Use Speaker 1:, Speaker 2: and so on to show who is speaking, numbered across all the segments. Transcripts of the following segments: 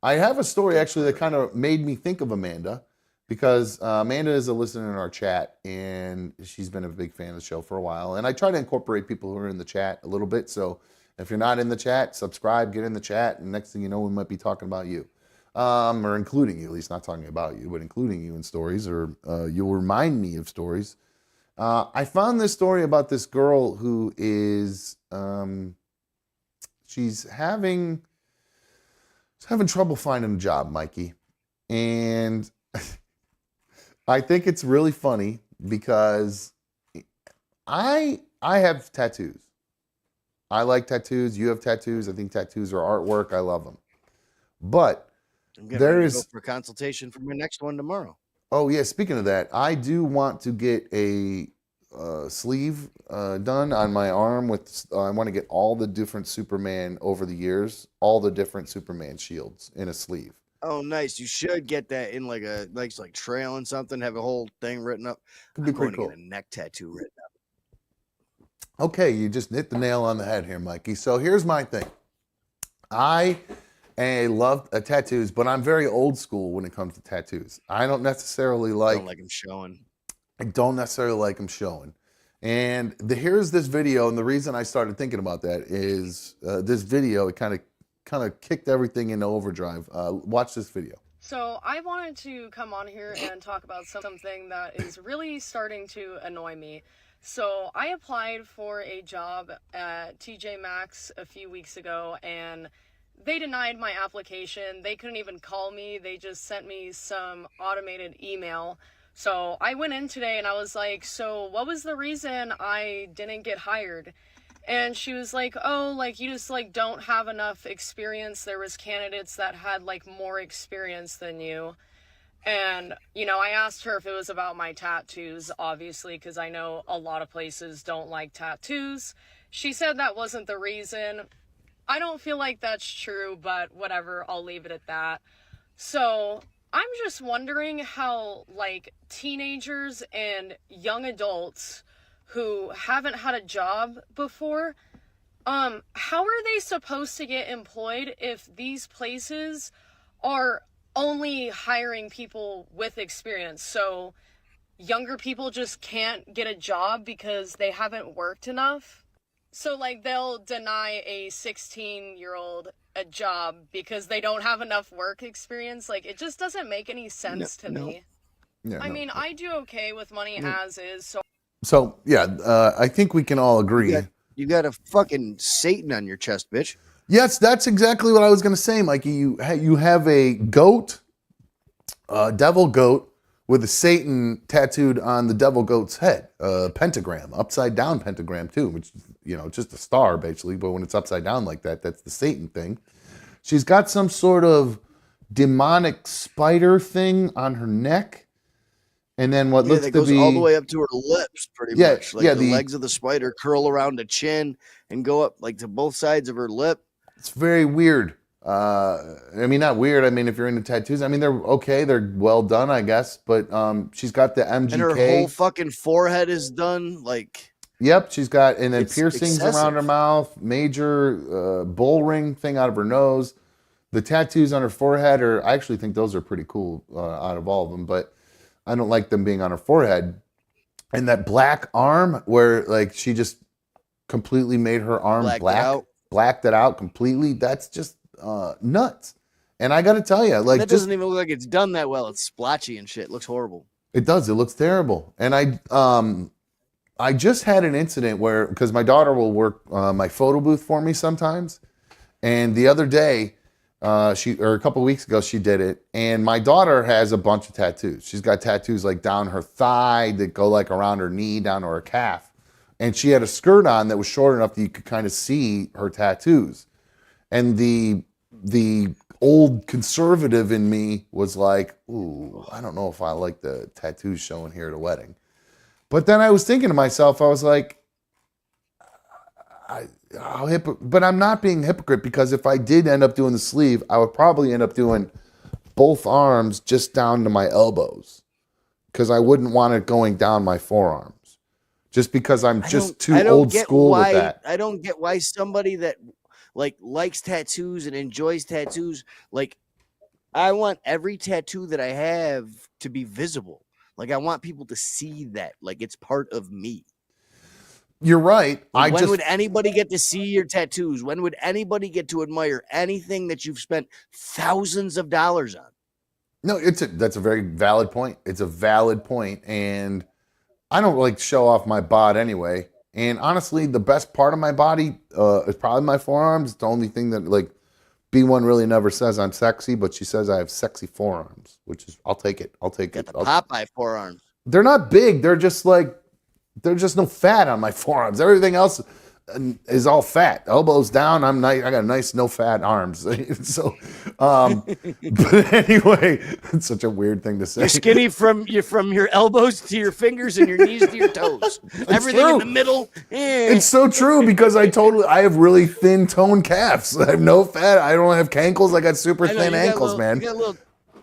Speaker 1: I have a story actually that kind of made me think of Amanda because Amanda is a listener in our chat and she's been a big fan of the show for a while. And I try to incorporate people who are in the chat a little bit. So if you're not in the chat, subscribe, get in the chat, and next thing you know, we might be talking about you. Or including you, at least not talking about you, but including you in stories, or you'll remind me of stories. I found this story about this girl who is, she's having trouble finding a job, Mikey. And I think it's really funny because I have tattoos. I like tattoos. You have tattoos. I think tattoos are artwork. I love them. But
Speaker 2: I'm going to go for a consultation for my next one tomorrow.
Speaker 1: Oh yeah, speaking of that, I do want to get a sleeve done on my arm with. I want to get all the different Superman over the years, all the different Superman shields in a sleeve.
Speaker 2: Oh, nice! You should get that in like a like trail and something. Have a whole thing written up.
Speaker 1: Could be
Speaker 2: I'm
Speaker 1: pretty
Speaker 2: going
Speaker 1: cool.
Speaker 2: to get a neck tattoo written up.
Speaker 1: Okay, you just hit the nail on the head here, Mikey. So here's my thing. I love tattoos, but I'm very old school when it comes to tattoos. I don't necessarily like.
Speaker 2: Don't like them showing.
Speaker 1: I don't necessarily like them showing. And here's this video, and the reason I started thinking about that is this video. It kind of kicked everything into overdrive. Watch this video.
Speaker 3: So I wanted to come on here and talk about something that is really starting to annoy me. So I applied for a job at TJ Maxx a few weeks ago, and they denied my application. They couldn't even call me. They just sent me some automated email. So I went in today and I was like, so what was the reason I didn't get hired? And she was like, oh, like you just like don't have enough experience. There was candidates that had like more experience than you. And, you know, I asked her if it was about my tattoos, obviously, because I know a lot of places don't like tattoos. She said that wasn't the reason. I don't feel like that's true, but whatever, I'll leave it at that. So I'm just wondering how, like, teenagers and young adults who haven't had a job before, how are they supposed to get employed if these places are only hiring people with experience? So younger people just can't get a job because they haven't worked enough. So like they'll deny a 16-year-old a job because they don't have enough work experience. Like it just doesn't make any sense to me. Yeah, I mean, I do okay with money as is.
Speaker 1: So yeah, I think we can all agree.
Speaker 2: You got a fucking Satan on your chest, bitch.
Speaker 1: Yes, that's exactly what I was going to say, Mikey. You have a goat, devil goat, with a Satan tattooed on the devil goat's head, a pentagram, upside down pentagram too, which, you know, just a star basically, but when it's upside down like that, that's the Satan thing. She's got some sort of demonic spider thing on her neck, and then what looks to
Speaker 2: goes
Speaker 1: be
Speaker 2: all the way up to her lips, pretty much. Like the legs of the spider curl around the chin and go up like to both sides of her lip.
Speaker 1: It's very weird. I mean, not weird. I mean, if you're into tattoos, I mean, they're okay. They're well done, I guess. But she's got the MGK.
Speaker 2: And her whole fucking forehead is done. Like,
Speaker 1: yep, she's got, and then piercings around her mouth, major bull ring thing out of her nose. The tattoos on her forehead I actually think those are pretty cool out of all of them, but I don't like them being on her forehead. And that black arm where like she just completely made her arm blacked it out completely. That's just nuts. And I got to tell you, like,
Speaker 2: that doesn't even look like it's done that well. It's splotchy and shit. It looks horrible.
Speaker 1: It does. It looks terrible. And I just had an incident where, because my daughter will work my photo booth for me sometimes, and the other day, a couple of weeks ago, she did it. And my daughter has a bunch of tattoos. She's got tattoos like down her thigh that go like around her knee, down to her calf. And she had a skirt on that was short enough that you could kind of see her tattoos. And the old conservative in me was like, ooh, I don't know if I like the tattoos showing here at a wedding. But then I was thinking to myself, I was like, but I'm not being a hypocrite, because if I did end up doing the sleeve, I would probably end up doing both arms just down to my elbows, because I wouldn't want it going down my forearms, just because I'm just too old school with that.
Speaker 2: I don't get why somebody that like likes tattoos and enjoys tattoos like I want every tattoo that I have to be visible. Like I want people to see that, like it's part of me.
Speaker 1: You're right.
Speaker 2: Like, when would anybody get to see your tattoos? When would anybody get to admire anything that you've spent thousands of dollars on?
Speaker 1: No, that's a very valid point. It's a valid point, and I don't like show off my bod anyway. And honestly, the best part of my body is probably my forearms. It's the only thing that like B1 really never says I'm sexy, but she says I have sexy forearms, which is I'll take it. I'll take it.
Speaker 2: The Popeye forearms.
Speaker 1: They're not big. They're just like there's just no fat on my forearms. Everything else is all fat. Elbows down. I'm nice. I got nice, no fat arms. So, but anyway, it's such a weird thing to say.
Speaker 2: You're skinny from your elbows to your fingers and your knees to your toes. Everything
Speaker 1: true.
Speaker 2: in the middle.
Speaker 1: It's so true because I have really thin toned calves. I have no fat. I don't have cankles. I got super thin ankles, man.
Speaker 2: You got little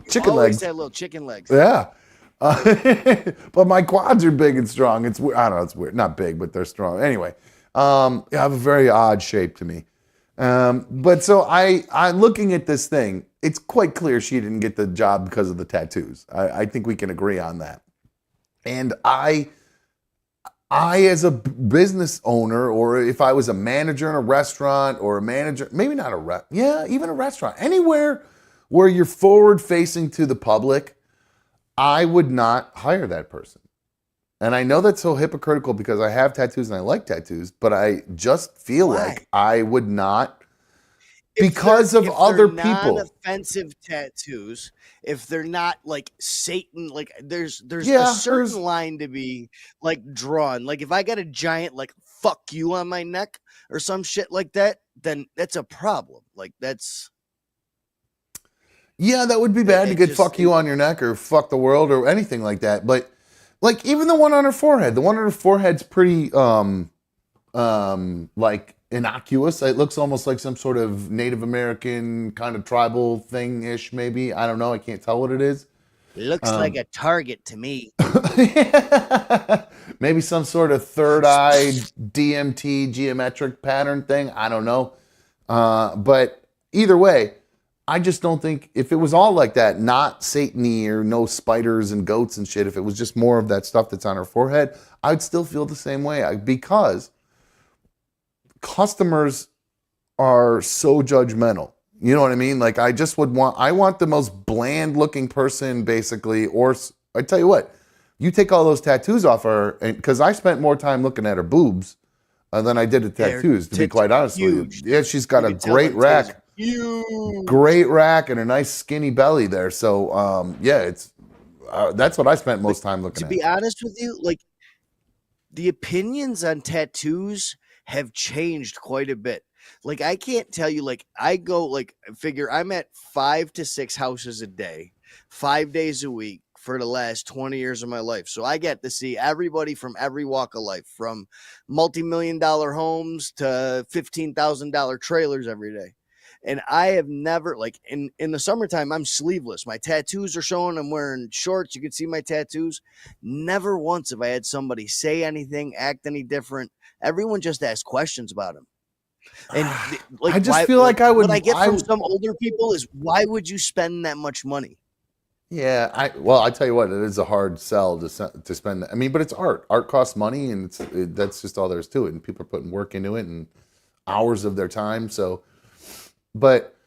Speaker 1: chicken legs.
Speaker 2: Had little chicken legs.
Speaker 1: Yeah. But my quads are big and strong. It's weird. I don't know. It's weird. Not big, but they're strong. Anyway, I have a very odd shape to me. But so I looking at this thing, it's quite clear she didn't get the job because of the tattoos. I think we can agree on that. And I as a business owner, or if I was a manager in a restaurant or a manager, maybe not even a restaurant, anywhere where you're forward facing to the public, I would not hire that person. And I know that's so hypocritical because I have tattoos and I like tattoos, but I just feel like I would not because of other people.
Speaker 2: Non-offensive tattoos, if they're not like Satan, like there's a certain line to be like drawn. Like if I got a giant like "fuck you" on my neck or some shit like that, then that's a problem. Like that's.
Speaker 1: Yeah, that would be bad to get "fuck you" on your neck or "fuck the world" or anything like that. But like even the one on her forehead, the one on her forehead's pretty like innocuous. It looks almost like some sort of Native American kind of tribal thing-ish, maybe. I don't know. I can't tell what it is.
Speaker 2: It looks like a target to me.
Speaker 1: Maybe some sort of third eye DMT geometric pattern thing. I don't know. But either way, I just don't think if it was all like that, not Satan-y or no spiders and goats and shit, if it was just more of that stuff that's on her forehead, I'd still feel the same way because customers are so judgmental. You know what I mean? Like I want the most bland looking person basically, or I tell you what, you take all those tattoos off her, and because I spent more time looking at her boobs than I did the tattoos, to be quite honest with you. Yeah, she's got a great rack. Great rack and a nice skinny belly there. So yeah, it's that's what I spent most time looking at.
Speaker 2: To be honest with you, like the opinions on tattoos have changed quite a bit. Like I can't tell you, like I go like figure I'm at 5 to 6 houses a day, 5 days a week for the last 20 years of my life. So I get to see everybody from every walk of life, from multi-million-dollar homes to $15,000 trailers every day. And I have never, like, in the summertime, I'm sleeveless. My tattoos are showing. I'm wearing shorts. You can see my tattoos. Never once have I had somebody say anything, act any different. Everyone just asks questions about him. And like,
Speaker 1: I just feel like I would.
Speaker 2: What I get from some older people is, why would you spend that much money?
Speaker 1: Yeah, I tell you what, it is a hard sell to spend. I mean, but it's art. Art costs money, and that's just all there is to it. And people are putting work into it and hours of their time. So. But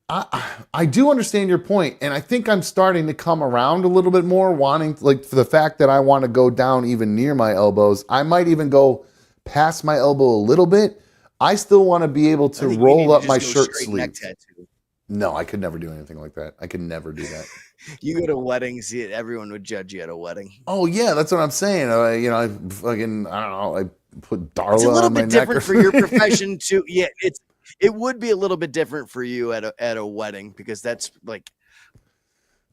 Speaker 1: I do understand your point, and I think I'm starting to come around a little bit more, wanting like for the fact that I want to go down even near my elbows. I might even go past my elbow a little bit. I still want to be able to roll up my shirt sleeve. No, I could never do anything like that. I could never do that.
Speaker 2: You go to weddings, everyone would judge you at a wedding.
Speaker 1: Oh yeah, that's what I'm saying. I don't know. I put Darla
Speaker 2: it's a little
Speaker 1: on my
Speaker 2: bit
Speaker 1: neck
Speaker 2: different for your profession too. Yeah, it would be a little bit different for you at a wedding, because that's like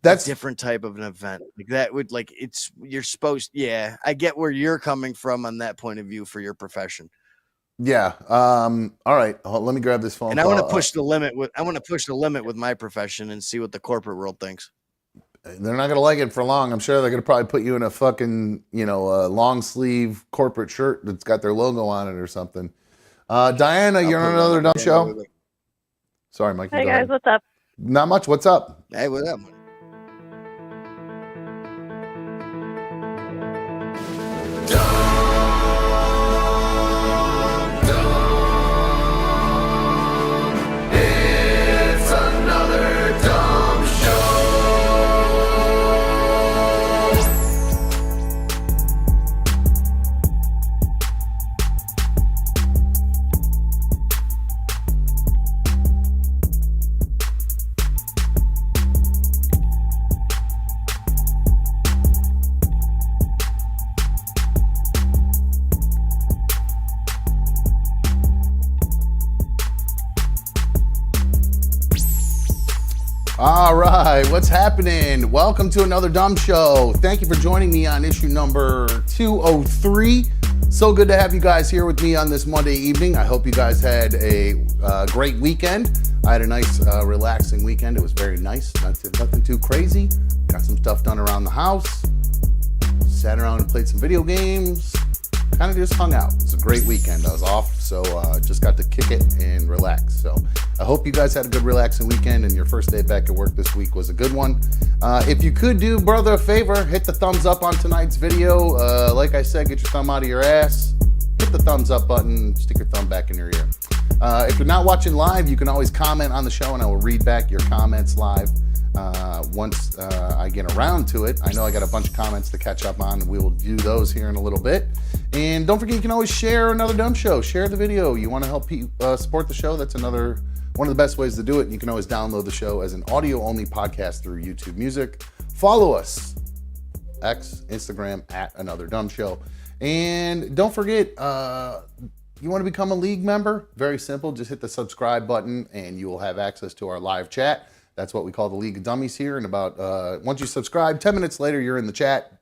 Speaker 2: a different type of an event. Like that would you're supposed. Yeah, I get where you're coming from on that point of view for your profession.
Speaker 1: Yeah. All right. Let me grab this phone.
Speaker 2: And I want to push the limit with my profession and see what the corporate world thinks.
Speaker 1: They're not gonna like it for long. I'm sure they're gonna probably put you in a fucking long sleeve corporate shirt that's got their logo on it or something. Diana, you're on another dumb show. Sorry, Mikey.
Speaker 4: Hey guys, what's up?
Speaker 1: Not much. What's up?
Speaker 2: Hey, what up?
Speaker 1: It's another dumb show. All right, what's happening? Welcome to another dumb show. Thank you for joining me on issue number 203. So good to have you guys here with me on this Monday evening. I hope you guys had a great weekend. I had a nice, relaxing weekend. It was very nice, nothing too crazy. Got some stuff done around the house. Sat around and played some video games. Kind of just hung out. It was a great weekend. I was off, so just got to kick it and relax. So I hope you guys had a good relaxing weekend and your first day back at work this week was a good one. If you could do brother a favor, hit the thumbs up on tonight's video. Like I said, get your thumb out of your ass. Hit the thumbs up button, stick your thumb back in your ear. If you're not watching live, you can always comment on the show and I will read back your comments live. Once I get around to it. I know I got a bunch of comments to catch up on. We will do those here in a little bit. And don't forget, you can always share another dumb show. Share the video. You want to help support the show? That's one of the best ways to do it. You can always download the show as an audio-only podcast through YouTube Music. Follow us, X, Instagram, at Another Dumb Show. And don't forget, you want to become a league member? Very simple. Just hit the subscribe button and you will have access to our live chat. That's what we call the League of Dummies here. And about once you subscribe, 10 minutes later, you're in the chat.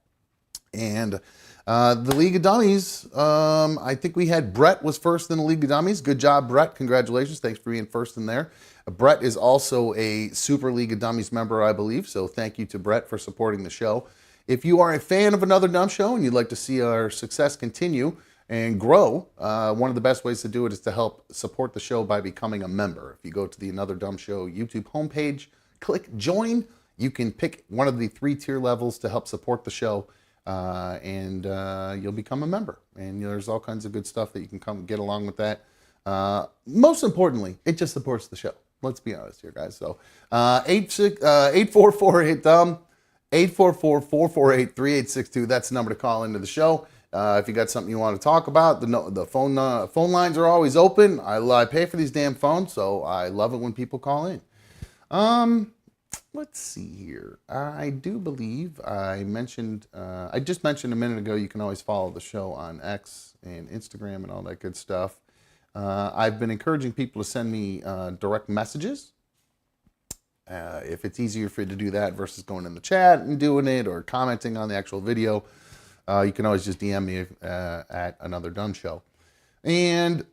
Speaker 1: And the League of Dummies, I think we had Brett was first in the League of Dummies. Good job, Brett. Congratulations. Thanks for being first in there. Brett is also a Super League of Dummies member, I believe. So thank you to Brett for supporting the show. If you are a fan of Another Dumb Show and you'd like to see our success continue and grow, one of the best ways to do it is to help support the show by becoming a member. If you go to the Another Dumb Show YouTube homepage, click join. You can pick one of the 3 tier levels to help support the show, and you'll become a member. And there's all kinds of good stuff that you can come get along with that. Most importantly, it just supports the show. Let's be honest here, guys. So 844-HIT-DUMB, 844-448-3862. That's the number to call into the show. If you got something you want to talk about, the phone lines are always open. I pay for these damn phones, so I love it when people call in. Let's see here. I do believe I just mentioned a minute ago, you can always follow the show on X and Instagram and all that good stuff. I've been encouraging people to send me direct messages. If it's easier for you to do that versus going in the chat and doing it or commenting on the actual video, you can always just DM me at Another Dumb Show. And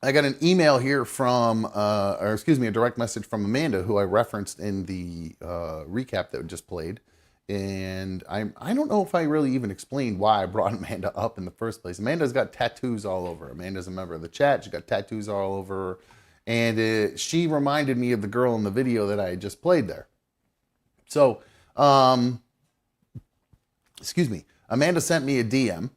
Speaker 1: I got an email here from, a direct message from Amanda, who I referenced in the recap that we just played. And I don't know if I really even explained why I brought Amanda up in the first place. Amanda's got tattoos all over. Amanda's a member of the chat. She's got tattoos all over her. And she reminded me of the girl in the video that I just played there. So, Amanda sent me a DM.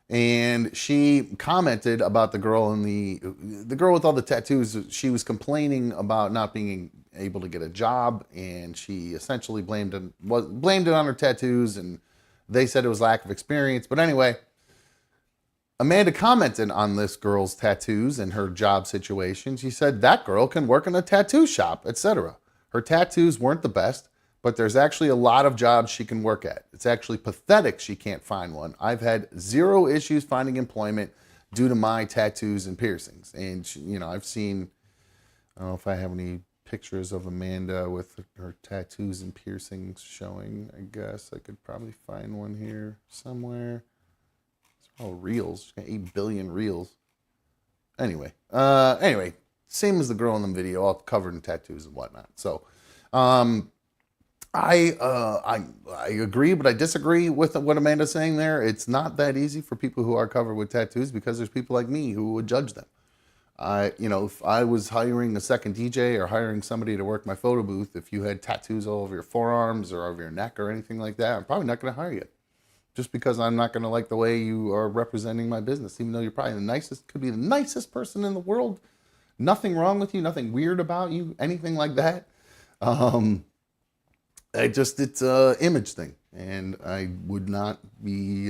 Speaker 1: And she commented about the girl the girl with all the tattoos. She was complaining about not being able to get a job, and she essentially blamed it on her tattoos, and they said it was lack of experience. But anyway, Amanda commented on this girl's tattoos and her job situation. She said that girl can work in a tattoo shop, etc. Her tattoos weren't the best, but there's actually a lot of jobs she can work at. It's actually pathetic she can't find one. I've had 0 issues finding employment due to my tattoos and piercings. And, I've seen, I don't know if I have any pictures of Amanda with her tattoos and piercings showing. I guess I could probably find one here somewhere. It's all reels. She's got 8 billion reels. Anyway, same as the girl in the video, all covered in tattoos and whatnot. So, I agree, but I disagree with what Amanda's saying there. It's not that easy for people who are covered with tattoos because there's people like me who would judge them. if I was hiring a second DJ or hiring somebody to work my photo booth, if you had tattoos all over your forearms or over your neck or anything like that, I'm probably not going to hire you. Just because I'm not going to like the way you are representing my business, even though you're probably could be the nicest person in the world. Nothing wrong with you, nothing weird about you, anything like that. It's a image thing. And I would not be,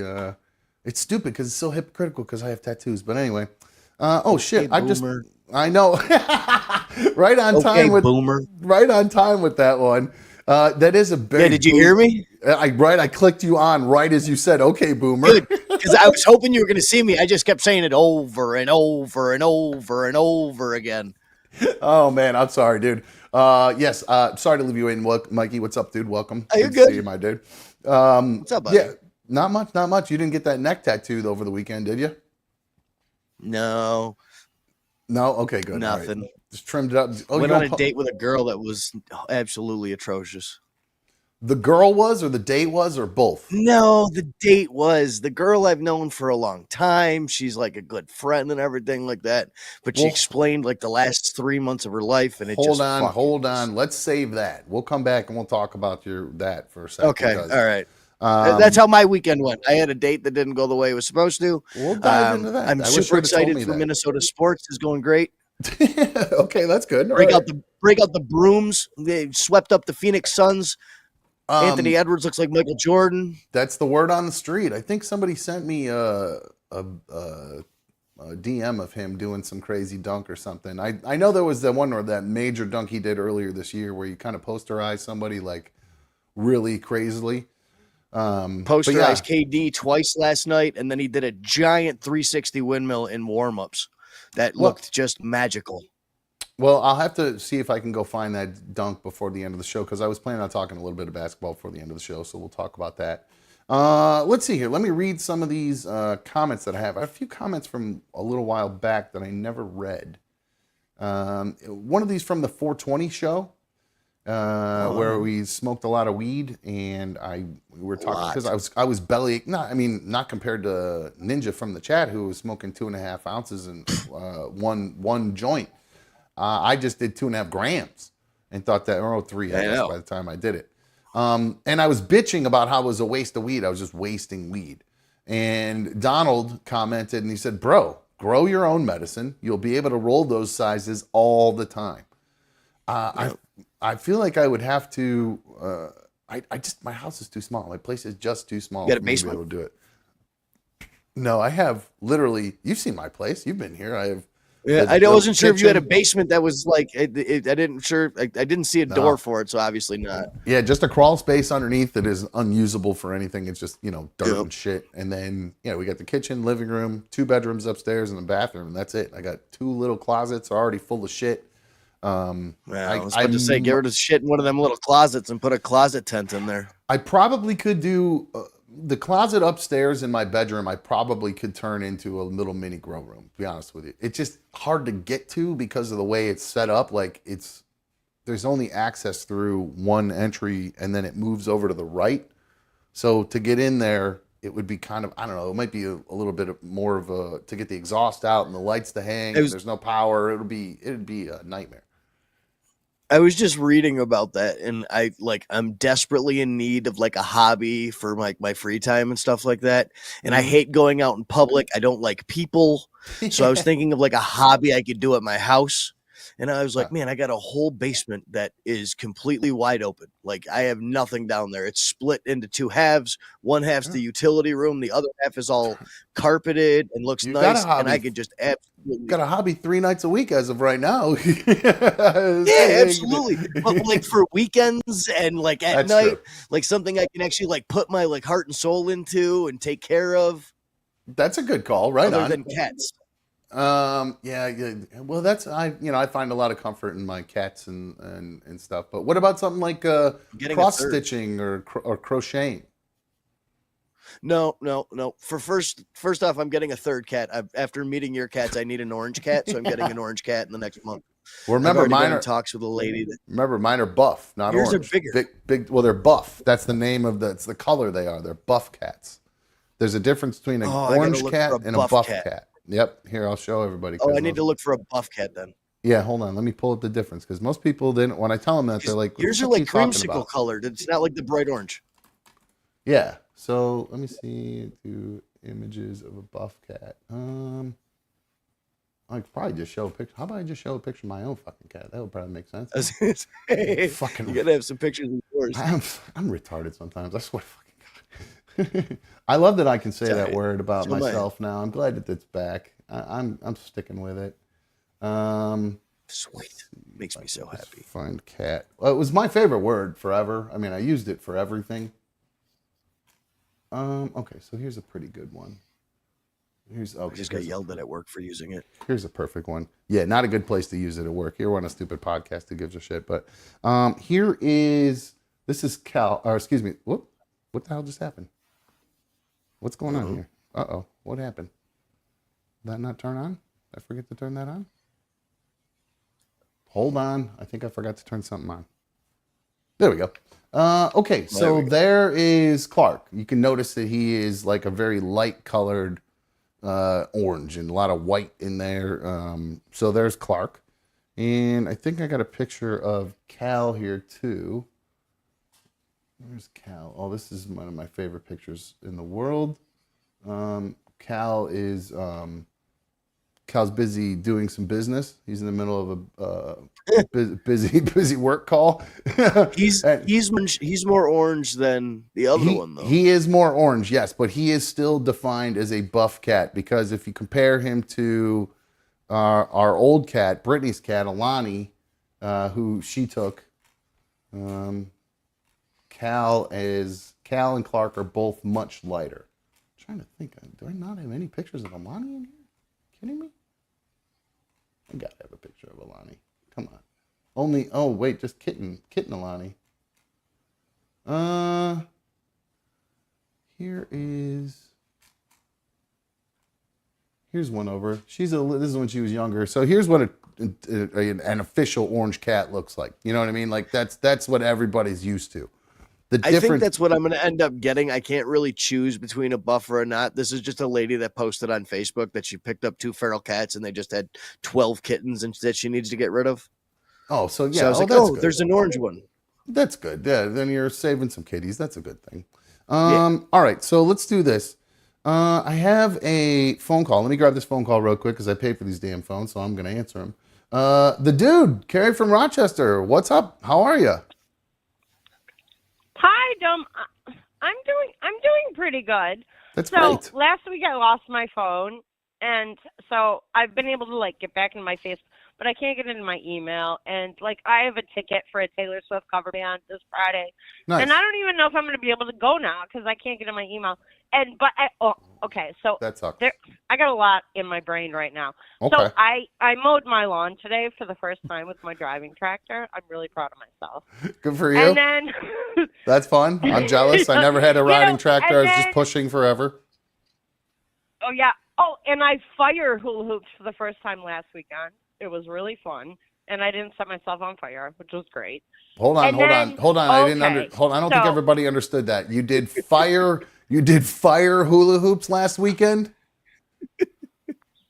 Speaker 1: it's stupid because it's so hypocritical because I have tattoos. But anyway, shit,
Speaker 2: boomer.
Speaker 1: I know. Right on time with
Speaker 2: boomer.
Speaker 1: Right on time with that one. That is a very.
Speaker 2: Yeah, did you hear me?
Speaker 1: I clicked you on right as you said, "Okay, boomer."
Speaker 2: Good, because I was hoping you were going to see me. I just kept saying it over and over and over and over again.
Speaker 1: Oh man, I'm sorry, dude. Yes, sorry to leave you in. Mikey, what's up, dude? Welcome.
Speaker 2: Are you
Speaker 1: to
Speaker 2: good?
Speaker 1: see you, my dude. What's
Speaker 2: up, buddy?
Speaker 1: Yeah, not much. You didn't get that neck tattooed over the weekend, did you?
Speaker 2: No.
Speaker 1: Okay, good.
Speaker 2: Nothing.
Speaker 1: Right. Just trimmed it up.
Speaker 2: Went on a date with a girl that was absolutely atrocious.
Speaker 1: The girl was, or the date was, or both?
Speaker 2: No, the date was. The girl I've known for a long time. She's like a good friend and everything like that. But she explained like the last 3 months of her life, and
Speaker 1: hold on. Let's save that. We'll come back and we'll talk about that for a second.
Speaker 2: Okay, all right. That's how my weekend went. I had a date that didn't go the way it was supposed to.
Speaker 1: We'll dive into that.
Speaker 2: I'm super excited for Minnesota sports. Is going great.
Speaker 1: Okay, that's good.
Speaker 2: Break out the brooms. They swept up the Phoenix Suns. Anthony Edwards looks like Michael Jordan.
Speaker 1: That's the word on the street. I think somebody sent me a DM of him doing some crazy dunk or something. I know there was that major dunk he did earlier this year where you kind of posterize somebody like really crazily.
Speaker 2: Posterized KD twice last night, and then he did a giant 360 windmill in warmups that looked just magical.
Speaker 1: Well, I'll have to see if I can go find that dunk before the end of the show because I was planning on talking a little bit of basketball before the end of the show, so we'll talk about that. Let's see here. Let me read some of these comments that I have. I have a few comments from a little while back that I never read. One of these from the 420 show where we smoked a lot of weed, and we were talking because I was belly. Not compared to Ninja from the chat who was smoking 2.5 ounces and one joint. I just did 2.5 grams and thought that, or 3 I guess by the time I did it. And I was bitching about how it was a waste of weed. I was just wasting weed. And Donald commented and he said, bro, grow your own medicine. You'll be able to roll those sizes all the time. I feel like I would have to, my house is too small. My place is just too small
Speaker 2: for
Speaker 1: me to be able to do it. No, I have literally, you've seen my place. You've been here. I have.
Speaker 2: Yeah, I wasn't sure if you had a basement that was like I didn't see a door for it, so obviously not.
Speaker 1: Yeah, just a crawl space underneath that is unusable for anything. It's just dirt and shit. And then we got the kitchen, living room, 2 bedrooms upstairs, and a bathroom. And that's it. I got 2 little closets already full of shit.
Speaker 2: I was about to say, get rid of shit in one of them little closets and put a closet tent in there.
Speaker 1: I probably could do. The closet upstairs in my bedroom, I probably could turn into a little mini grow room, to be honest with you. It's just hard to get to because of the way it's set up. Like there's only access through one entry and then it moves over to the right. So to get in there, it would be kind of, I don't know, it might be a little bit more of to get the exhaust out and the lights to hang. There's no power. It'd be a nightmare.
Speaker 2: I was just reading about that, and I'm desperately in need of like a hobby for like my free time and stuff like that. And I hate going out in public. I don't like people. So I was thinking of like a hobby I could do at my house. And I was like, man, I got a whole basement that is completely wide open. Like I have nothing down there. It's split into 2 halves. One half's the utility room. The other half is all carpeted and looks nice. And I could just absolutely
Speaker 1: got a hobby 3 nights a week as of right now.
Speaker 2: Yeah, absolutely. But like for weekends and like at night, like something I can actually like put my like heart and soul into and take care of.
Speaker 1: That's a good call, right?
Speaker 2: Other than cats.
Speaker 1: Yeah. Well, that's I find a lot of comfort in my cats and stuff. But what about something like cross stitching or crocheting?
Speaker 2: No. For first off, I'm getting a 3rd cat. After meeting your cats, I need an orange cat, so I'm getting an orange cat in the next month.
Speaker 1: Well, remember mine are
Speaker 2: talks with a lady.
Speaker 1: Mine are buff, not orange.
Speaker 2: Yours are bigger.
Speaker 1: Big. Well, they're buff. That's the name of it's the color they are. They're buff cats. There's a difference between an orange cat and a buff cat. Yep. Here, I'll show everybody.
Speaker 2: Oh, I need to look for a buff cat then.
Speaker 1: Yeah, hold on. Let me pull up the difference because most people didn't. When I tell them that, they're like, "What
Speaker 2: yours
Speaker 1: the
Speaker 2: are
Speaker 1: fuck
Speaker 2: like
Speaker 1: you talking
Speaker 2: creamsicle
Speaker 1: about?"
Speaker 2: colored. It's not like the bright orange.
Speaker 1: Yeah. So let me see. Do images of a buff cat. I could probably just show a picture. How about I just show a picture of my own fucking cat? That would probably make sense. Fucking.
Speaker 2: You gotta have some pictures of yours.
Speaker 1: I'm retarded sometimes. I swear to fucking God. I love that I can say that word about
Speaker 2: So am I.
Speaker 1: myself now. I'm glad that it's back. I'm sticking with it.
Speaker 2: Sweet. Makes me so happy.
Speaker 1: Find cat. Well, it was my favorite word forever. I mean, I used it for everything. Okay, so here's a pretty good one.
Speaker 2: I just got yelled at work for using it.
Speaker 1: Here's a perfect one. Yeah, not a good place to use it at work. You're on a stupid podcast who gives a shit. But this is Cal, or excuse me, what the hell just happened? What's going on here? Uh-oh, what happened? Did that not turn on? Did I forget to turn that on? Hold on. I think I forgot to turn something on. There we go. Okay, so there is Clark. You can notice that he is like a very light colored orange and a lot of white in there. So there's Clark. And I think I got a picture of Cal here too. Where's Cal? Oh, this is one of my favorite pictures in the world. Cal's busy doing some business. He's in the middle of a busy work call.
Speaker 2: He's more orange than the other one, though.
Speaker 1: He is more orange, yes, but he is still defined as a buff cat because if you compare him to our old cat, Brittany's cat, Alani, who she took, Cal and Clark are both much lighter. I'm trying to think, do I not have any pictures of Alani in here? Kidding me? I gotta have a picture of Alani. Come on. Wait, just kitten Alani. Here's one over. This is when she was younger. So here's what an official orange cat looks like. You know what I mean? Like that's what everybody's used to.
Speaker 2: I think that's what I'm going to end up getting. I can't really choose between a buffer or not. This is just a lady that posted on Facebook that she picked up 2 feral cats and they just had 12 kittens and that she needs to get rid of.
Speaker 1: Oh, so yeah.
Speaker 2: So I was like,
Speaker 1: good.
Speaker 2: There's an orange one.
Speaker 1: That's good. Yeah, then you're saving some kitties. That's a good thing. All right, so let's do this. I have a phone call. Let me grab this phone call real quick because I pay for these damn phones, so I'm going to answer them. The dude, Carrie from Rochester. What's up? How are you?
Speaker 4: Hi, Dom. I'm doing pretty good.
Speaker 1: That's great.
Speaker 4: So last week I lost my phone, and so I've been able to like get back into my Facebook, but I can't get into my email. And like I have a ticket for a Taylor Swift cover band this Friday,
Speaker 1: Nice.
Speaker 4: and I don't even know if I'm going to be able to go now because I can't get in my email. Okay, so
Speaker 1: That sucks.
Speaker 4: I got a lot in my brain right now.
Speaker 1: Okay.
Speaker 4: So I mowed my lawn today for the first time with my driving tractor. I'm really proud of myself.
Speaker 1: Good for you.
Speaker 4: And then
Speaker 1: That's fun. I'm jealous. I never had a riding tractor. I was
Speaker 4: and
Speaker 1: just pushing forever.
Speaker 4: Oh, yeah. Oh, and I fire hula hoops for the first time last weekend. It was really fun. And I didn't set myself on fire, which was great.
Speaker 1: Hold on. I don't think everybody understood that. You did fire hula hoops last weekend?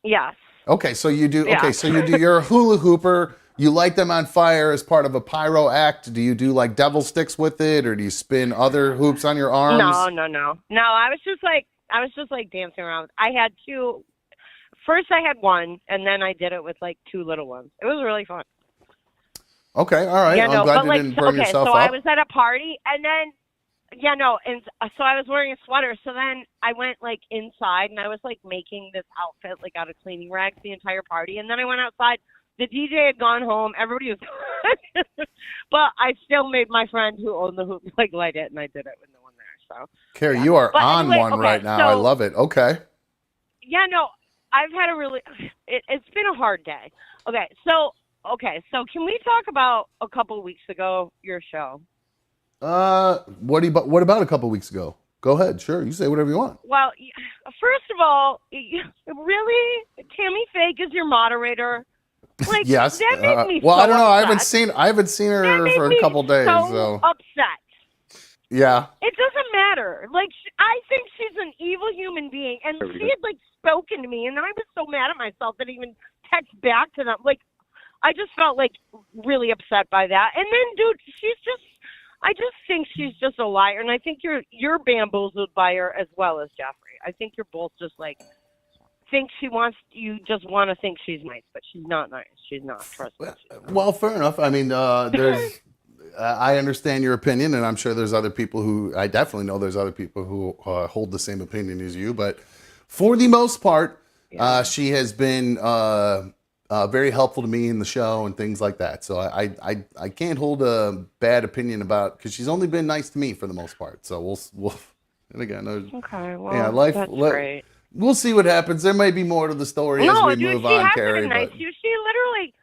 Speaker 4: Yes.
Speaker 1: Okay, so you do.
Speaker 4: Yeah.
Speaker 1: Okay, so you're a hula hooper. You light them on fire as part of a pyro act. Do you do like devil sticks with it, or do you spin other hoops on your arms?
Speaker 4: No. No, I was just like dancing around. I had 2. First I had 1, and then I did it with like 2 little ones. It was really fun.
Speaker 1: Okay, all right. I'm glad you didn't burn yourself up.
Speaker 4: I was at a party, and then and so I was wearing a sweater. So then I went like inside, and I was like making this outfit like out of cleaning rags the entire party. And then I went outside. The DJ had gone home. Everybody was gone. But I still made my friend who owned the hoop like light it, and I did it with no one there. So
Speaker 1: Carrie, you are on one right now. I love it. Okay.
Speaker 4: Yeah, no, I've had a really it's been a hard day. Okay, so can we talk about a couple weeks ago your show?
Speaker 1: What about a couple weeks ago? Go ahead. Sure, you say whatever you want.
Speaker 4: Well, first of all, really, Tammy Fake is your moderator. Like,
Speaker 1: yes.
Speaker 4: That made me
Speaker 1: well,
Speaker 4: so
Speaker 1: I don't know.
Speaker 4: upset.
Speaker 1: I haven't seen her for a couple days.
Speaker 4: So upset.
Speaker 1: Yeah.
Speaker 4: It doesn't matter. Like, I think she's an evil human being, and she had like spoken to me, and then I was so mad at myself that I even text back to them. Like, I just felt like really upset by that. And then, dude, I just think she's just a liar, and I think you're bamboozled by her as well as Jeffrey. I think you're both just like think you just want to think she's nice, but she's not nice. She's not. Trust me.
Speaker 1: Well, fair enough. I mean, there's. I understand your opinion, and I'm sure there's other people who. I definitely know there's other people who hold the same opinion as you. But for the most part, she has been very helpful to me in the show and things like that. So I can't hold a bad opinion about because she's only been nice to me for the most part. So we'll and again,
Speaker 4: okay. Well,
Speaker 1: yeah,
Speaker 4: that's great.
Speaker 1: We'll see what happens. There may be more to the story as we move on,
Speaker 4: has
Speaker 1: Carrie.
Speaker 4: Been nice
Speaker 1: but...
Speaker 4: to you. She literally.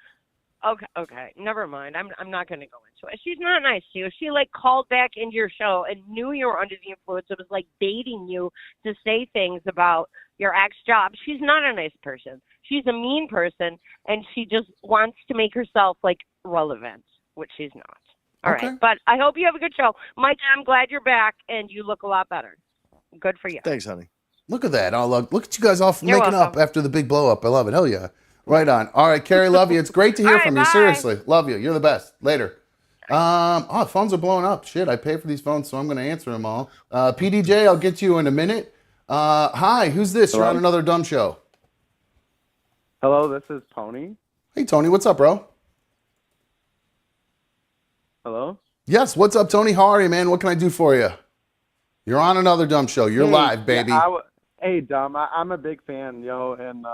Speaker 4: Okay. Never mind. I'm not going to go into it. She's not nice to you. She like called back into your show and knew you were under the influence. It was like baiting you to say things about your ex job. She's not a nice person. She's a mean person, and she just wants to make herself like relevant, which she's not. All right. But I hope you have a good show, Mike. I'm glad you're back, and you look a lot better. Good for you.
Speaker 2: Thanks, honey.
Speaker 1: Look at that. Oh, look at you guys all
Speaker 4: You're
Speaker 1: making
Speaker 4: welcome.
Speaker 1: up after the big blow up. I love it. Hell yeah. Right on. All right, Carrie, love you. It's great to hear from you.
Speaker 4: Bye.
Speaker 1: Seriously. Love you. You're the best. Later. Phones are blowing up. Shit, I pay for these phones, so I'm going to answer them all. PDJ, I'll get to you in a minute. Hi, who's this?
Speaker 5: Hello?
Speaker 1: You're on another dumb show.
Speaker 5: Hello, this is Tony.
Speaker 1: Hey, Tony, what's up, bro?
Speaker 5: Hello?
Speaker 1: Yes, what's up, Tony? How are you, man? What can I do for you? You're on another dumb show. You're live, baby.
Speaker 5: Hey, Dumb, I'm a big fan, and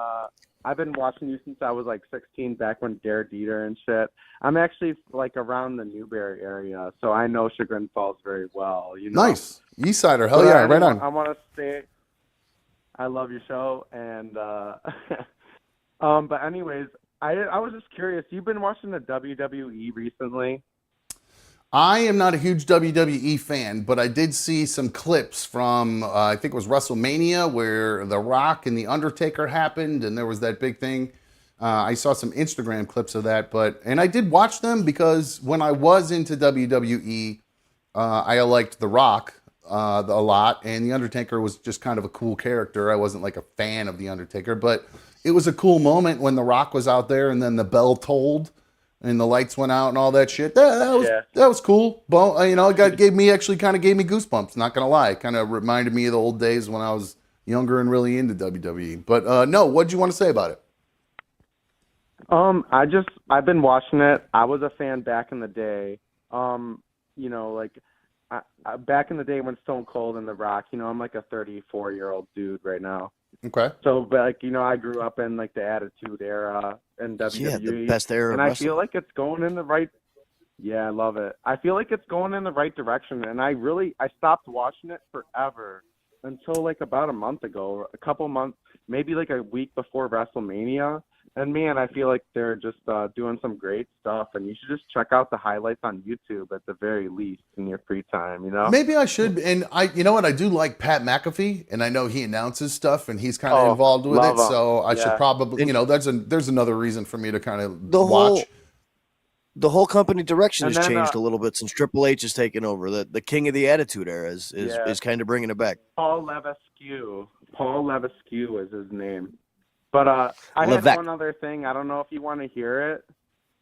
Speaker 5: I've been watching you since I was like 16, back when Dare Dieter and shit. I'm actually like around the Newberry area, so I know Chagrin Falls very well.
Speaker 1: Nice. Eastsider. Hell yeah, right on.
Speaker 5: I want to say I love your show, and but anyways, I was just curious. You've been watching the WWE recently?
Speaker 1: I am not a huge WWE fan, but I did see some clips from, I think it was WrestleMania, where The Rock and The Undertaker happened, and there was that big thing. I saw some Instagram clips of that, and I did watch them because when I was into WWE, I liked The Rock a lot, and The Undertaker was just kind of a cool character. I wasn't like a fan of The Undertaker, but it was a cool moment when The Rock was out there and then the bell tolled and the lights went out and all that shit. That was cool. But, it gave me goosebumps, not going to lie. Kind of reminded me of the old days when I was younger and really into WWE. But no, what'd you want to say about it?
Speaker 5: I've been watching it. I was a fan back in the day. Back in the day when Stone Cold and The Rock, I'm like a 34-year-old dude right now.
Speaker 1: Okay.
Speaker 5: So, but I grew up in like the Attitude Era and WWE.
Speaker 2: Yeah, the best era.
Speaker 5: And I feel like it's going in the right. Yeah, I love it. I feel like it's going in the right direction, and I stopped watching it forever until like about a month ago, a couple months, maybe like a week before WrestleMania. And man, I feel like they're just doing some great stuff, and you should just check out the highlights on YouTube at the very least in your free time.
Speaker 1: Maybe I should. And you know what? I do like Pat McAfee, and I know he announces stuff, and he's kind of involved with it. So I should probably, there's another reason for me to kind of watch.
Speaker 2: The whole company direction has changed a little bit since Triple H has taken over. The king of the Attitude Era is kind of bringing it back.
Speaker 5: Paul Levesque is his name. But I had one other thing. I don't know if you want to hear it,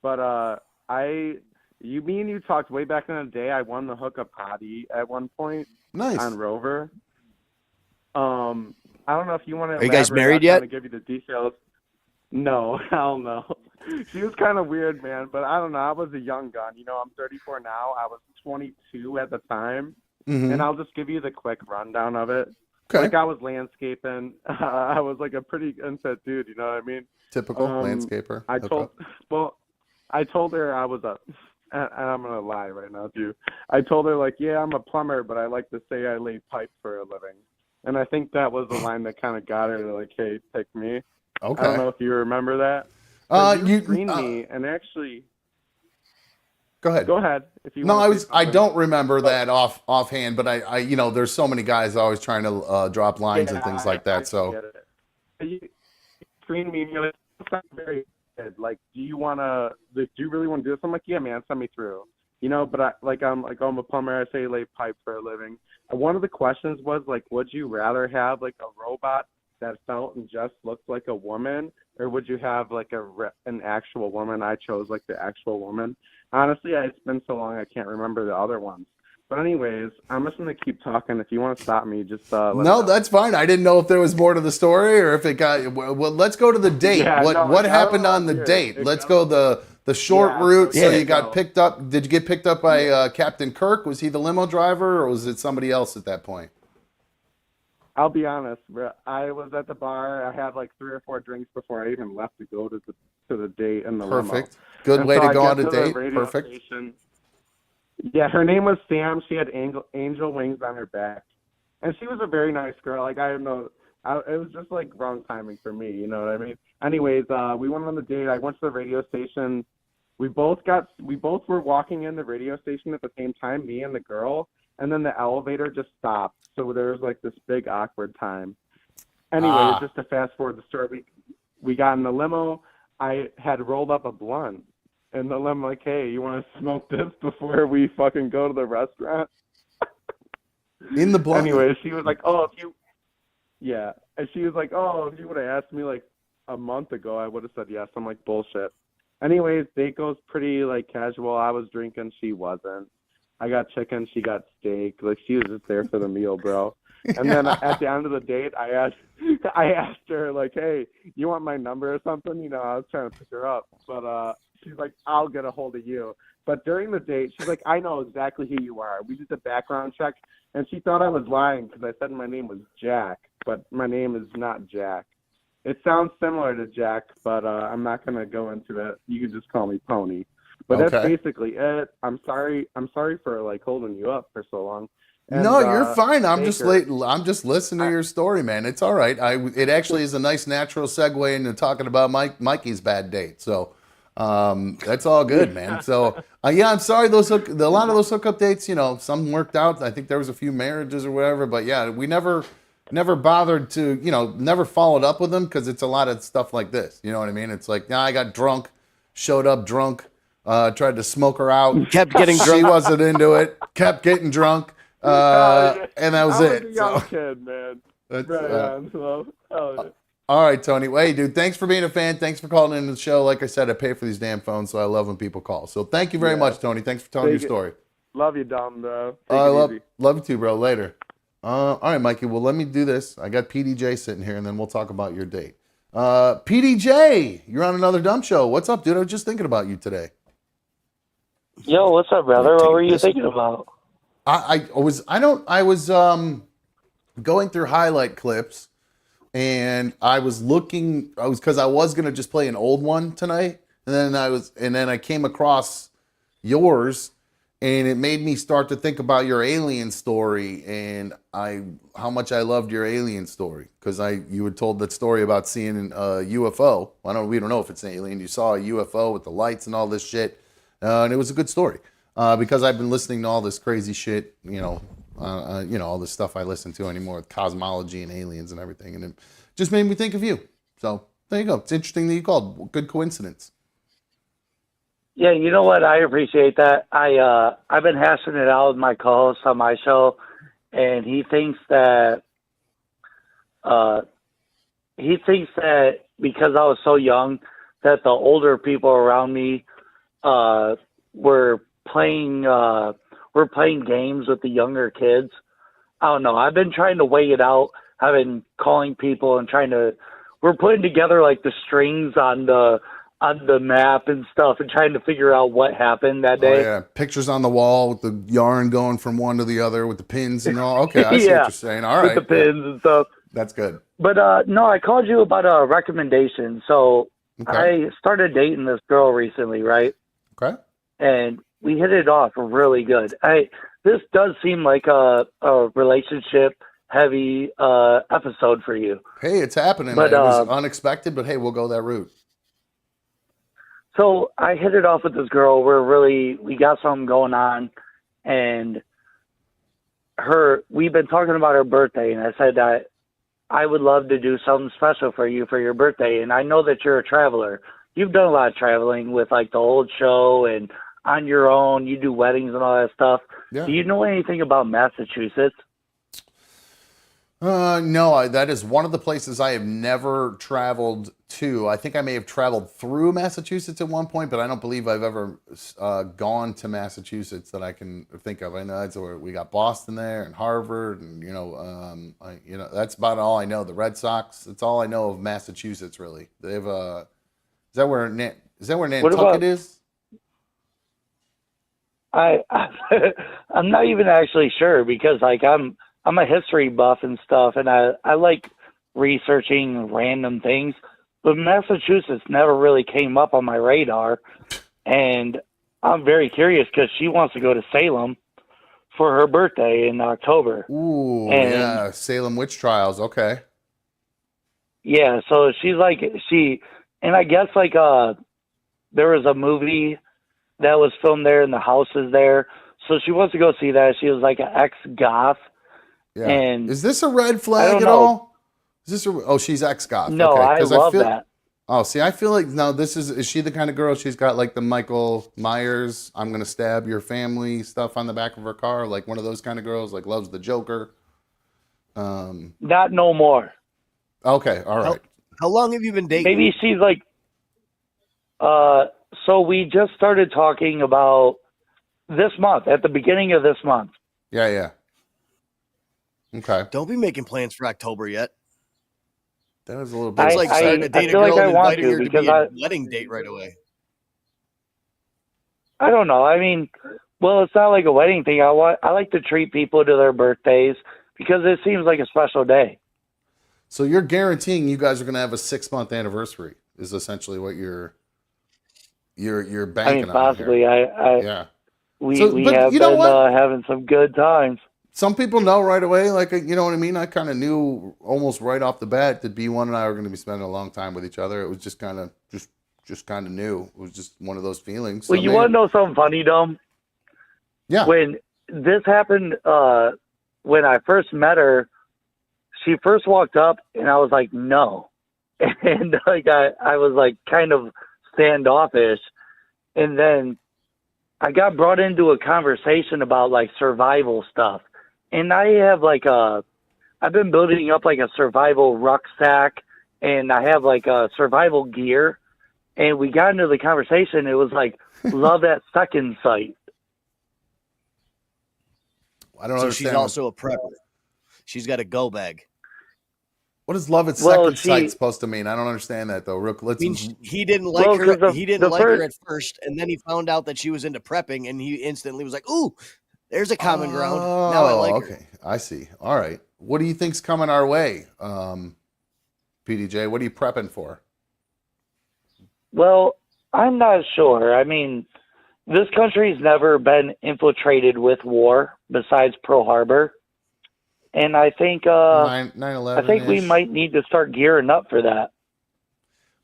Speaker 5: but me and you talked way back in the day. I won the hookup hottie at one point.
Speaker 1: Nice.
Speaker 5: On Rover. I don't know if you want to.
Speaker 2: Are you guys married yet?
Speaker 5: To give you the details. No, hell no. She was kind of weird, man. But I don't know. I was a young gun. I'm 34 now. I was 22 at the time, and I'll just give you the quick rundown of it.
Speaker 1: Okay.
Speaker 5: Like I was landscaping. I was like a pretty unfit dude, you know what I mean?
Speaker 1: Typical landscaper.
Speaker 5: I told her I was and I'm going to lie right now too. I told her like, yeah, I'm a plumber, but I like to say I lay pipe for a living. And I think that was the line that kind of got her to like, hey, pick me.
Speaker 1: Okay.
Speaker 5: I don't know if you remember that. You screened me and actually.
Speaker 1: Go ahead.
Speaker 5: Go ahead. If you.
Speaker 1: No, I don't remember that offhand, but I there's so many guys always trying to drop lines and things like that. So.
Speaker 5: You screen me and you're like, that's not very good. Like, do you really want to do this? I'm like, yeah, man, send me through. but I'm a plumber. I say lay pipe for a living. And one of the questions was like, would you rather have like a robot that felt and just looked like a woman, or would you have like an actual woman? I chose like the actual woman. Honestly, it's been so long I can't remember the other ones. But anyways, I'm just gonna keep talking. If you want to stop me, just let me
Speaker 1: No,
Speaker 5: know.
Speaker 1: that's fine. I didn't know if there was more to the story or if it got. Well, let's go to the date.
Speaker 5: Yeah, no,
Speaker 1: What
Speaker 5: it got a
Speaker 1: happened
Speaker 5: little
Speaker 1: on the
Speaker 5: weird.
Speaker 1: date?
Speaker 5: It
Speaker 1: Let's
Speaker 5: got
Speaker 1: go
Speaker 5: a
Speaker 1: the short
Speaker 5: Yeah,
Speaker 1: route. So
Speaker 5: yeah,
Speaker 1: you got
Speaker 5: no.
Speaker 1: picked up. Did you get picked up by Captain Kirk? Was he the limo driver, or was it somebody else at that point?
Speaker 5: I'll be honest, bro. I was at the bar. I had like 3 or 4 drinks before I even left to go to the date in the limo.
Speaker 1: Perfect. Good
Speaker 5: And
Speaker 1: way
Speaker 5: so
Speaker 1: to
Speaker 5: I
Speaker 1: go
Speaker 5: get
Speaker 1: on a
Speaker 5: to the
Speaker 1: date.
Speaker 5: radio
Speaker 1: Perfect.
Speaker 5: station. Yeah, her name was Sam. She had angel wings on her back, and she was a very nice girl. Like I don't know, it was just like wrong timing for me. You know what I mean? Anyways, we went on the date. I went to the radio station. We both were walking in the radio station at the same time, me and the girl, and then the elevator just stopped. So there was like this big awkward time. Anyways, just to fast forward the story, we got in the limo. I had rolled up a blunt. And then I'm like, hey, you want to smoke this before we fucking go to the restaurant?
Speaker 1: In the blunt.
Speaker 5: Anyway, she was like, yeah. And she was like, if you would have asked me like a month ago, I would have said yes. I'm like, bullshit. Anyways, date goes pretty like casual. I was drinking, she wasn't. I got chicken, she got steak. Like she was just there for the meal, bro. And then at the end of the date, I asked her like, hey, you want my number or something? I was trying to pick her up, but she's like, I'll get a hold of you. But during the date, she's like, I know exactly who you are. We did the background check, and she thought I was lying because I said my name was Jack, but my name is not Jack. It sounds similar to Jack, but I'm not going to go into it. You can just call me Pony. But That's basically it. I'm sorry for like holding you up for so long. And,
Speaker 1: no, you're fine. I'm
Speaker 5: Baker,
Speaker 1: I'm just listening to your story, man. It's all right. It actually is a nice natural segue into talking about Mikey's bad date. So that's all good, man. So yeah, I'm sorry. A lot of those hookup dates, some worked out. I think there was a few marriages or whatever, but yeah, we never bothered to, never followed up with them because it's a lot of stuff like this. You know what I mean? It's like, I got drunk, showed up drunk, tried to smoke her out,
Speaker 2: Kept getting drunk.
Speaker 1: She wasn't into it, kept getting drunk. And that was it.
Speaker 5: I was a young kid, man.
Speaker 1: All right, Tony. Well, hey, dude, thanks for being a fan. Thanks for calling in the show. Like I said, I pay for these damn phones, so I love when people call. So thank you very much, Tony. Thanks for telling your story.
Speaker 5: Love you, Dom, bro. Take it easy.
Speaker 1: Love you too, bro. Later. All right, Mikey. Well, let me do this. I got PDJ sitting here, and then we'll talk about your date. PDJ, you're on another dumb show. What's up, dude? I was just thinking about you today.
Speaker 6: Yo, what's up, brother? What were you thinking about?
Speaker 1: I was going through highlight clips, and because I was gonna just play an old one tonight, and then I came across yours, and it made me start to think about your alien story and how much I loved your alien story because you had told that story about seeing a UFO. We don't know if it's an alien. You saw a UFO with the lights and all this shit, and it was a good story. Because I've been listening to all this crazy shit, all this stuff I listen to anymore with cosmology and aliens and everything, and it just made me think of you. So there you go. It's interesting that you called. Good coincidence.
Speaker 6: Yeah, you know what? I appreciate that. I've been hashing it out with my co-host on my show, and he thinks that because I was so young, that the older people around me were playing games with the younger kids. I don't know. I've been trying to weigh it out. I've been calling people and we're putting together like the strings on the map and stuff and trying to figure out what happened that day.
Speaker 1: Oh, yeah. Pictures on the wall with the yarn going from one to the other with the pins and all. Okay, I see what you're saying. All right.
Speaker 6: With the pins and stuff.
Speaker 1: That's good.
Speaker 6: But no, I called you about a recommendation. So I started dating this girl recently, right?
Speaker 1: Okay.
Speaker 6: And we hit it off really good. This does seem like a relationship heavy episode for you.
Speaker 1: Hey, it's happening. It was unexpected, but hey, we'll go that route.
Speaker 6: So I hit it off with this girl. We got something going on, and we've been talking about her birthday, and I said that I would love to do something special for you for your birthday. And I know that you're a traveler. You've done a lot of traveling with like the old show and on your own. You do weddings and all that stuff.
Speaker 1: Yeah.
Speaker 6: Do you know anything about Massachusetts?
Speaker 1: No, that is one of the places I have never traveled to. I think I may have traveled through Massachusetts at one point, but I don't believe I've ever gone to Massachusetts that I can think of. I know that's where we got Boston there and Harvard, and that's about all I know. The Red Sox. That's all I know of Massachusetts. Really, they have a. Is that where Nantucket is?
Speaker 6: I'm not even actually sure because like I'm a history buff and stuff, and I like researching random things, but Massachusetts never really came up on my radar, and I'm very curious because she wants to go to Salem for her birthday in October.
Speaker 1: Ooh, yeah, Salem witch trials. Okay.
Speaker 6: Yeah, so she's like and I guess like there was a movie that was filmed there, and the house is there, so she wants to go see that. She was like an ex-goth.
Speaker 1: Yeah.
Speaker 6: And
Speaker 1: is this a red flag at
Speaker 6: know.
Speaker 1: all? Is this she's ex-goth.
Speaker 6: No,
Speaker 1: okay.
Speaker 6: I love that.
Speaker 1: Oh, see, I feel like no, is she the kind of girl, she's got like the Michael Myers, I'm gonna stab your family stuff on the back of her car, like one of those kind of girls, like loves the Joker.
Speaker 6: Not no more.
Speaker 1: Okay, all right.
Speaker 2: How long have you been dating?
Speaker 6: Maybe she's like so we just started talking about this month, at the beginning of this month.
Speaker 1: Yeah. Okay.
Speaker 2: Don't be making plans for October yet.
Speaker 1: That was a little bit.
Speaker 2: It's like starting to date a girl
Speaker 6: like
Speaker 2: and inviting
Speaker 6: to
Speaker 2: her to be a wedding date right away.
Speaker 6: I don't know. I mean, well, it's not like a wedding thing. I like to treat people to their birthdays because it seems like a special day.
Speaker 1: So you're guaranteeing you guys are going to have a 6-month anniversary is essentially what you're banking on.
Speaker 6: Possibly.
Speaker 1: Yeah.
Speaker 6: We have been having some good times.
Speaker 1: Some people know right away, like, you know what I mean? I kind of knew almost right off the bat that B1 and I were going to be spending a long time with each other. It was just kind of new. It was just one of those feelings.
Speaker 6: Well, you want to know something funny, Dom?
Speaker 1: Yeah.
Speaker 6: When this happened, when I first met her, she first walked up and I was like, no. And like, I was like kind of standoffish. And then I got brought into a conversation about like survival stuff. And I have like I've been building up like a survival rucksack, and I have like a survival gear. And we got into the conversation. It was like love at second sight.
Speaker 1: I don't
Speaker 2: so
Speaker 1: understand.
Speaker 2: She's also a prepper. She's got a go bag.
Speaker 1: What is love at second sight supposed to mean? I don't understand that though.
Speaker 2: He didn't like her. He didn't like her at first, and then he found out that she was into prepping, and he instantly was like, "Ooh, there's a common ground. Now I like her."
Speaker 1: Okay, I see. All right. What do you think's coming our way, PDJ? What are you prepping for?
Speaker 6: Well, I'm not sure. I mean, this country's never been infiltrated with war besides Pearl Harbor. And I think
Speaker 1: 9/11.
Speaker 6: I think we might need to start gearing up for that.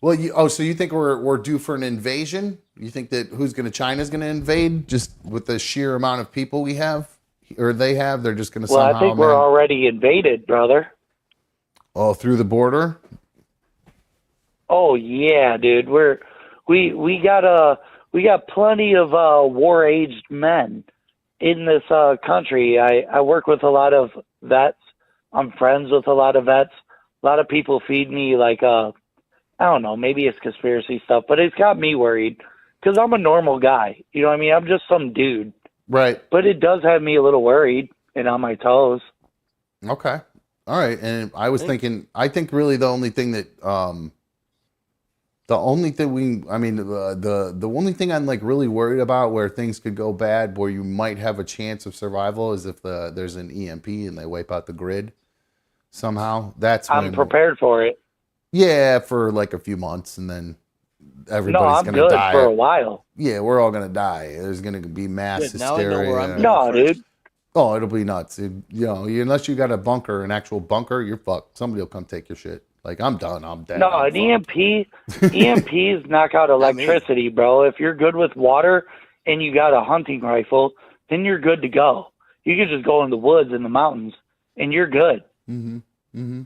Speaker 1: Well, so you think we're due for an invasion? You think that China's going to invade just with the sheer amount of people we have, or they have? They're just going to somehow.
Speaker 6: Well, I think we're already invaded, brother.
Speaker 1: Oh, through the border?
Speaker 6: Oh yeah, dude. We got plenty of war-aged men in this country. I work with a lot of vets. I'm friends with a lot of vets. A lot of people feed me like I don't know, maybe it's conspiracy stuff, but it's got me worried because I'm a normal guy. You know what I mean? I'm just some dude.
Speaker 1: Right.
Speaker 6: But it does have me a little worried and on my toes.
Speaker 1: Okay. All right. And I was thinking, I think really the only thing that the only thing I'm like really worried about where things could go bad, where you might have a chance of survival, is if there's an EMP and they wipe out the grid somehow. I'm
Speaker 6: prepared for it.
Speaker 1: Yeah, for like a few months, and then everybody's going to die
Speaker 6: for a while.
Speaker 1: Yeah, we're all going to die. There's going to be mass hysteria.
Speaker 2: Now I know where I'm
Speaker 6: no, dude.
Speaker 1: Oh, it'll be nuts. Unless you got a bunker, an actual bunker, you're fucked. Somebody will come take your shit. Like, I'm done. I'm dead.
Speaker 6: No, an EMPs knock out electricity, bro. If you're good with water and you got a hunting rifle, then you're good to go. You can just go in the woods and the mountains, and you're good.
Speaker 1: Mm-hmm. Mm-hmm.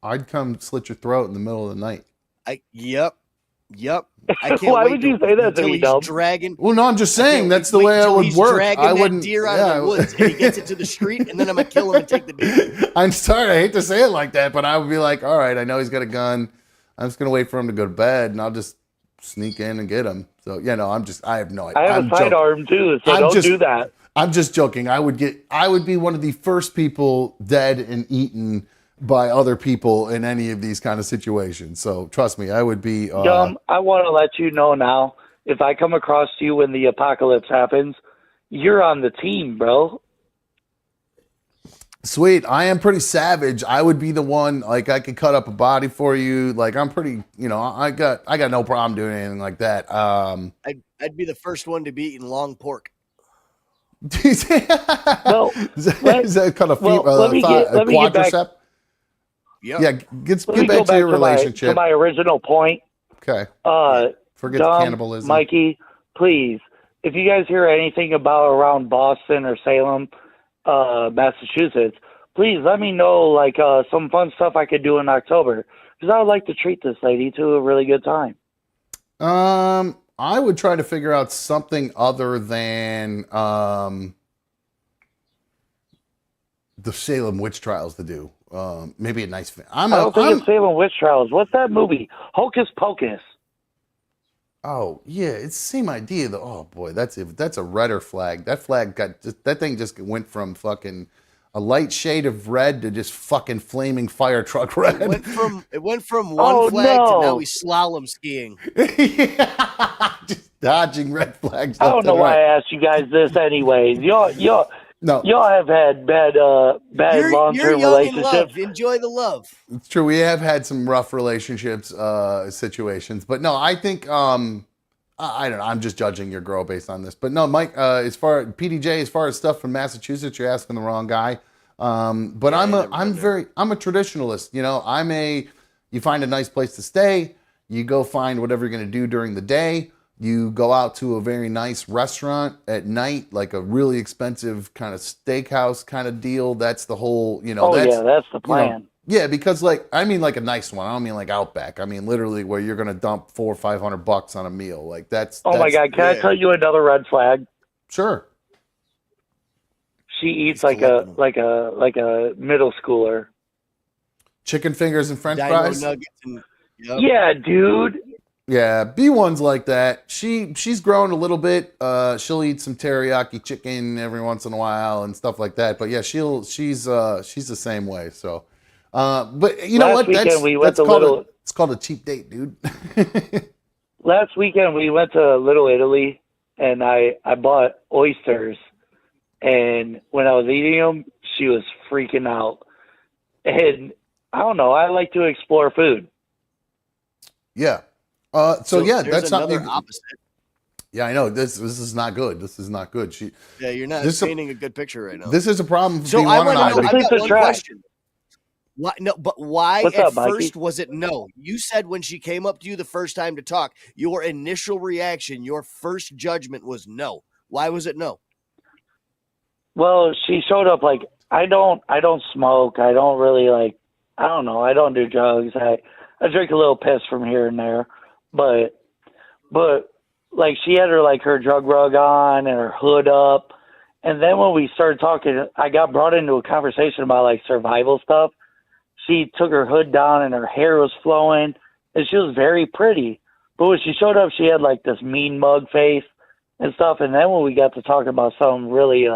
Speaker 1: I'd come slit your throat in the middle of the night.
Speaker 2: Yep. Yep. I can't
Speaker 6: Why
Speaker 2: wait
Speaker 6: would you say that to
Speaker 2: until
Speaker 6: me,
Speaker 2: he's
Speaker 6: Dub?
Speaker 2: dragging.
Speaker 1: Well, no, I'm just
Speaker 2: I can't
Speaker 1: saying that's the
Speaker 2: wait
Speaker 1: way it
Speaker 2: till
Speaker 1: would
Speaker 2: he's
Speaker 1: work.
Speaker 2: dragging
Speaker 1: I
Speaker 2: that
Speaker 1: wouldn't.
Speaker 2: deer out of the woods, and he gets it to the street, and then I'm gonna kill him and take the deer.
Speaker 1: I'm sorry, I hate to say it like that, but I would be like, all right, I know he's got a gun. I'm just gonna wait for him to go to bed, and I'll just sneak in and get him. So yeah, no, I have no idea.
Speaker 6: I have
Speaker 1: I'm
Speaker 6: a
Speaker 1: joking.
Speaker 6: sidearm too, so don't do that.
Speaker 1: I'm just joking. I would be one of the first people dead and eaten by other people in any of these kind of situations. So trust me, I would be.
Speaker 6: Dumb, I want to let you know now, if I come across you when the apocalypse happens, you're on the team, bro.
Speaker 1: Sweet. I am pretty savage. I would be the one, like, I could cut up a body for you. Like, I'm pretty, I got no problem doing anything like that.
Speaker 2: I'd be the first one to be eating long pork.
Speaker 1: Is
Speaker 6: Well,
Speaker 1: that kind of
Speaker 6: let me get back.
Speaker 1: quadricep?
Speaker 2: Yep.
Speaker 1: Yeah,
Speaker 6: Let
Speaker 1: get
Speaker 6: me
Speaker 1: back
Speaker 6: go
Speaker 1: to your
Speaker 6: to
Speaker 1: relationship.
Speaker 6: my original point.
Speaker 1: Okay. Forget the
Speaker 6: Dom,
Speaker 1: cannibalism.
Speaker 6: Mikey, please, if you guys hear anything about around Boston or Salem, Massachusetts, please let me know, like, some fun stuff I could do in October, because I would like to treat this lady to a really good time.
Speaker 1: I would try to figure out something other than the Salem witch trials to do. Maybe a nice.
Speaker 6: I don't think it's Salem witch trials. What's that movie? Hocus Pocus.
Speaker 1: Oh yeah, it's the same idea though. Oh boy, that's a redder flag. That thing just went from fucking a light shade of red to just fucking flaming fire truck red.
Speaker 2: It went from one flag to now he's slalom skiing.
Speaker 1: Yeah, just dodging red flags.
Speaker 6: I don't know why I asked you guys this anyways. Y'all have had bad long-term relationships.
Speaker 2: Enjoy the love.
Speaker 1: It's true. We have had some rough relationships, situations, but no, I think I don't know. I'm just judging your girl based on this, but no, Mike. As far as stuff from Massachusetts, you're asking the wrong guy. But I'm a traditionalist. You find a nice place to stay. You go find whatever you're going to do during the day. You go out to a very nice restaurant at night, like a really expensive kind of steakhouse kind of deal. That's the whole,
Speaker 6: that's the plan.
Speaker 1: Yeah, because like a nice one. I don't mean like Outback. I mean literally where you're gonna dump $400 or $500 on a meal. Like that's.
Speaker 6: Oh my God! Can I tell you another red flag?
Speaker 1: Sure.
Speaker 6: She eats like a middle schooler.
Speaker 1: Chicken fingers and French
Speaker 2: Dino
Speaker 1: fries.
Speaker 2: nuggets and, yep.
Speaker 6: Yeah, dude.
Speaker 1: Yeah, B1's like that. She's grown a little bit. She'll eat some teriyaki chicken every once in a while and stuff like that. But yeah, she's the same way. So, but you know what? It's called a cheap date, dude.
Speaker 6: Last weekend we went to Little Italy, and I bought oysters, and when I was eating them, she was freaking out. And I don't know. I like to explore food.
Speaker 1: Yeah. So yeah, that's
Speaker 2: another
Speaker 1: something.
Speaker 2: opposite.
Speaker 1: Yeah, I know. This is not good. This is not good.
Speaker 2: You're not painting a good picture right now.
Speaker 1: This is a problem for
Speaker 2: So
Speaker 1: B1
Speaker 2: I want
Speaker 1: and
Speaker 2: to know.
Speaker 1: I.
Speaker 2: I've got one question. Why? No, but why
Speaker 6: What's
Speaker 2: at
Speaker 6: up, Mikey?
Speaker 2: first was it no? You said when she came up to you the first time to talk, your initial reaction, your first judgment was no. Why was it no?
Speaker 6: Well, she showed up like, I don't smoke. I don't really I don't know. I don't do drugs. I drink a little piss from here and there, but like she had her drug rug on and her hood up. And then when we started talking, I got brought into a conversation about survival stuff. She took her hood down and her hair was flowing and she was very pretty. But when she showed up, she had this mean mug face and stuff. And then when we got to talking about something really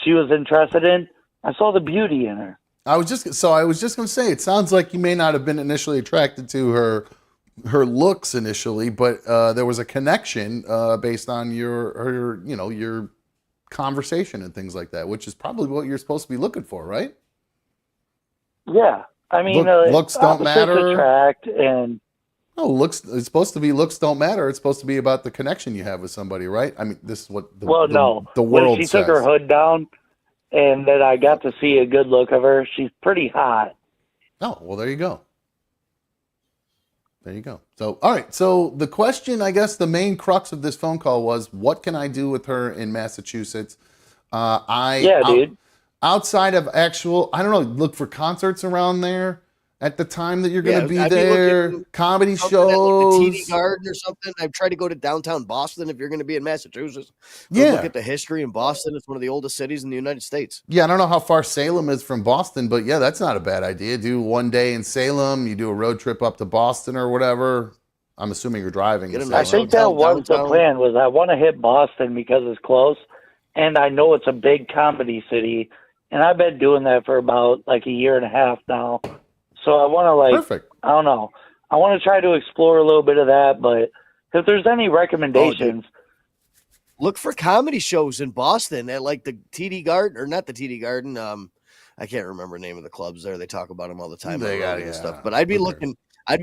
Speaker 6: she was interested in, I saw the beauty in her.
Speaker 1: I was just going to say, it sounds like you may not have been initially attracted to her looks initially, but there was a connection based on your conversation and things like that, which is probably what you're supposed to be looking for, right?
Speaker 6: Yeah, I mean,
Speaker 1: looks don't matter.
Speaker 6: Attract and
Speaker 1: no, looks. It's supposed to be looks don't matter. It's supposed to be about the connection you have with somebody, right? I mean, this is what the world
Speaker 6: when she
Speaker 1: says.
Speaker 6: Took her hood down, and then I got to see a good look of her. She's pretty hot.
Speaker 1: Oh, well, there you go. There you go. So, all right. So the question, I guess, the main crux of this phone call was, what can I do with her in Massachusetts?
Speaker 6: Dude.
Speaker 1: Outside of actual, I don't know, look for concerts around there at the time that you're going to be
Speaker 2: I'd be
Speaker 1: there.
Speaker 2: looking
Speaker 1: Comedy
Speaker 2: something at, like, the TD
Speaker 1: shows.
Speaker 2: Garden or something. I've tried to go to downtown Boston if you're going to be in Massachusetts. Go
Speaker 1: Yeah.
Speaker 2: look at the history in Boston. It's one of the oldest cities in the United States.
Speaker 1: Yeah, I don't know how far Salem is from Boston, but yeah, that's not a bad idea. Do one day in Salem, you do a road trip up to Boston or whatever. I'm assuming you're driving.
Speaker 2: Get
Speaker 1: to
Speaker 2: a
Speaker 1: Salem.
Speaker 6: I
Speaker 2: nice
Speaker 6: think that
Speaker 2: hotel
Speaker 6: was the
Speaker 2: downtown.
Speaker 6: plan. Was I want to hit Boston because it's close, and I know it's a big comedy city, and I've been doing that for about like a year and a half now. So I want to like,
Speaker 1: Perfect.
Speaker 6: I don't know. I want to try to explore a little bit of that, but if there's any recommendations,
Speaker 2: Look for comedy shows in Boston at like the TD Garden, or not the TD Garden. I can't remember the name of the clubs there. They talk about them all the time
Speaker 1: They
Speaker 2: on
Speaker 1: got
Speaker 2: Rogan
Speaker 1: it,
Speaker 2: and
Speaker 1: yeah.
Speaker 2: stuff. But I'd be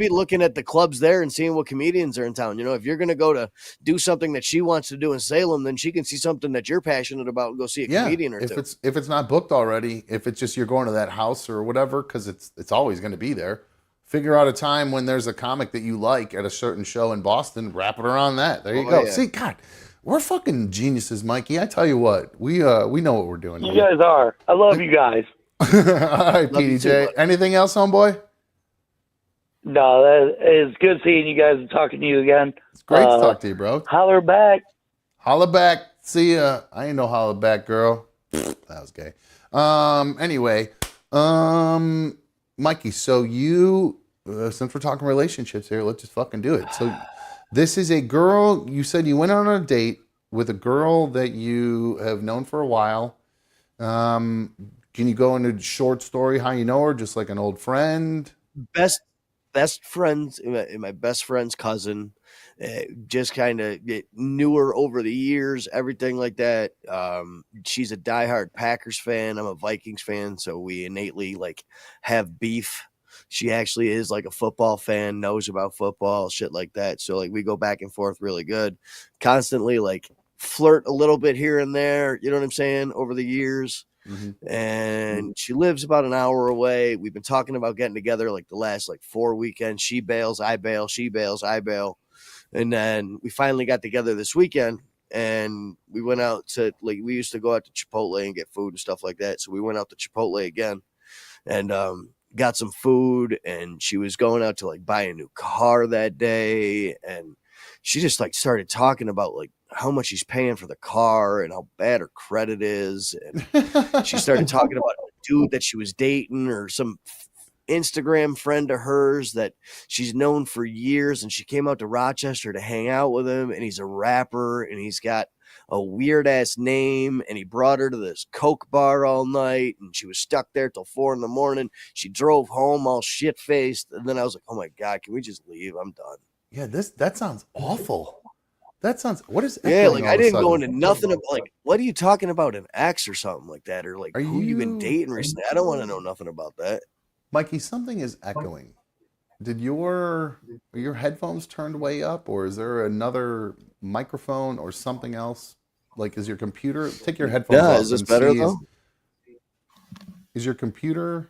Speaker 2: looking at the clubs there and seeing what comedians are in town. You know, if you're going to go to do something that she wants to do in Salem, then she can see something that you're passionate about and go see a
Speaker 1: Yeah,
Speaker 2: comedian or
Speaker 1: if
Speaker 2: two.
Speaker 1: it's not booked already, if it's just you're going to that house or whatever, because it's always going to be there. Figure out a time when there's a comic that you like at a certain show in Boston. Wrap it around that. There you go.
Speaker 2: Yeah.
Speaker 1: See, God, we're fucking geniuses, Mikey. I tell you what, we know what we're doing.
Speaker 6: you
Speaker 1: Here.
Speaker 6: guys are. I love you guys.
Speaker 1: All right,
Speaker 2: Love you
Speaker 1: PDJ.
Speaker 2: too, bud.
Speaker 1: Anything else, homeboy?
Speaker 6: No, that is good seeing you guys and talking to you again.
Speaker 1: It's great to talk to you, bro.
Speaker 6: Holler back.
Speaker 1: Holla back. See ya. I ain't no holla back, girl. That was gay. Anyway, Mikey, so you, since we're talking relationships here, let's just fucking do it. So this is a girl, you said you went on a date with a girl that you have known for a while. Can you go into a short story how you know her, just like an old friend?
Speaker 2: Best friends, my best friend's cousin, just kind of knew her over the years, everything like that. She's a diehard Packers fan. I'm a Vikings fan, so we innately like have beef. She actually is like a football fan, knows about football, shit like that. So like we go back and forth really good, constantly like flirt a little bit here and there. You know what I'm saying? Over the years. And she lives about an hour away. We've been talking about getting together like the last like 4 weekends. She bails, I bail, she bails, I bail. And then we finally got together this weekend and we went out to like, we used to go out to Chipotle and get food and stuff like that. So we went out to Chipotle again and got some food, and she was going out to like buy a new car that day. And she just like started talking about like how much she's paying for the car and how bad her credit is. And she started talking about a dude that she was dating or some Instagram friend of hers that she's known for years. And she came out to Rochester to hang out with him. And he's a rapper and he's got a weird ass name. And he brought her to this Coke bar all night. And she was stuck there till 4 a.m. She drove home all shit faced. And then I was like, oh my God, can we just leave? I'm done.
Speaker 1: Yeah, that sounds awful. That sounds, what is
Speaker 2: Yeah, like
Speaker 1: all
Speaker 2: I
Speaker 1: of a
Speaker 2: didn't go
Speaker 1: sudden?
Speaker 2: into nothing of like, what are you talking about, an ex or something like that, or like
Speaker 1: Are
Speaker 2: who you been
Speaker 1: you-
Speaker 2: dating recently? I don't want to know nothing about that.
Speaker 1: Mikey, something is echoing. Did are your headphones turned way up, or is there another microphone or something else? Like, is your computer? Take your headphones off.
Speaker 2: Is this
Speaker 1: and
Speaker 2: better
Speaker 1: see,
Speaker 2: though?
Speaker 1: Is your computer?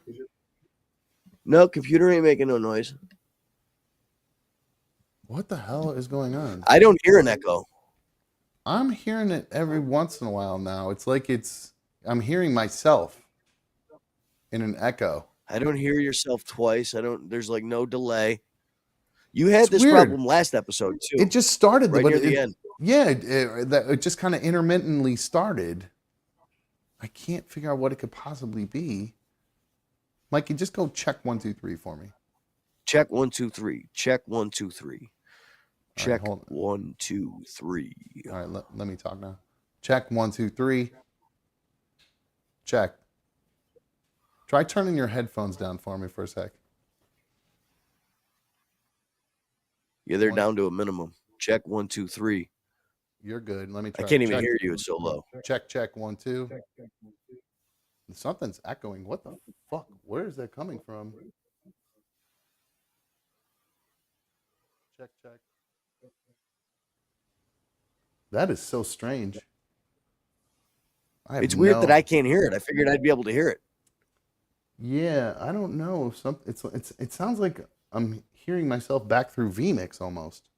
Speaker 2: No, computer ain't making no noise.
Speaker 1: What the hell is going on?
Speaker 2: I don't hear an echo.
Speaker 1: I'm hearing it every once in a while now. It's like I'm hearing myself in an echo.
Speaker 2: I don't hear yourself twice. There's like no delay. You had
Speaker 1: It's
Speaker 2: this
Speaker 1: weird.
Speaker 2: problem last episode too.
Speaker 1: It just started,
Speaker 2: right
Speaker 1: but
Speaker 2: near the end.
Speaker 1: Yeah, it just kind of intermittently started. I can't figure out what it could possibly be. Mikey, just go check 1, 2, 3 for me.
Speaker 2: Check 1, 2, 3. Check 1, 2, 3.
Speaker 1: All right,
Speaker 2: Check
Speaker 1: hold
Speaker 2: 1, 2, 3.
Speaker 1: All right, let me talk now. Check 1, 2, 3. Check. Try turning your headphones down for me for a sec.
Speaker 2: Yeah, they're
Speaker 1: One.
Speaker 2: down to a minimum. Check 1, 2, 3.
Speaker 1: You're good. Let me
Speaker 2: I
Speaker 1: try.
Speaker 2: can't even
Speaker 1: check.
Speaker 2: hear you. It's so low.
Speaker 1: Check 1, 2. Something's echoing. What the fuck? Where is that coming from? Check. That is so strange.
Speaker 2: It's weird that I can't hear it. I figured I'd be able to hear it.
Speaker 1: Yeah, I don't know. It sounds like I'm hearing myself back through vMix almost.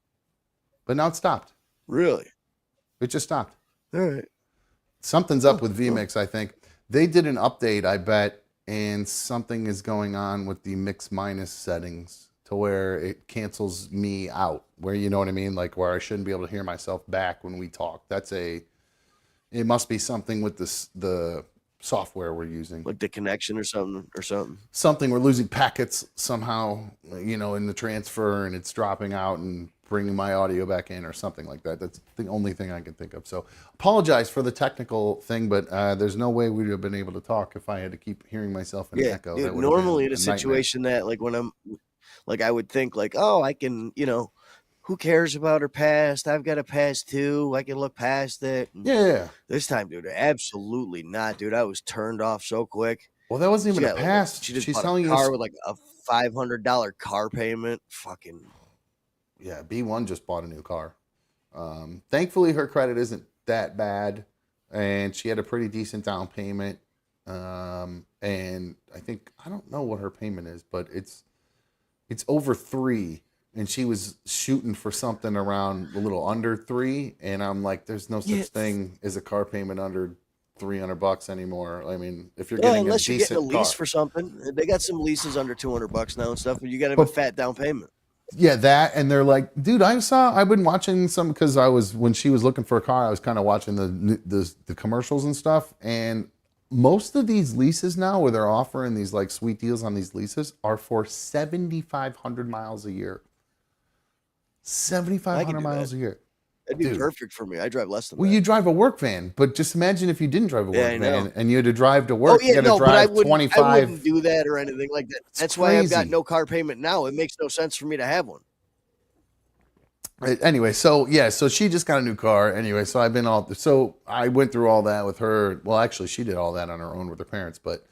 Speaker 1: But now it stopped.
Speaker 2: Really?
Speaker 1: It just stopped.
Speaker 2: All right.
Speaker 1: Something's up with vMix, I think. They did an update, I bet, and something is going on with the mix minus settings to where it cancels me out, where, you know what I mean? Like where I shouldn't be able to hear myself back when we talk. It must be something with the software we're using.
Speaker 2: Like the connection or something.
Speaker 1: Something we're losing packets somehow, in the transfer, and it's dropping out and bringing my audio back in or something like that. That's the only thing I can think of. So apologize for the technical thing, but there's no way we would have been able to talk if I had to keep hearing myself in an echo.
Speaker 2: Dude,
Speaker 1: That would have
Speaker 2: normally in
Speaker 1: been
Speaker 2: a
Speaker 1: nightmare.
Speaker 2: situation that like when I'm like, I would think like, oh, I can, who cares about her past? I've got a past too. I can look past it.
Speaker 1: Yeah.
Speaker 2: This time, dude, absolutely not, dude. I was turned off so quick.
Speaker 1: Well, that wasn't even a
Speaker 2: got, like,
Speaker 1: past.
Speaker 2: she just
Speaker 1: She's
Speaker 2: bought
Speaker 1: telling
Speaker 2: a
Speaker 1: you.
Speaker 2: car with like a $500 car payment. Fucking.
Speaker 1: Yeah, B1 just bought a new car. Thankfully, her credit isn't that bad, and she had a pretty decent down payment. And I don't know what her payment is, but it's over 3, and she was shooting for something around a little under 3, and I'm like, there's no such thing as a car payment under $300 anymore. I mean, if you're getting
Speaker 2: unless
Speaker 1: a
Speaker 2: you're
Speaker 1: decent
Speaker 2: getting a lease
Speaker 1: car.
Speaker 2: for something, they got some leases under $200 now and stuff, but you got to have a fat down payment.
Speaker 1: Yeah, that, and they're like, dude, I've been watching some, because when she was looking for a car, I was kind of watching the commercials and stuff, and most of these leases now where they're offering these like sweet deals on these leases are for 7,500 miles a year. 7,500 miles a year.
Speaker 2: That'd be perfect for me. I drive less than that.
Speaker 1: Well, you drive a work van, but just imagine if you didn't drive a work
Speaker 2: I know.
Speaker 1: van and you had to drive to work. You got to drive 25.
Speaker 2: I wouldn't do that or anything like that. That's why I've got no car payment now. It makes no sense for me to have one.
Speaker 1: Anyway, so she just got a new car. Anyway, so I went through all that with her. Well, actually, she did all that on her own with her parents, but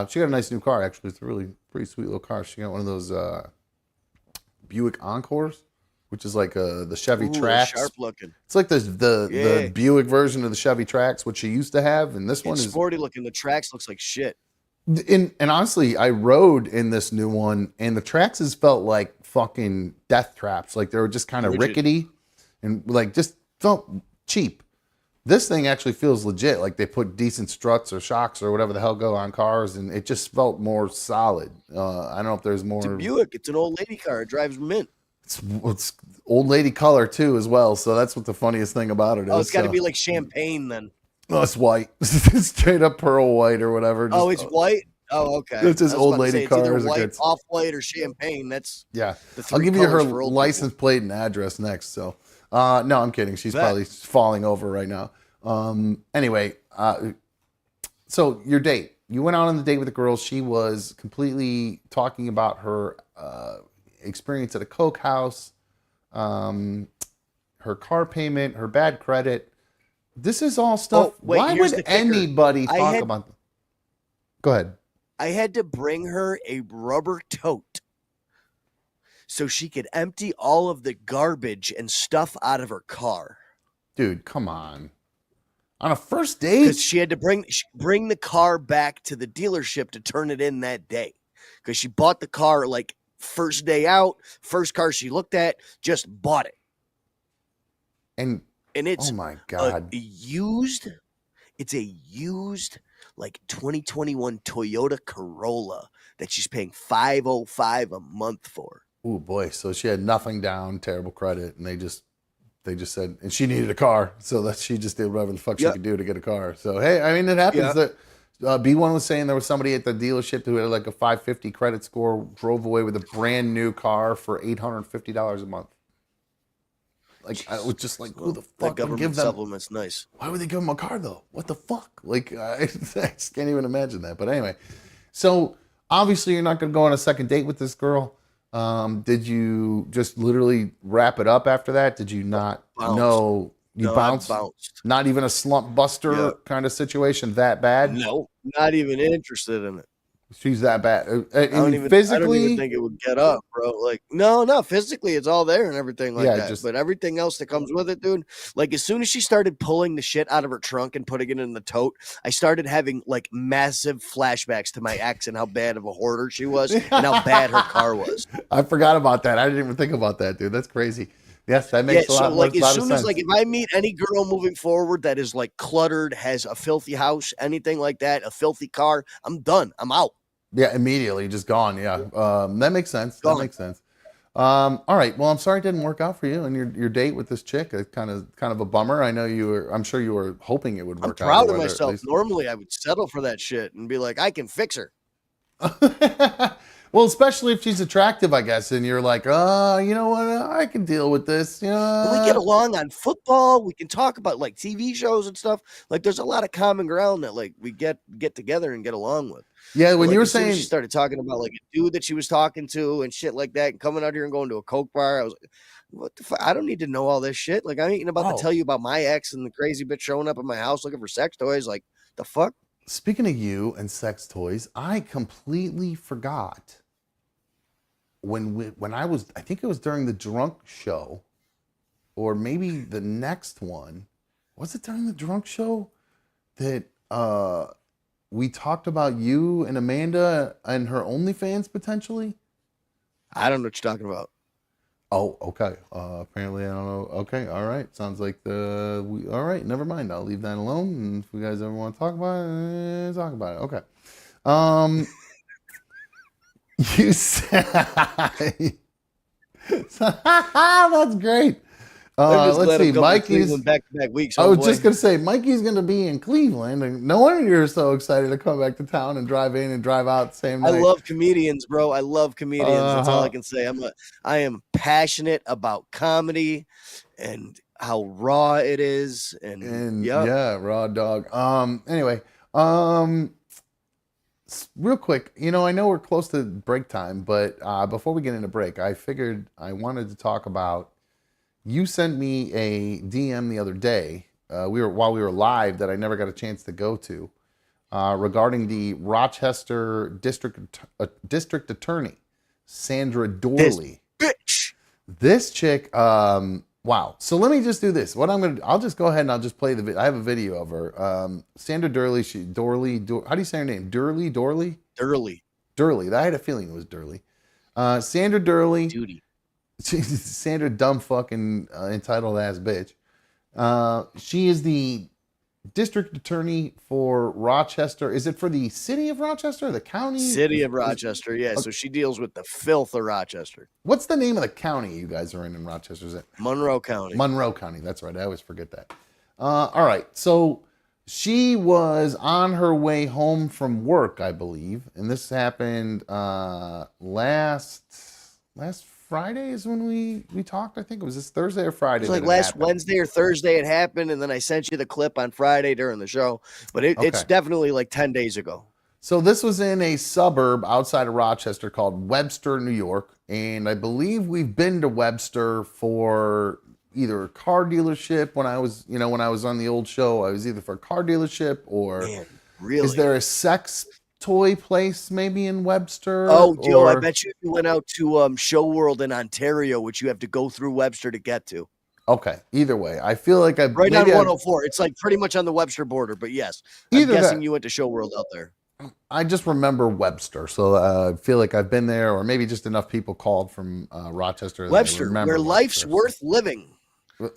Speaker 1: she got a nice new car. Actually, it's a really pretty sweet little car. She got one of those Buick Encores, which is like the Chevy Trax.
Speaker 2: Sharp looking.
Speaker 1: It's like the Buick version of the Chevy Trax, which she used to have, and this one is
Speaker 2: sporty looking. The Trax looks like shit.
Speaker 1: And honestly, I rode in this new one, and the Traxes felt like fucking death traps. Like they were just kind of rickety, and like just felt cheap. This thing actually feels legit. Like they put decent struts or shocks or whatever the hell go on cars, and it just felt more solid. I don't know if there's more.
Speaker 2: It's a Buick. It's an old lady car. It drives mint.
Speaker 1: It's old lady color too, as well. So that's what the funniest thing about it is.
Speaker 2: Oh, it's got to be like champagne then.
Speaker 1: No, it's white. Straight up pearl white or whatever.
Speaker 2: Oh, it's white? Oh, okay.
Speaker 1: It's his old lady car.
Speaker 2: It's either white, off-white, or champagne. That's
Speaker 1: yeah.
Speaker 2: the 3
Speaker 1: I'll give you her
Speaker 2: colors for old
Speaker 1: license
Speaker 2: people.
Speaker 1: plate and address next. So, no, I'm kidding. She's probably falling over right now. Anyway, so your date. You went out on the date with the girl. She was completely talking about her experience at a coke house, her car payment, her bad credit. This is all stuff. Why would anybody talk about them? Go ahead.
Speaker 2: I had to bring her a rubber tote so she could empty all of the garbage and stuff out of her car.
Speaker 1: Dude, come on. On a first date?
Speaker 2: Because she had to bring the car back to the dealership to turn it in that day. Because she bought the car like first day out, first car she looked at, just bought it. And it's
Speaker 1: oh my God.
Speaker 2: It's a used like 2021 Toyota Corolla that she's paying $505 a month for.
Speaker 1: Oh boy. So she had nothing down, terrible credit, and they just said, and she needed a car, so that she just did whatever the fuck she could do to get a car. So hey, I mean, it happens. That B1 was saying there was somebody at the dealership who had like a 550 credit score, drove away with a brand new car for $850 a month. Like I was just like, who the fuck would give them
Speaker 2: supplements? Nice.
Speaker 1: Why would they give them a car though? What the fuck? Like I just can't even imagine that. But anyway, so obviously you're not going to go on a second date with this girl. Did you just literally wrap it up after that? Did you not know you bounced? Not even a slump buster kind of situation that bad?
Speaker 2: No, not even interested in it.
Speaker 1: She's that bad.
Speaker 2: I don't even think it would get up, bro. Like, no, physically it's all there and everything like that. But everything else that comes with it, dude, like as soon as she started pulling the shit out of her trunk and putting it in the tote, I started having like massive flashbacks to my ex and how bad of a hoarder she was and how bad her car was.
Speaker 1: I forgot about that. I didn't even think about that, dude. That's crazy. Yes, that
Speaker 2: Yeah,
Speaker 1: makes a
Speaker 2: so
Speaker 1: lot,
Speaker 2: like as
Speaker 1: lot of
Speaker 2: soon as
Speaker 1: sense.
Speaker 2: like if I meet any girl moving forward that is like cluttered, has a filthy house, anything like that, a filthy car, I'm done. I'm out.
Speaker 1: Yeah, immediately just gone. Yeah, that makes sense. That
Speaker 2: Gone.
Speaker 1: makes sense. All right. Well, I'm sorry it didn't work out for you and your date with this chick. It's kind of a bummer. I know you were. I'm sure you were hoping it would
Speaker 2: I'm
Speaker 1: work out or
Speaker 2: proud of
Speaker 1: whether at
Speaker 2: myself.
Speaker 1: least.
Speaker 2: Normally I would settle for that shit and be like, I can fix her.
Speaker 1: Well, especially if she's attractive, I guess, and you're like, you know what? I can deal with this.
Speaker 2: And we get along on football. We can talk about like TV shows and stuff. Like there's a lot of common ground that like we get together and get along with.
Speaker 1: Yeah,
Speaker 2: But
Speaker 1: when
Speaker 2: like
Speaker 1: you were
Speaker 2: as soon as she
Speaker 1: saying,
Speaker 2: started talking about like a dude that she was talking to and shit like that, and coming out here and going to a coke bar, I was like, "What the fuck? I don't need to know all this shit. Like I ain't about to
Speaker 1: oh,
Speaker 2: tell you about my ex and the crazy bitch showing up at my house looking for sex toys. Like the fuck?
Speaker 1: speaking of you and sex toys, I completely forgot when I was. I think it was during the drunk show, or maybe the next one. Was it during the drunk show that we talked about you and Amanda and her OnlyFans potentially?
Speaker 2: I don't know what you're talking about.
Speaker 1: Oh, okay. Apparently, I don't know. Okay, all right. Sounds like all right. Never mind. I'll leave that alone. And if you guys ever want to talk about it, talk about it. Okay. Um, you said that's great.
Speaker 2: I'm just
Speaker 1: Let's
Speaker 2: glad
Speaker 1: see.
Speaker 2: I'm going to
Speaker 1: Mikey's.
Speaker 2: Cleveland back-to-back weeks.
Speaker 1: I was
Speaker 2: homeboy.
Speaker 1: just gonna say Mikey's gonna be in Cleveland, and no wonder you're so excited to come back to town and drive in and drive out the same
Speaker 2: I
Speaker 1: night.
Speaker 2: love comedians, bro. I love comedians. That's all I
Speaker 1: Uh-huh.
Speaker 2: can say. I am passionate about comedy and how raw it is. And
Speaker 1: Yeah, raw dog. Anyway, um, real quick, I know we're close to break time, but before we get into break, I figured I wanted to talk about. You sent me a DM the other day. While we were live that I never got a chance to go to, regarding the Rochester district attorney, Sandra Dorley.
Speaker 2: bitch.
Speaker 1: This chick, wow. So let me just do this. I'll just go ahead and I'll just play the video. I have a video of her. Sandra Durley, how do you say her name? Durley? Durley. I had a feeling it was Durley. Sandra Durley.
Speaker 2: Duty.
Speaker 1: She's Sandra dumb fucking entitled ass bitch. She is the district attorney for Rochester. Is it for the city of Rochester or the county?
Speaker 2: City of Rochester, yeah. So she deals with the filth of Rochester.
Speaker 1: What's the name of the county you guys are in Rochester? Is it
Speaker 2: Monroe County.
Speaker 1: Monroe County? That's right. I always forget that. All right. So she was on her way home from work, I believe, and this happened last Friday is when we talked. I think it was this Thursday or Friday.
Speaker 2: It was like
Speaker 1: that
Speaker 2: last
Speaker 1: happened.
Speaker 2: Wednesday or Thursday it happened, and then I sent you the clip on Friday during the show. But it's
Speaker 1: Okay.
Speaker 2: definitely like 10 days ago.
Speaker 1: So this was in a suburb outside of Rochester called Webster, New York, and I believe we've been to Webster for either a car dealership when I was on the old show. I was either for a car dealership or
Speaker 2: Man, really?
Speaker 1: is there a sex toy place maybe in Webster?
Speaker 2: Oh, Joe, I
Speaker 1: or-
Speaker 2: bet you went out to Show World in Ontario, which you have to go through Webster to get to.
Speaker 1: Okay, either way, I feel like I
Speaker 2: Right on 104. It's like pretty much on the Webster border, but yes, I'm
Speaker 1: Either
Speaker 2: guessing
Speaker 1: that-
Speaker 2: you went to Show World out there.
Speaker 1: I just remember Webster, so I feel like I've been there, or maybe just enough people called from Rochester. that I
Speaker 2: Webster,
Speaker 1: remember
Speaker 2: where life's
Speaker 1: Webster.
Speaker 2: worth living.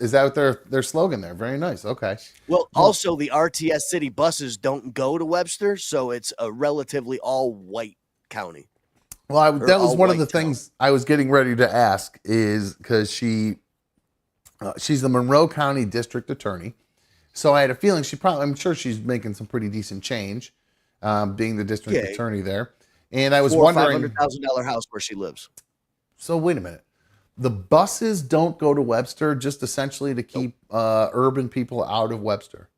Speaker 1: Is that their slogan there? Very nice. Okay.
Speaker 2: Well, also the RTS city buses don't go to Webster, so it's a relatively all white county.
Speaker 1: Well, that was one of the
Speaker 2: all-white town.
Speaker 1: things I was getting ready to ask is because she's the Monroe County District Attorney, so I had a feeling I'm sure she's making some pretty decent change, being the district attorney there. And I was wondering,
Speaker 2: $500,000 house where she lives.
Speaker 1: so wait a minute, the buses don't go to Webster just essentially to keep urban people out of Webster.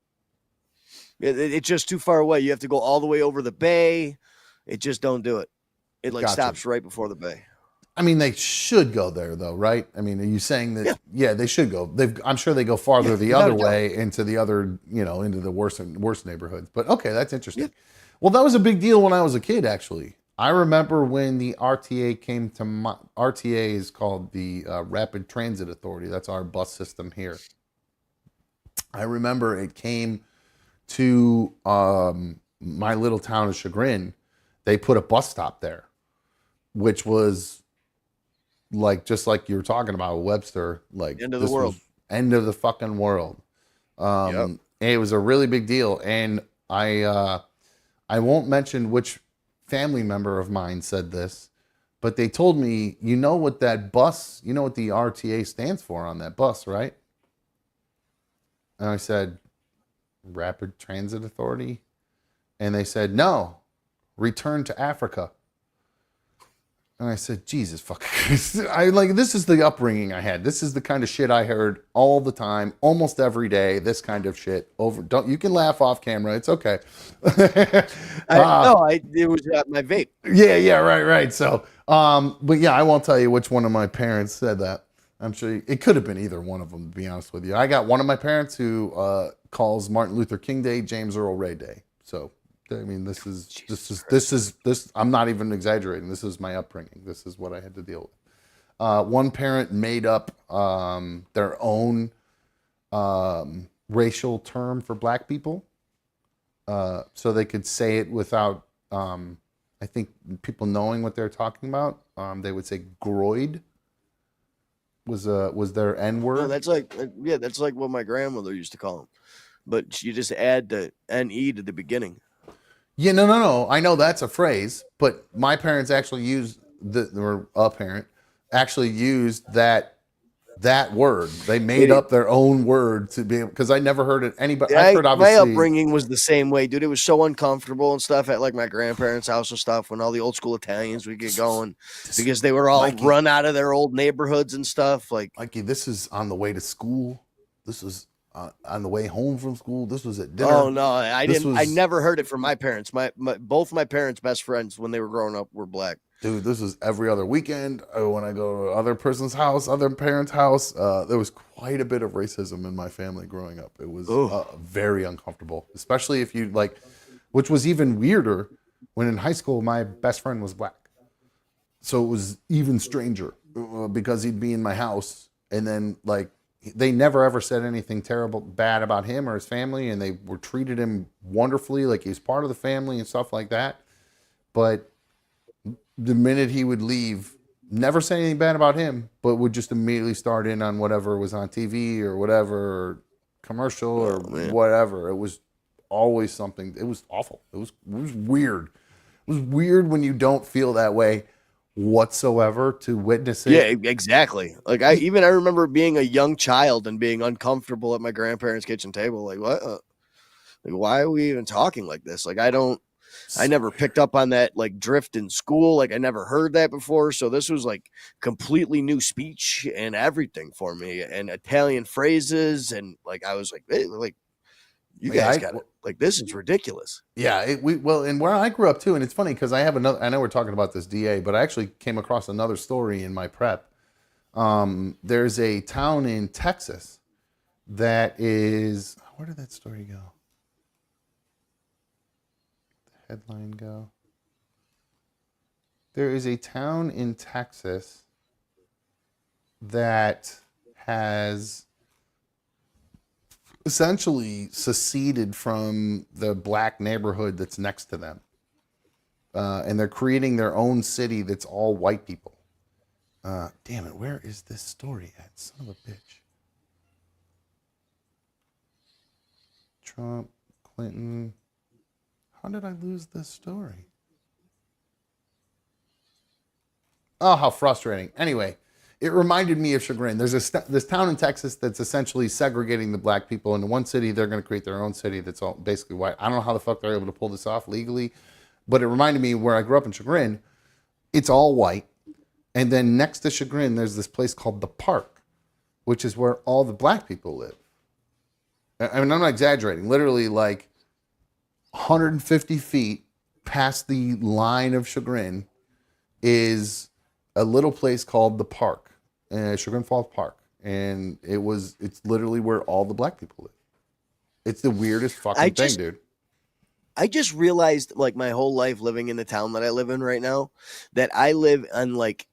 Speaker 2: It's just too far away. You have to go all the way over the bay. It just don't do it. It like
Speaker 1: Gotcha.
Speaker 2: stops right before the bay.
Speaker 1: I mean, they should go there, though, right? I mean, are you saying that? Yeah, they should go. I'm sure they go farther the
Speaker 2: without
Speaker 1: other
Speaker 2: a doubt.
Speaker 1: way into the other, into the worst neighborhoods. But okay, that's interesting. Well, that was a big deal when I was a kid. Actually, I remember when the RTA came to RTA is called the Rapid Transit Authority. That's our bus system here. I remember it came to my little town of Chagrin. They put a bus stop there, which was like just like you were talking about Webster, like
Speaker 2: End of the
Speaker 1: this
Speaker 2: world.
Speaker 1: was end of the fucking world. And it was a really big deal. And I won't mention which family member of mine said this, but they told me, you know what that bus, you know what the RTA stands for on that bus, right? And I said, Rapid Transit Authority. And they said, no, Return to Africa. And I said, Jesus fucking Christ. This is the upbringing I had. This is the kind of shit I heard all the time, almost every day. This kind of shit you can laugh off camera. It's okay.
Speaker 2: It was my vape.
Speaker 1: Yeah, right. So, but yeah, I won't tell you which one of my parents said that. I'm sure it could have been either one of them, to be honest with you. I got one of my parents who calls Martin Luther King Day James Earl Ray Day. So, I mean, this is. I'm not even exaggerating. This is my upbringing. This is what I had to deal with. One parent made up their own racial term for black people, so they could say it without, I think, people knowing what they're talking about. They would say "groid" was their N word.
Speaker 2: No, that's like what my grandmother used to call them, but you just add the NE to the beginning.
Speaker 1: Yeah, no. I know that's a phrase, but my parents actually used a parent actually used that word. They made up their own word to be, because I never heard it. Anybody, I've heard obviously.
Speaker 2: My upbringing was the same way, dude. It was so uncomfortable and stuff at like my grandparents' house and stuff when all the old school Italians would get going because they were all run out of their old neighborhoods and stuff. Like,
Speaker 1: Mikey, this is on the way to school. This is on the way home from school. This was at dinner.
Speaker 2: Oh no, I didn't. I never heard it from my parents. Both my parents' best friends when they were growing up were black.
Speaker 1: Dude, this was every other weekend when I go to other person's house, other parents' house. There was quite a bit of racism in my family growing up. It was very uncomfortable, especially if you which was even weirder when in high school my best friend was black. So it was even stranger because he'd be in my house and then they never ever said anything bad about him or his family, and they were treated him wonderfully, like he was part of the family and stuff like that. But the minute he would leave, never say anything bad about him, but would just immediately start in on whatever was on TV or whatever, or commercial or whatever. It was always something. It was awful. It was weird. It was weird when you don't feel that way whatsoever to witness it.
Speaker 2: Yeah, exactly. Like I remember being a young child and being uncomfortable at my grandparents' kitchen table. Like what? Like why are we even talking like this? Like I never picked up on that like drift in school. Like I never heard that before. So this was like completely new speech and everything for me, and Italian phrases, and like I was like, hey, like you guys got it. Like this is ridiculous.
Speaker 1: Yeah, and where I grew up too, and it's funny because I have another. I know we're talking about this DA, but I actually came across another story in my prep. There's a town in Texas that is. Where did that story go? The headline go. There is a town in Texas that has essentially seceded from the black neighborhood that's next to them. And they're creating their own city that's all white people. Damn it, where is this story at? Son of a bitch. Trump, Clinton. How did I lose this story? Oh, how frustrating. Anyway, it reminded me of Chagrin. There's this town in Texas that's essentially segregating the black people. In one city, they're going to create their own city that's all basically white. I don't know how the fuck they're able to pull this off legally, but it reminded me where I grew up in Chagrin. It's all white. And then next to Chagrin, there's this place called The Park, which is where all the black people live. I mean, I'm not exaggerating. Literally like 150 feet past the line of Chagrin is a little place called The Park, Chagrin Falls Park. And it's literally where all the black people live. It's the weirdest fucking thing, dude.
Speaker 2: I just realized, like, my whole life living in the town that I live in right now, that I live on like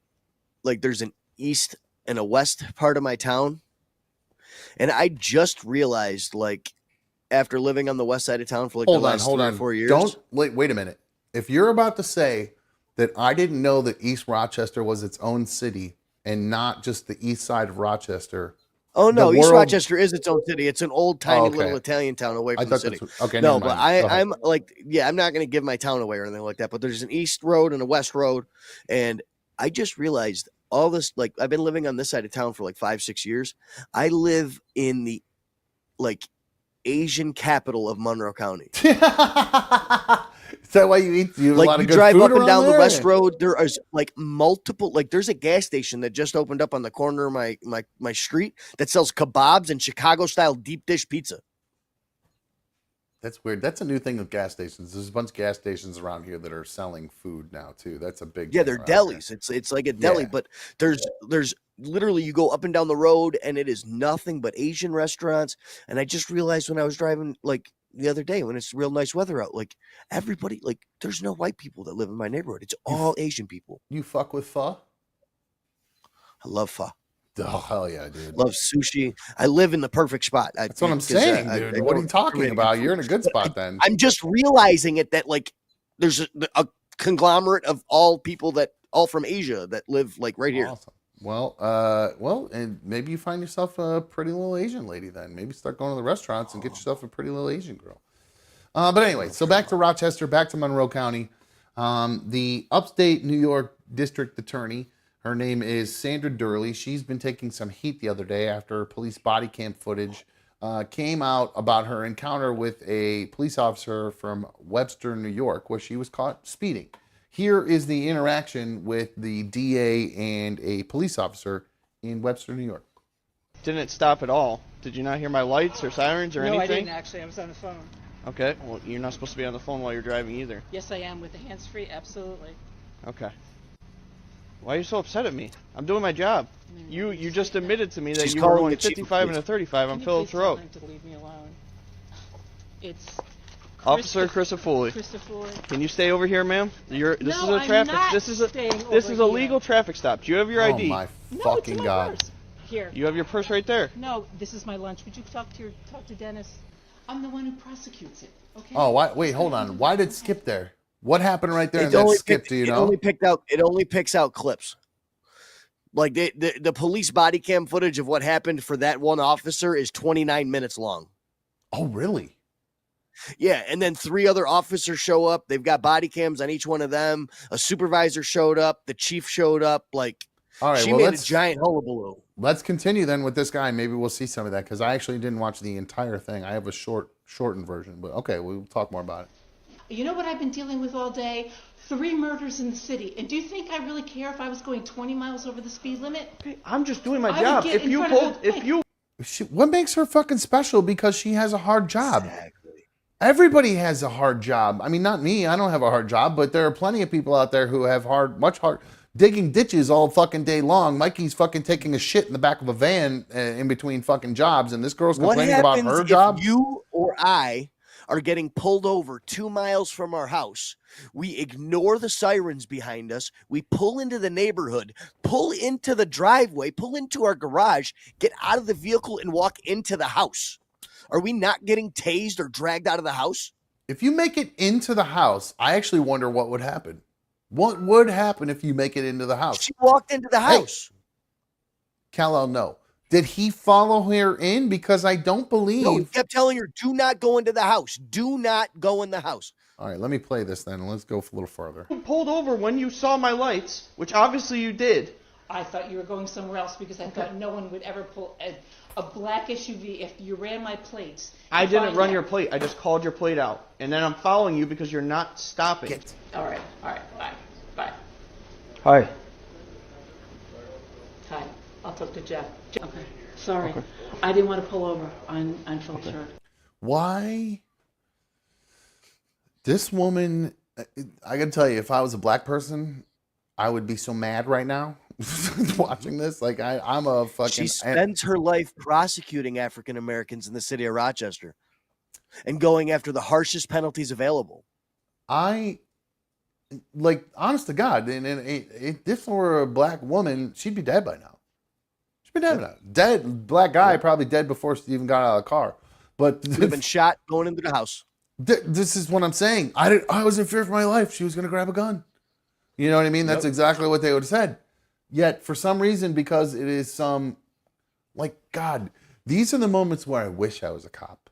Speaker 2: there's an east and a west part of my town. And I just realized, like, after living on the west side of town for like the last 3 or 4 years.
Speaker 1: Wait a minute. If you're about to say that I didn't know that East Rochester was its own city, and not just the east side of Rochester.
Speaker 2: Oh no,
Speaker 1: The
Speaker 2: East
Speaker 1: world-
Speaker 2: Rochester is its own city. It's an old, tiny
Speaker 1: okay.
Speaker 2: little Italian town away
Speaker 1: I
Speaker 2: from the
Speaker 1: thought
Speaker 2: city.
Speaker 1: that's okay.
Speaker 2: No,
Speaker 1: never
Speaker 2: but
Speaker 1: mind. Go ahead.
Speaker 2: I'm like, yeah, I'm not going to give my town away or anything like that. But there's an East Road and a West Road, and I just realized all this. Like, I've been living on this side of town for like 5-6 years. I live in the like Asian capital of Monroe County.
Speaker 1: Is that why you eat? You have a lot
Speaker 2: Like,
Speaker 1: of
Speaker 2: you
Speaker 1: good
Speaker 2: drive
Speaker 1: food
Speaker 2: up and
Speaker 1: around
Speaker 2: down the
Speaker 1: there?
Speaker 2: West Road, there is like multiple. Like, there's a gas station that just opened up on the corner of my street that sells kebabs and Chicago style deep dish pizza.
Speaker 1: That's weird. That's a new thing with gas stations. There's a bunch of gas stations around here that are selling food now too. That's a big
Speaker 2: Yeah,
Speaker 1: thing
Speaker 2: they're
Speaker 1: around here.
Speaker 2: delis. It's like a deli,
Speaker 1: Yeah.
Speaker 2: but there's literally, you go up and down the road and it is nothing but Asian restaurants. And I just realized when I was driving like the other day when it's real nice weather out, like everybody, like there's no white people that live in my neighborhood. It's all Asian people.
Speaker 1: You fuck with pho?
Speaker 2: I love pho.
Speaker 1: Oh hell yeah, dude.
Speaker 2: Love sushi. I live in the perfect spot.
Speaker 1: That's what I'm saying, dude. What are you talking about? You're in a good spot then.
Speaker 2: I'm just realizing it that like there's a conglomerate of all people that all from Asia that live like right here.
Speaker 1: Awesome. Well, and maybe you find yourself a pretty little Asian lady then. Maybe start going to the restaurants and get yourself a pretty little Asian girl. But anyway, so back to Rochester, back to Monroe County. The upstate New York district attorney, her name is Sandra Durley. She's been taking some heat the other day after police body cam footage came out about her encounter with a police officer from Webster, New York, where she was caught speeding. Here is the interaction with the DA and a police officer in Webster, New York.
Speaker 7: Didn't stop at all. Did you not hear my lights or sirens or anything?
Speaker 8: No, I didn't actually. I was on the phone.
Speaker 7: Okay, well, you're not supposed to be on the phone while you're driving either.
Speaker 8: Yes, I am with the hands-free. Absolutely.
Speaker 7: Okay. Why are you so upset at me? I'm doing my job. You just admitted to me that
Speaker 2: She's
Speaker 7: you were
Speaker 2: calling
Speaker 7: going
Speaker 2: the chief of
Speaker 7: 55 and a
Speaker 2: police.
Speaker 7: 35 on
Speaker 8: Can you
Speaker 7: Phillips
Speaker 8: please tell
Speaker 7: Road.
Speaker 8: him to leave me alone? It's
Speaker 7: Officer Christopher.
Speaker 8: Christopher.
Speaker 7: Can you stay over here, ma'am? This
Speaker 8: No,
Speaker 7: is a
Speaker 8: I'm
Speaker 7: traffic.
Speaker 8: not
Speaker 7: This is a
Speaker 8: staying
Speaker 7: this
Speaker 8: over
Speaker 7: is a
Speaker 8: here.
Speaker 7: legal traffic stop. Do you have your
Speaker 1: Oh
Speaker 7: ID?
Speaker 1: my
Speaker 8: No,
Speaker 1: fucking
Speaker 8: it's in my
Speaker 1: god.
Speaker 8: purse. Here.
Speaker 7: You have your purse right there.
Speaker 8: No, this is my lunch. Would you talk to Dennis? I'm the one who prosecutes it. Okay.
Speaker 1: Oh, wait, hold on. Why did Skip there? What happened right there?
Speaker 2: It
Speaker 1: And that
Speaker 2: only
Speaker 1: Skip,
Speaker 2: picked-
Speaker 1: do you
Speaker 2: it
Speaker 1: know?
Speaker 2: only picks out clips. Like the police body cam footage of what happened for that one officer is 29 minutes long.
Speaker 1: Oh, really?
Speaker 2: Yeah, and then 3 other officers show up. They've got body cams on each one of them. A supervisor showed up. The chief showed up. Like,
Speaker 1: All right,
Speaker 2: she
Speaker 1: well,
Speaker 2: made a giant hullabaloo.
Speaker 1: let's continue then with this guy. Maybe we'll see some of that because I actually didn't watch the entire thing. I have a shortened version, but okay, we'll talk more about it.
Speaker 8: You know what I've been dealing with all day? 3 murders in the city. And do you think I really care if I was going 20 miles over the speed limit?
Speaker 7: Okay, I'm just doing my
Speaker 8: I would
Speaker 7: job.
Speaker 8: get
Speaker 7: If
Speaker 8: in
Speaker 7: you
Speaker 8: front of
Speaker 7: pulled,
Speaker 8: the-
Speaker 7: if you
Speaker 1: What makes her fucking special? Because she has a hard job.
Speaker 2: Exactly.
Speaker 1: Everybody has a hard job. I mean, not me. I don't have a hard job, but there are plenty of people out there who have much hard, digging ditches all fucking day long. Mikey's fucking taking a shit in the back of a van in between fucking jobs, and this girl's
Speaker 2: What
Speaker 1: complaining about
Speaker 2: happens
Speaker 1: her
Speaker 2: if
Speaker 1: job.
Speaker 2: you or I are getting pulled over 2 miles from our house? We ignore the sirens behind us. We pull into the neighborhood, pull into the driveway, pull into our garage, get out of the vehicle and walk into the house. Are we not getting tased or dragged out of the house?
Speaker 1: If you make it into the house, I actually wonder what would happen. What would happen if you make it into the house?
Speaker 2: She walked into the house.
Speaker 1: Kal-El, no. Did he follow her in? Because I don't believe.
Speaker 2: No, he kept telling her, do not go into the house. Do not go in the house.
Speaker 1: All right, let me play this then. Let's go a little further.
Speaker 7: pulled over when you saw my lights, which obviously you did.
Speaker 8: I thought you were going somewhere else because I thought no one would ever pull a black SUV if you ran my plates.
Speaker 7: I
Speaker 8: If
Speaker 7: didn't run
Speaker 8: had-
Speaker 7: your plate. I just called your plate out, and then I'm following you because you're not stopping.
Speaker 8: All right, bye.
Speaker 7: Hi.
Speaker 8: Hi, I'll talk to Jeff. Okay, sorry. I didn't want to pull over on Phillips Road.
Speaker 1: Why? This woman, I gotta tell you, if I was a black person, I would be so mad right now watching this. Like, I'm a fucking.
Speaker 2: She spends her life prosecuting African Americans in the city of Rochester and going after the harshest penalties available.
Speaker 1: Like, honest to God, and if this were a black woman, she'd be dead by now. She'd be dead by now. Dead. Black guy, probably dead before she even got out of the car. But
Speaker 2: Would have been shot going into the house.
Speaker 1: This is what I'm saying. I was in fear for my life. She was going to grab a gun. You know what I mean? That's exactly what they would have said. Yet for some reason, because it is like, God, these are the moments where I wish I was a cop.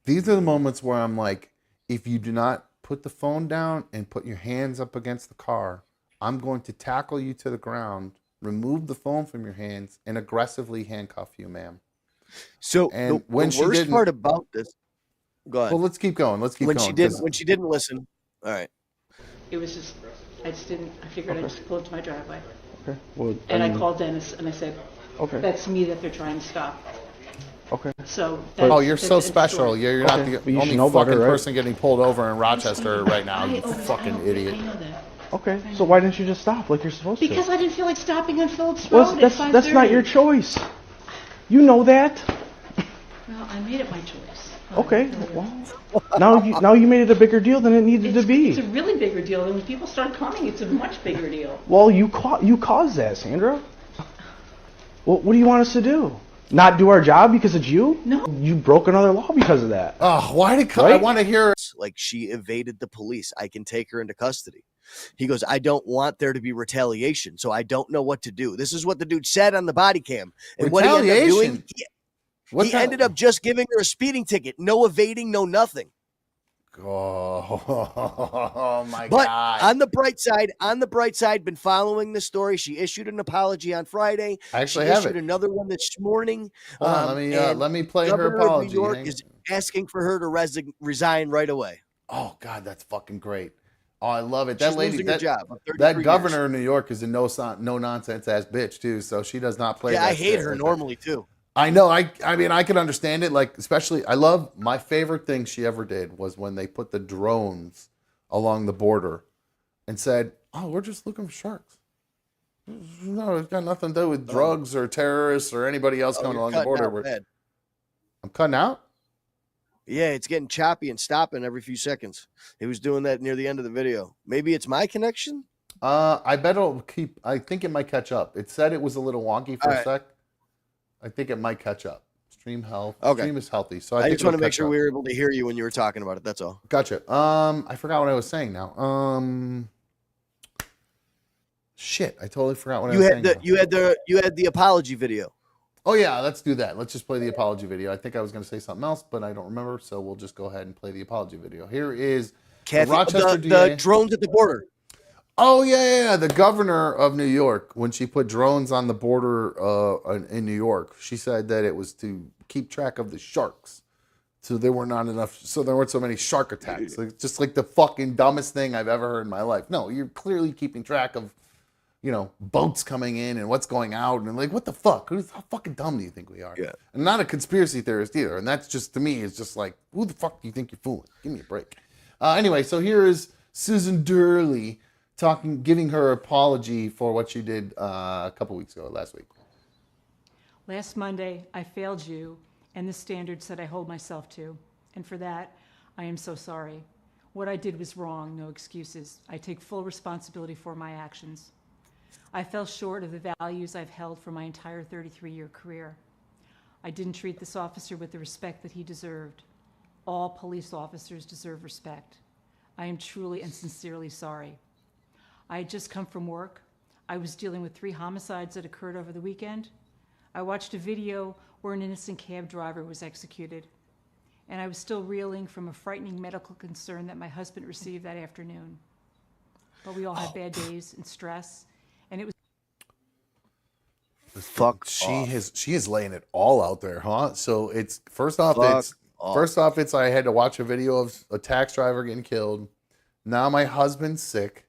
Speaker 1: These are the moments where I'm like, if you do not put the phone down and put your hands up against the car, I'm going to tackle you to the ground, remove the phone from your hands, and aggressively handcuff you, ma'am.
Speaker 2: So
Speaker 1: And
Speaker 2: the worst part about this, go ahead.
Speaker 1: Well, let's keep going. Let's keep
Speaker 2: when
Speaker 1: going.
Speaker 2: when she didn't listen. All right.
Speaker 8: It was just, I figured I'd just pull into my driveway.
Speaker 9: Okay. Well,
Speaker 8: And I called Dennis and I said,
Speaker 9: okay.
Speaker 8: that's me that they're trying to stop.
Speaker 9: Okay.
Speaker 8: So
Speaker 1: Oh, you're so special. You're not
Speaker 9: Okay,
Speaker 1: the
Speaker 9: but you
Speaker 1: only
Speaker 9: should know better,
Speaker 1: fucking
Speaker 9: right?
Speaker 1: person getting pulled over in Rochester right now. You fucking idiot.
Speaker 8: I know that.
Speaker 9: Okay. So why didn't you just stop like you're supposed
Speaker 8: Because
Speaker 9: to?
Speaker 8: I didn't feel like stopping on Phillips
Speaker 9: Well,
Speaker 8: Road at 5:30.
Speaker 9: that's not your choice. You know that.
Speaker 8: Well, I made it my choice.
Speaker 9: Okay. Well, now you made it a bigger deal than it needed to be.
Speaker 8: It's a really bigger deal. And when people start coming, it's a much bigger deal.
Speaker 9: Well, you caused that, Sandra. Well, what do you want us to do? Not do our job because it's you?
Speaker 8: No.
Speaker 9: You broke another law because of that.
Speaker 1: Oh, why did I
Speaker 9: Right?
Speaker 1: want to hear?
Speaker 2: Like, she evaded the police. I can take her into custody. He goes, I don't want there to be retaliation, so I don't know what to do. This is what the dude said on the body cam. And what he ended up doing, he ended up just giving her a speeding ticket. No evading, no nothing.
Speaker 1: Oh my
Speaker 2: But
Speaker 1: God.
Speaker 2: on the bright side, been following the story. She issued an apology on Friday.
Speaker 1: I actually
Speaker 2: she
Speaker 1: have
Speaker 2: issued
Speaker 1: it.
Speaker 2: another one this morning.
Speaker 1: Hold on, let me play her
Speaker 2: Governor of
Speaker 1: apology.
Speaker 2: New York
Speaker 1: Hang-
Speaker 2: is asking for her to resign right away.
Speaker 1: Oh God, that's fucking great. Oh, I love it.
Speaker 2: She's
Speaker 1: That lady,
Speaker 2: losing her job of 33
Speaker 1: that
Speaker 2: years.
Speaker 1: governor of New York is a no nonsense ass bitch too. So she does not play.
Speaker 2: Yeah,
Speaker 1: that
Speaker 2: I hate
Speaker 1: shit
Speaker 2: her
Speaker 1: like that.
Speaker 2: normally too.
Speaker 1: I know. I mean, I can understand it. Like, especially, I love my favorite thing she ever did was when they put the drones along the border and said, "Oh, we're just looking for sharks. No, it's got nothing to do with drugs or terrorists or anybody else coming
Speaker 2: you're
Speaker 1: along the
Speaker 2: cutting
Speaker 1: border."
Speaker 2: out bad.
Speaker 1: I'm cutting out.
Speaker 2: Yeah, it's getting choppy and stopping every few seconds. He was doing that near the end of the video. Maybe it's my connection.
Speaker 1: I bet it'll keep. I think it might catch up. It said it was a little wonky for a sec. I think it might catch up. Stream health.
Speaker 2: Okay.
Speaker 1: Stream is healthy. So I
Speaker 2: I
Speaker 1: think
Speaker 2: just want to
Speaker 1: it'll
Speaker 2: make
Speaker 1: catch
Speaker 2: sure
Speaker 1: up.
Speaker 2: we were able to hear you when you were talking about it. That's all.
Speaker 1: Gotcha. I forgot what I was saying now. Shit, I totally forgot what I was saying.
Speaker 2: You had the apology video.
Speaker 1: Oh yeah, let's do that. Let's just play the apology video. I think I was going to say something else, but I don't remember. So we'll just go ahead and play the apology video. Here is
Speaker 2: Kathy,
Speaker 1: Rochester
Speaker 2: the
Speaker 1: DA.
Speaker 2: drones at the border.
Speaker 1: Oh yeah. The governor of New York, when she put drones on the border in New York, she said that it was to keep track of the sharks. So there weren't so many shark attacks. Like, just like the fucking dumbest thing I've ever heard in my life. No, you're clearly keeping track of, boats coming in and what's going out, and like, what the fuck? How fucking dumb do you think we are?
Speaker 2: Yeah.
Speaker 1: I'm not a conspiracy theorist either, and that's just, to me, it's just like, who the fuck do you think you're fooling? Give me a break. Anyway, so here is Susan Durley giving her apology for what she did a couple weeks ago, last week.
Speaker 10: Last Monday, I failed you and the standards that I hold myself to, and for that, I am so sorry. What I did was wrong, no excuses. I take full responsibility for my actions. I fell short of the values I've held for my entire 33-year career. I didn't treat this officer with the respect that he deserved. All police officers deserve respect. I am truly and sincerely sorry. I had just come from work. I was dealing with 3 homicides that occurred over the weekend. I watched a video where an innocent cab driver was executed, and I was still reeling from a frightening medical concern that my husband received that afternoon. But we all had bad days and stress, and it was...
Speaker 2: Fuck
Speaker 1: She is laying it all out there, huh? So it's first off, it's I had to watch a video of a tax driver getting killed. Now my husband's sick.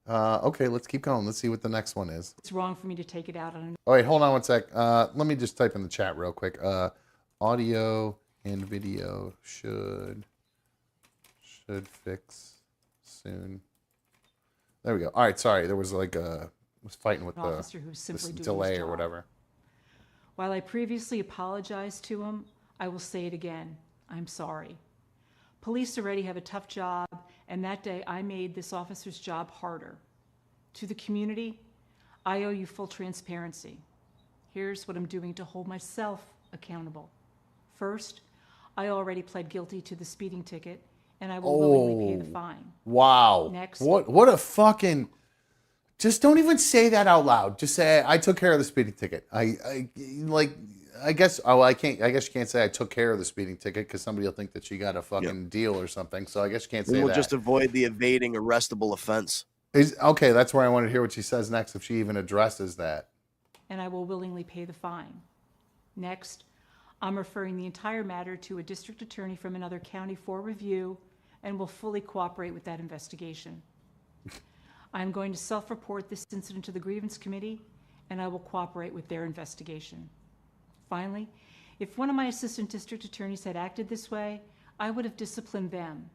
Speaker 1: Okay, let's keep going. Let's see what the next one is.
Speaker 10: It's wrong for me to take it out on...
Speaker 1: Oh, wait, hold on one sec. Let me just type in the chat real quick. Audio and video should fix soon. There we go. All right, sorry. There was like was fighting with
Speaker 10: officer who was simply
Speaker 1: this
Speaker 10: doing
Speaker 1: delay
Speaker 10: his
Speaker 1: or
Speaker 10: job.
Speaker 1: whatever.
Speaker 10: While I previously apologized to him, I will say it again. I'm sorry. Police already have a tough job, and that day I made this officer's job harder. To the community, I owe you full transparency. Here's what I'm doing to hold myself accountable. First, I already pled guilty to the speeding ticket, and I will willingly pay the fine.
Speaker 1: Wow.
Speaker 10: Next.
Speaker 1: What a fucking Just don't even say that out loud. Just say, I took care of the speeding ticket. I guess you can't say I took care of the speeding ticket because somebody will think that she got a fucking deal or something. So I guess you can't say
Speaker 2: We'll
Speaker 1: that.
Speaker 2: just avoid the evading arrestable offense.
Speaker 1: Okay, that's where I want to hear what she says next, if she even addresses that.
Speaker 10: And I will willingly pay the fine. Next, I'm referring the entire matter to a district attorney from another county for review and will fully cooperate with that investigation. I'm going to self-report this incident to the grievance committee, and I will cooperate with their investigation. Finally, if one of my assistant district attorneys had acted this way, I would have disciplined them.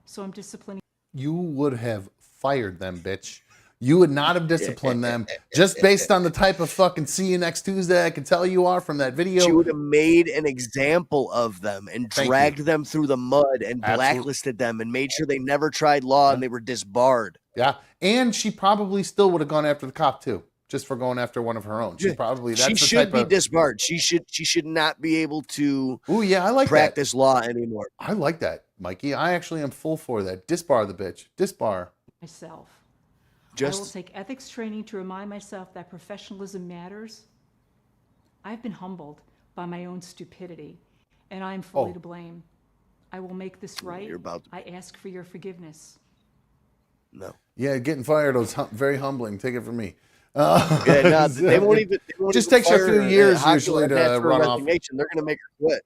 Speaker 10: So I'm disciplining.
Speaker 1: You would have fired them, bitch. You would not have disciplined them just based on the type of fucking see you next Tuesday I can tell you are from that video.
Speaker 2: She would have made an example of them and dragged them through the mud and blacklisted them and made sure they never tried law and they were disbarred.
Speaker 1: Yeah. And she probably still would have gone after the cop too, just for going after one of her own. She
Speaker 2: should be disbarred. She should not be able to practice law anymore.
Speaker 1: I like that, Mikey. I actually am full for that. Disbar the bitch. Disbar.
Speaker 10: Myself. I will take ethics training to remind myself that professionalism matters. I've been humbled by my own stupidity, and I am fully to blame. I will make this right. I ask for your forgiveness.
Speaker 2: No.
Speaker 1: Yeah, getting fired was very humbling. Take it from me.
Speaker 2: They won't even.
Speaker 1: Just takes you a few years usually to run off.
Speaker 2: They're going to make her quit.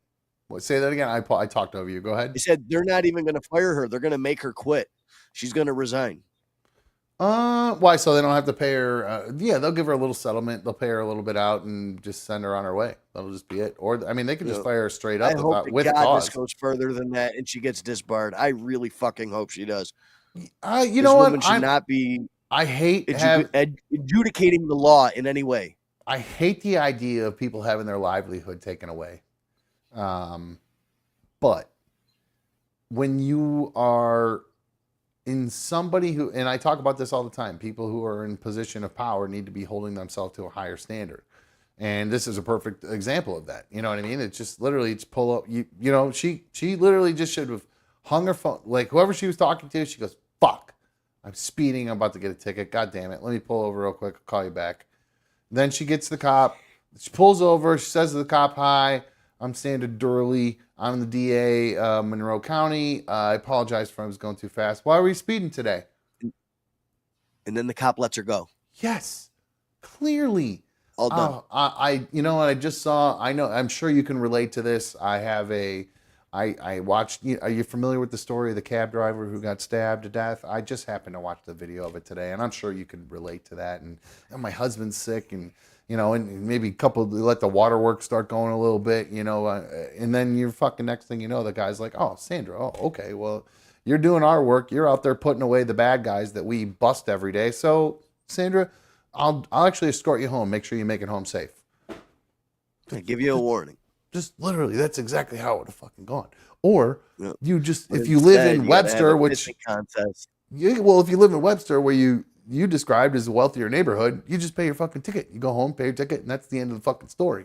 Speaker 1: What? Say that again. I talked over you. Go ahead.
Speaker 2: He said they're not even going to fire her. They're going to make her quit. She's going to resign.
Speaker 1: Why? So they don't have to pay her? Yeah, they'll give her a little settlement. They'll pay her a little bit out and just send her on her way. That'll just be it. Or I mean, they can just fire her straight up.
Speaker 2: I hope to God this goes further than that and she gets disbarred. I really fucking hope she does.
Speaker 1: You know what?
Speaker 2: Should not be.
Speaker 1: I hate
Speaker 2: adjudicating the law in any way.
Speaker 1: I hate the idea of people having their livelihood taken away. But when you are in somebody who, and I talk about this all the time, people who are in position of power need to be holding themselves to a higher standard. And this is a perfect example of that. You know what I mean? It's just literally, it's pull up, you know, she literally just should have hung her phone. Like whoever she was talking to, she goes, fuck, I'm speeding. I'm about to get a ticket. God damn it. Let me pull over real quick. I'll call you back. Then she gets the cop. She pulls over. She says to the cop, hi, I'm Sandra Durley. I'm the DA, Monroe County. I apologize for I was going too fast. Why were you speeding today?
Speaker 2: And then the cop lets her go.
Speaker 1: Yes, clearly.
Speaker 2: All done.
Speaker 1: You know what I just saw? I know. I'm sure you can relate to this. I watched. Are you familiar with the story of the cab driver who got stabbed to death? I just happened to watch the video of it today, and I'm sure you could relate to that. And my husband's sick, and and maybe let the waterworks start going a little bit, and then you're fucking next thing you know, the guy's like, oh, Sandra, oh, okay, well, you're doing our work. You're out there putting away the bad guys that we bust every day. So, Sandra, I'll actually escort you home. Make sure you make it home safe.
Speaker 2: I give you a warning.
Speaker 1: Just literally, that's exactly how it would have fucking gone. Or you just, if you live in Webster, which
Speaker 2: contest.
Speaker 1: Well, if you live in Webster, where you described as a wealthier neighborhood, you just pay your fucking ticket. You go home, pay your ticket, and that's the end of the fucking story.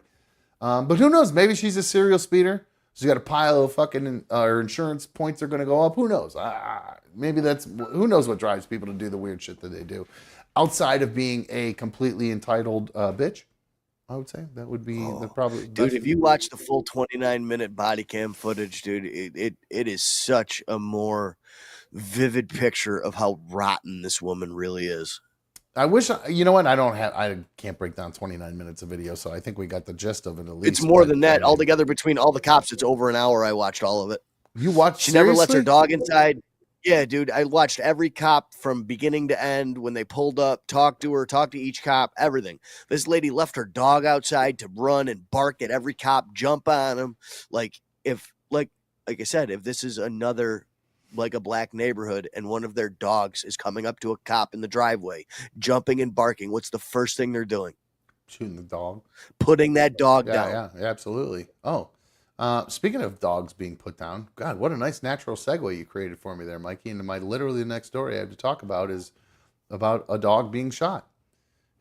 Speaker 1: But who knows? Maybe she's a serial speeder. She's got a pile of fucking her insurance points are going to go up. Who knows? Maybe who knows what drives people to do the weird shit that they do, outside of being a completely entitled bitch. I would say that would be probably.
Speaker 2: Dude, if you watch the full 29-minute body cam footage, dude, it is such a more vivid picture of how rotten this woman really is.
Speaker 1: I wish, you know what? I can't break down 29 minutes of video, so I think we got the gist of it at least.
Speaker 2: It's more than that. Altogether, between all the cops, it's over an hour. I watched all of it.
Speaker 1: You watched?
Speaker 2: She never lets her dog inside. Yeah, dude, I watched every cop from beginning to end when they pulled up, talked to her, talked to each cop, everything. This lady left her dog outside to run and bark at every cop, jump on him. Like I said, if this is another, like a black neighborhood and one of their dogs is coming up to a cop in the driveway, jumping and barking, what's the first thing they're doing?
Speaker 1: Shooting the dog.
Speaker 2: Putting that dog down.
Speaker 1: Yeah, absolutely. Oh. Speaking of dogs being put down, God, what a nice natural segue you created for me there, Mikey. And literally the next story I have to talk about is about a dog being shot.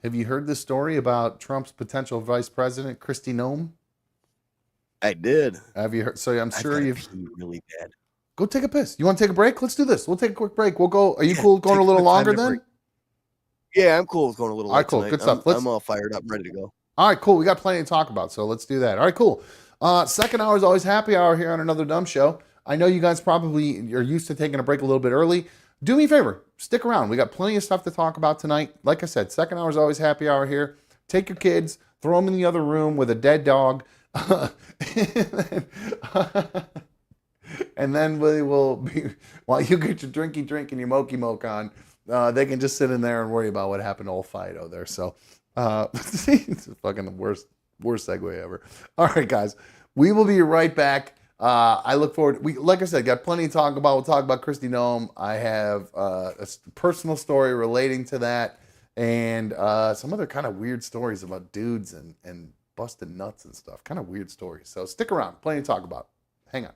Speaker 1: Have you heard this story about Trump's potential vice president, Christy Noem?
Speaker 2: I did.
Speaker 1: Have you heard? So I'm sure you've
Speaker 2: really bad.
Speaker 1: Go take a piss. You want to take a break? Let's do this. We'll take a quick break. We'll go. Are you cool going a little longer then?
Speaker 2: Yeah, I'm cool with going a little
Speaker 1: All right,
Speaker 2: late
Speaker 1: cool.
Speaker 2: tonight.
Speaker 1: Good stuff.
Speaker 2: I'm all fired up, ready to go.
Speaker 1: All right, cool. We got plenty to talk about, so let's do that. All right, cool. Second hour is always happy hour here on Another Dumb Show. I know you guys probably are used to taking a break a little bit early. Do me a favor, stick around. We got plenty of stuff to talk about tonight. Like I said, second hour is always happy hour here. Take your kids, throw them in the other room with a dead dog, and then we will be, while you get your drinky drink and your mokey moke on, they can just sit in there and worry about what happened to old Fido there. So it's fucking the worst segue ever. All right, guys, we will be right back. I look forward. Like I said, got plenty to talk about. We'll talk about Christy Noem. I have a personal story relating to that, and some other kind of weird stories about dudes and busted nuts and stuff. Kind of weird stories. So stick around. Plenty to talk about. Hang on.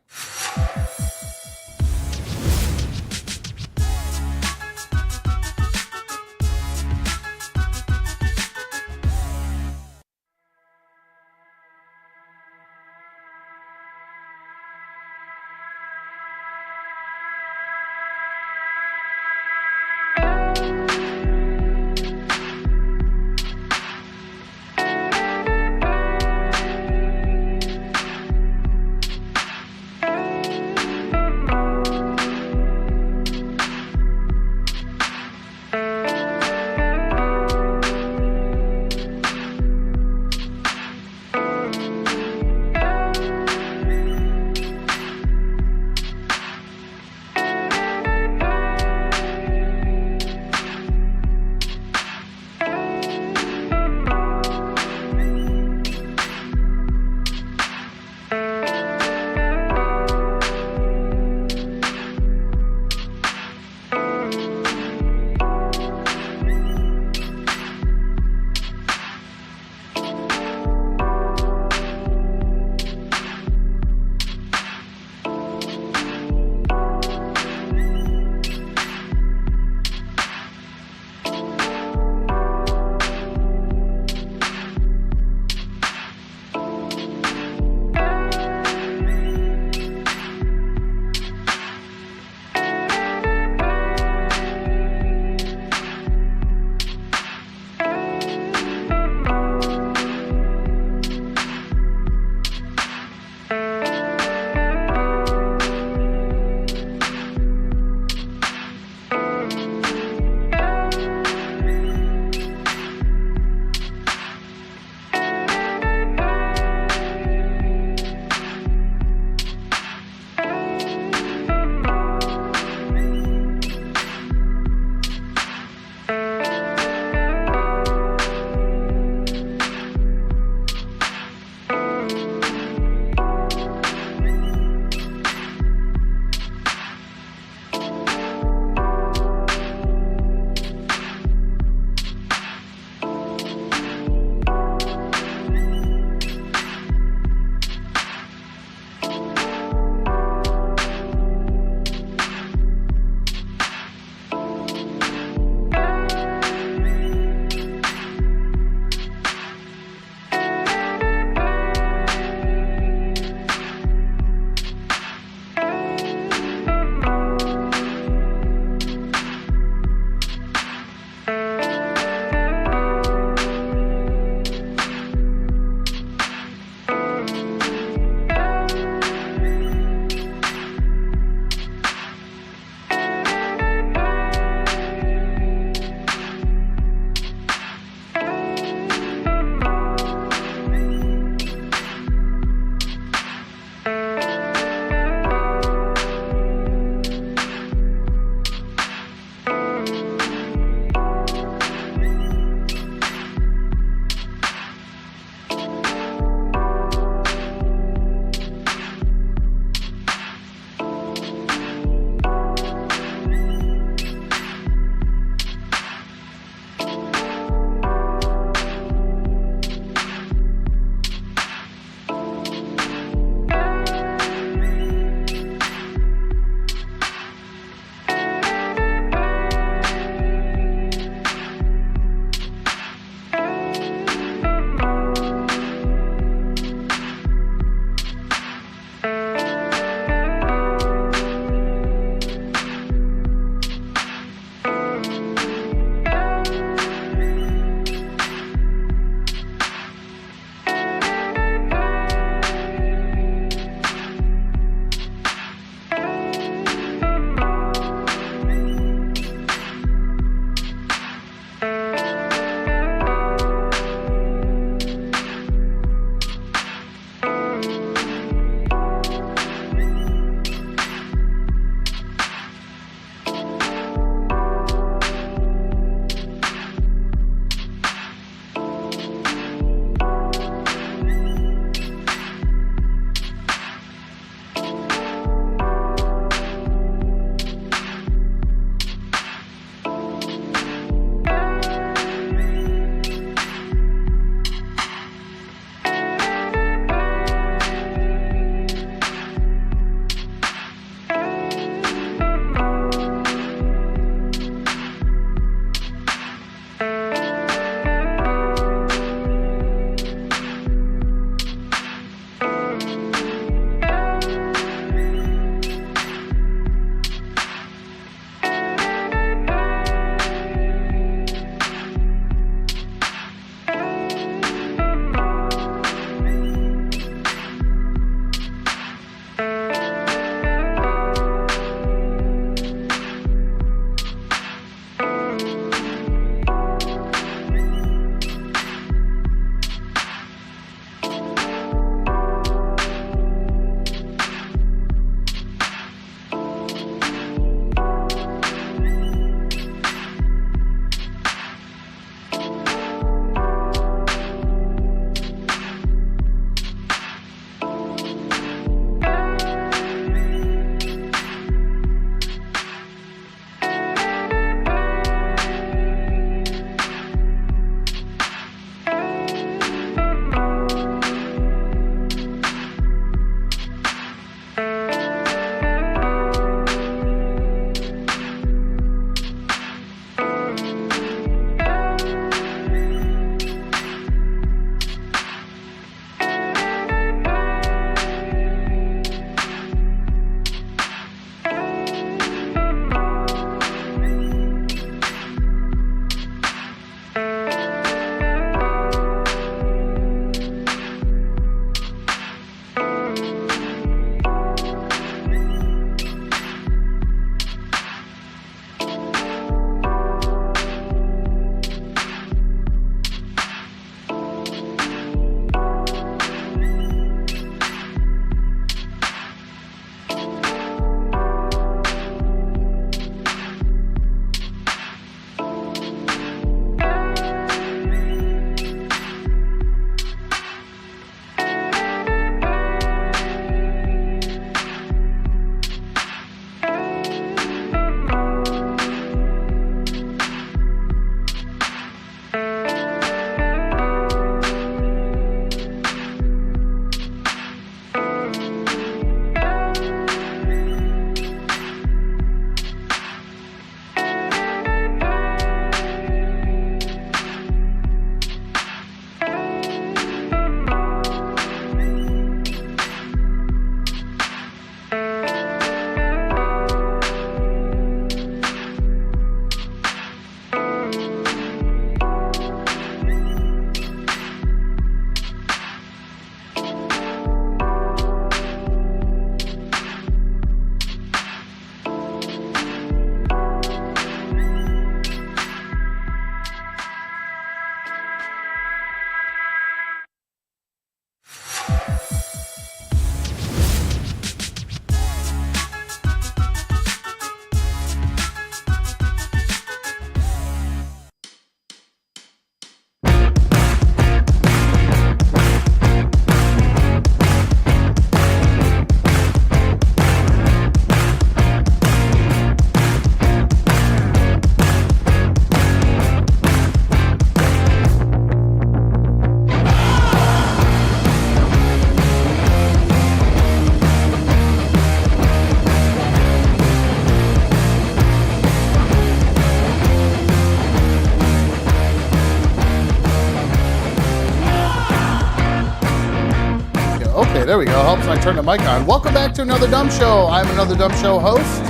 Speaker 1: there we go. Helps I turn the mic on. Welcome back to another Dumb Show. I'm another Dumb Show host.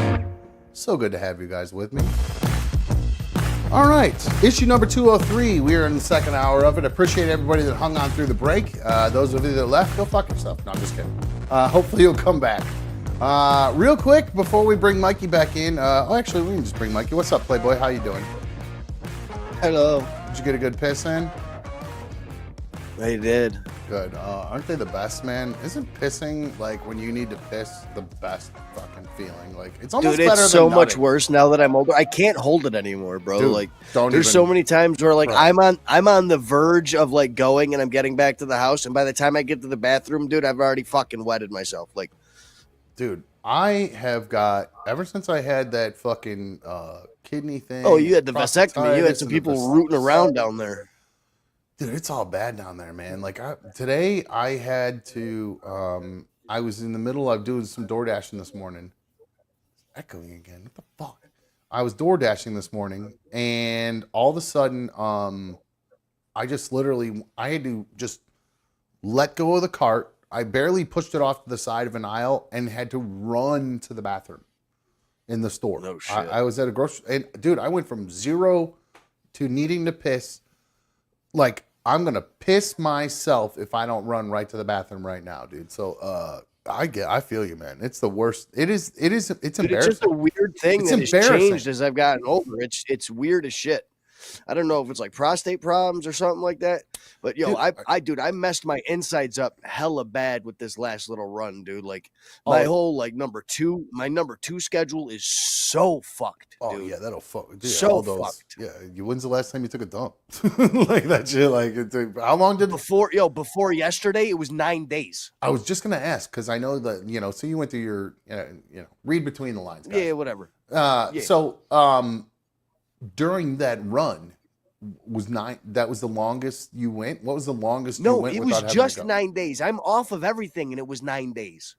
Speaker 1: So good to have you guys with me. All right, issue number 203. We are in the second hour of it. Appreciate everybody that hung on through the break. Those of you that left, go fuck yourself. No, I'm just kidding. Hopefully you'll come back. Real quick, before we bring Mikey back in. Actually, we can just bring Mikey. What's up, Playboy? How you doing?
Speaker 2: Hello.
Speaker 1: Did you get a good piss in?
Speaker 2: I did.
Speaker 1: Good. Aren't they the best, man? Isn't pissing, like, when you need to piss, the best fucking feeling? Like, it's almost
Speaker 2: Dude,
Speaker 1: better
Speaker 2: it's
Speaker 1: than
Speaker 2: so much
Speaker 1: nutting.
Speaker 2: worse now that I'm older. I can't hold it anymore, bro.
Speaker 1: Dude,
Speaker 2: like,
Speaker 1: don't
Speaker 2: there's
Speaker 1: even-
Speaker 2: so many times where, like,
Speaker 1: Bro.
Speaker 2: I'm on the verge of like going, and I'm getting back to the house, and by the time I get to the bathroom, dude, I've already fucking wetted myself. Like,
Speaker 1: Dude, I have got, ever since I had that fucking kidney thing.
Speaker 2: oh, you had the vasectomy. You had
Speaker 1: prostatitis
Speaker 2: some
Speaker 1: and the
Speaker 2: people rooting around down there.
Speaker 1: Dude, it's all bad down there, man. Like today, I had to. I was in the middle of doing some door dashing this morning. Echoing again. What the fuck? I was door dashing this morning, and all of a sudden, I just literally, I had to just let go of the cart. I barely pushed it off to the side of an aisle and had to run to the bathroom in the store.
Speaker 2: No shit.
Speaker 1: I was at a grocery, and dude, I went from 0 to needing to piss. Like, I'm gonna piss myself if I don't run right to the bathroom right now, dude. So I feel you, man. It's the worst. It's
Speaker 2: Dude,
Speaker 1: embarrassing.
Speaker 2: it's just a weird thing
Speaker 1: It's
Speaker 2: that has
Speaker 1: embarrassing.
Speaker 2: changed as I've gotten older. It's weird as shit. I don't know if it's like prostate problems or something like that. But yo,
Speaker 1: Dude,
Speaker 2: I messed my insides up hella bad with this last little run, dude. Like
Speaker 1: Oh.
Speaker 2: my whole my number two schedule is so fucked,
Speaker 1: Oh
Speaker 2: dude.
Speaker 1: yeah, that'll fuck. Dude,
Speaker 2: So
Speaker 1: all those,
Speaker 2: fucked.
Speaker 1: Yeah, when's the last time you took a dump? Like that shit. Like, how long did?
Speaker 2: Before yesterday, it was 9 days.
Speaker 1: I was just gonna ask because I know that so you went through your read between the lines, guys.
Speaker 2: Yeah, whatever.
Speaker 1: So during that run was 9. That was the longest you went. What was the longest? you
Speaker 2: No,
Speaker 1: went
Speaker 2: it
Speaker 1: without
Speaker 2: was
Speaker 1: having to
Speaker 2: just
Speaker 1: go?
Speaker 2: 9 days. I'm off of everything, and it was 9 days.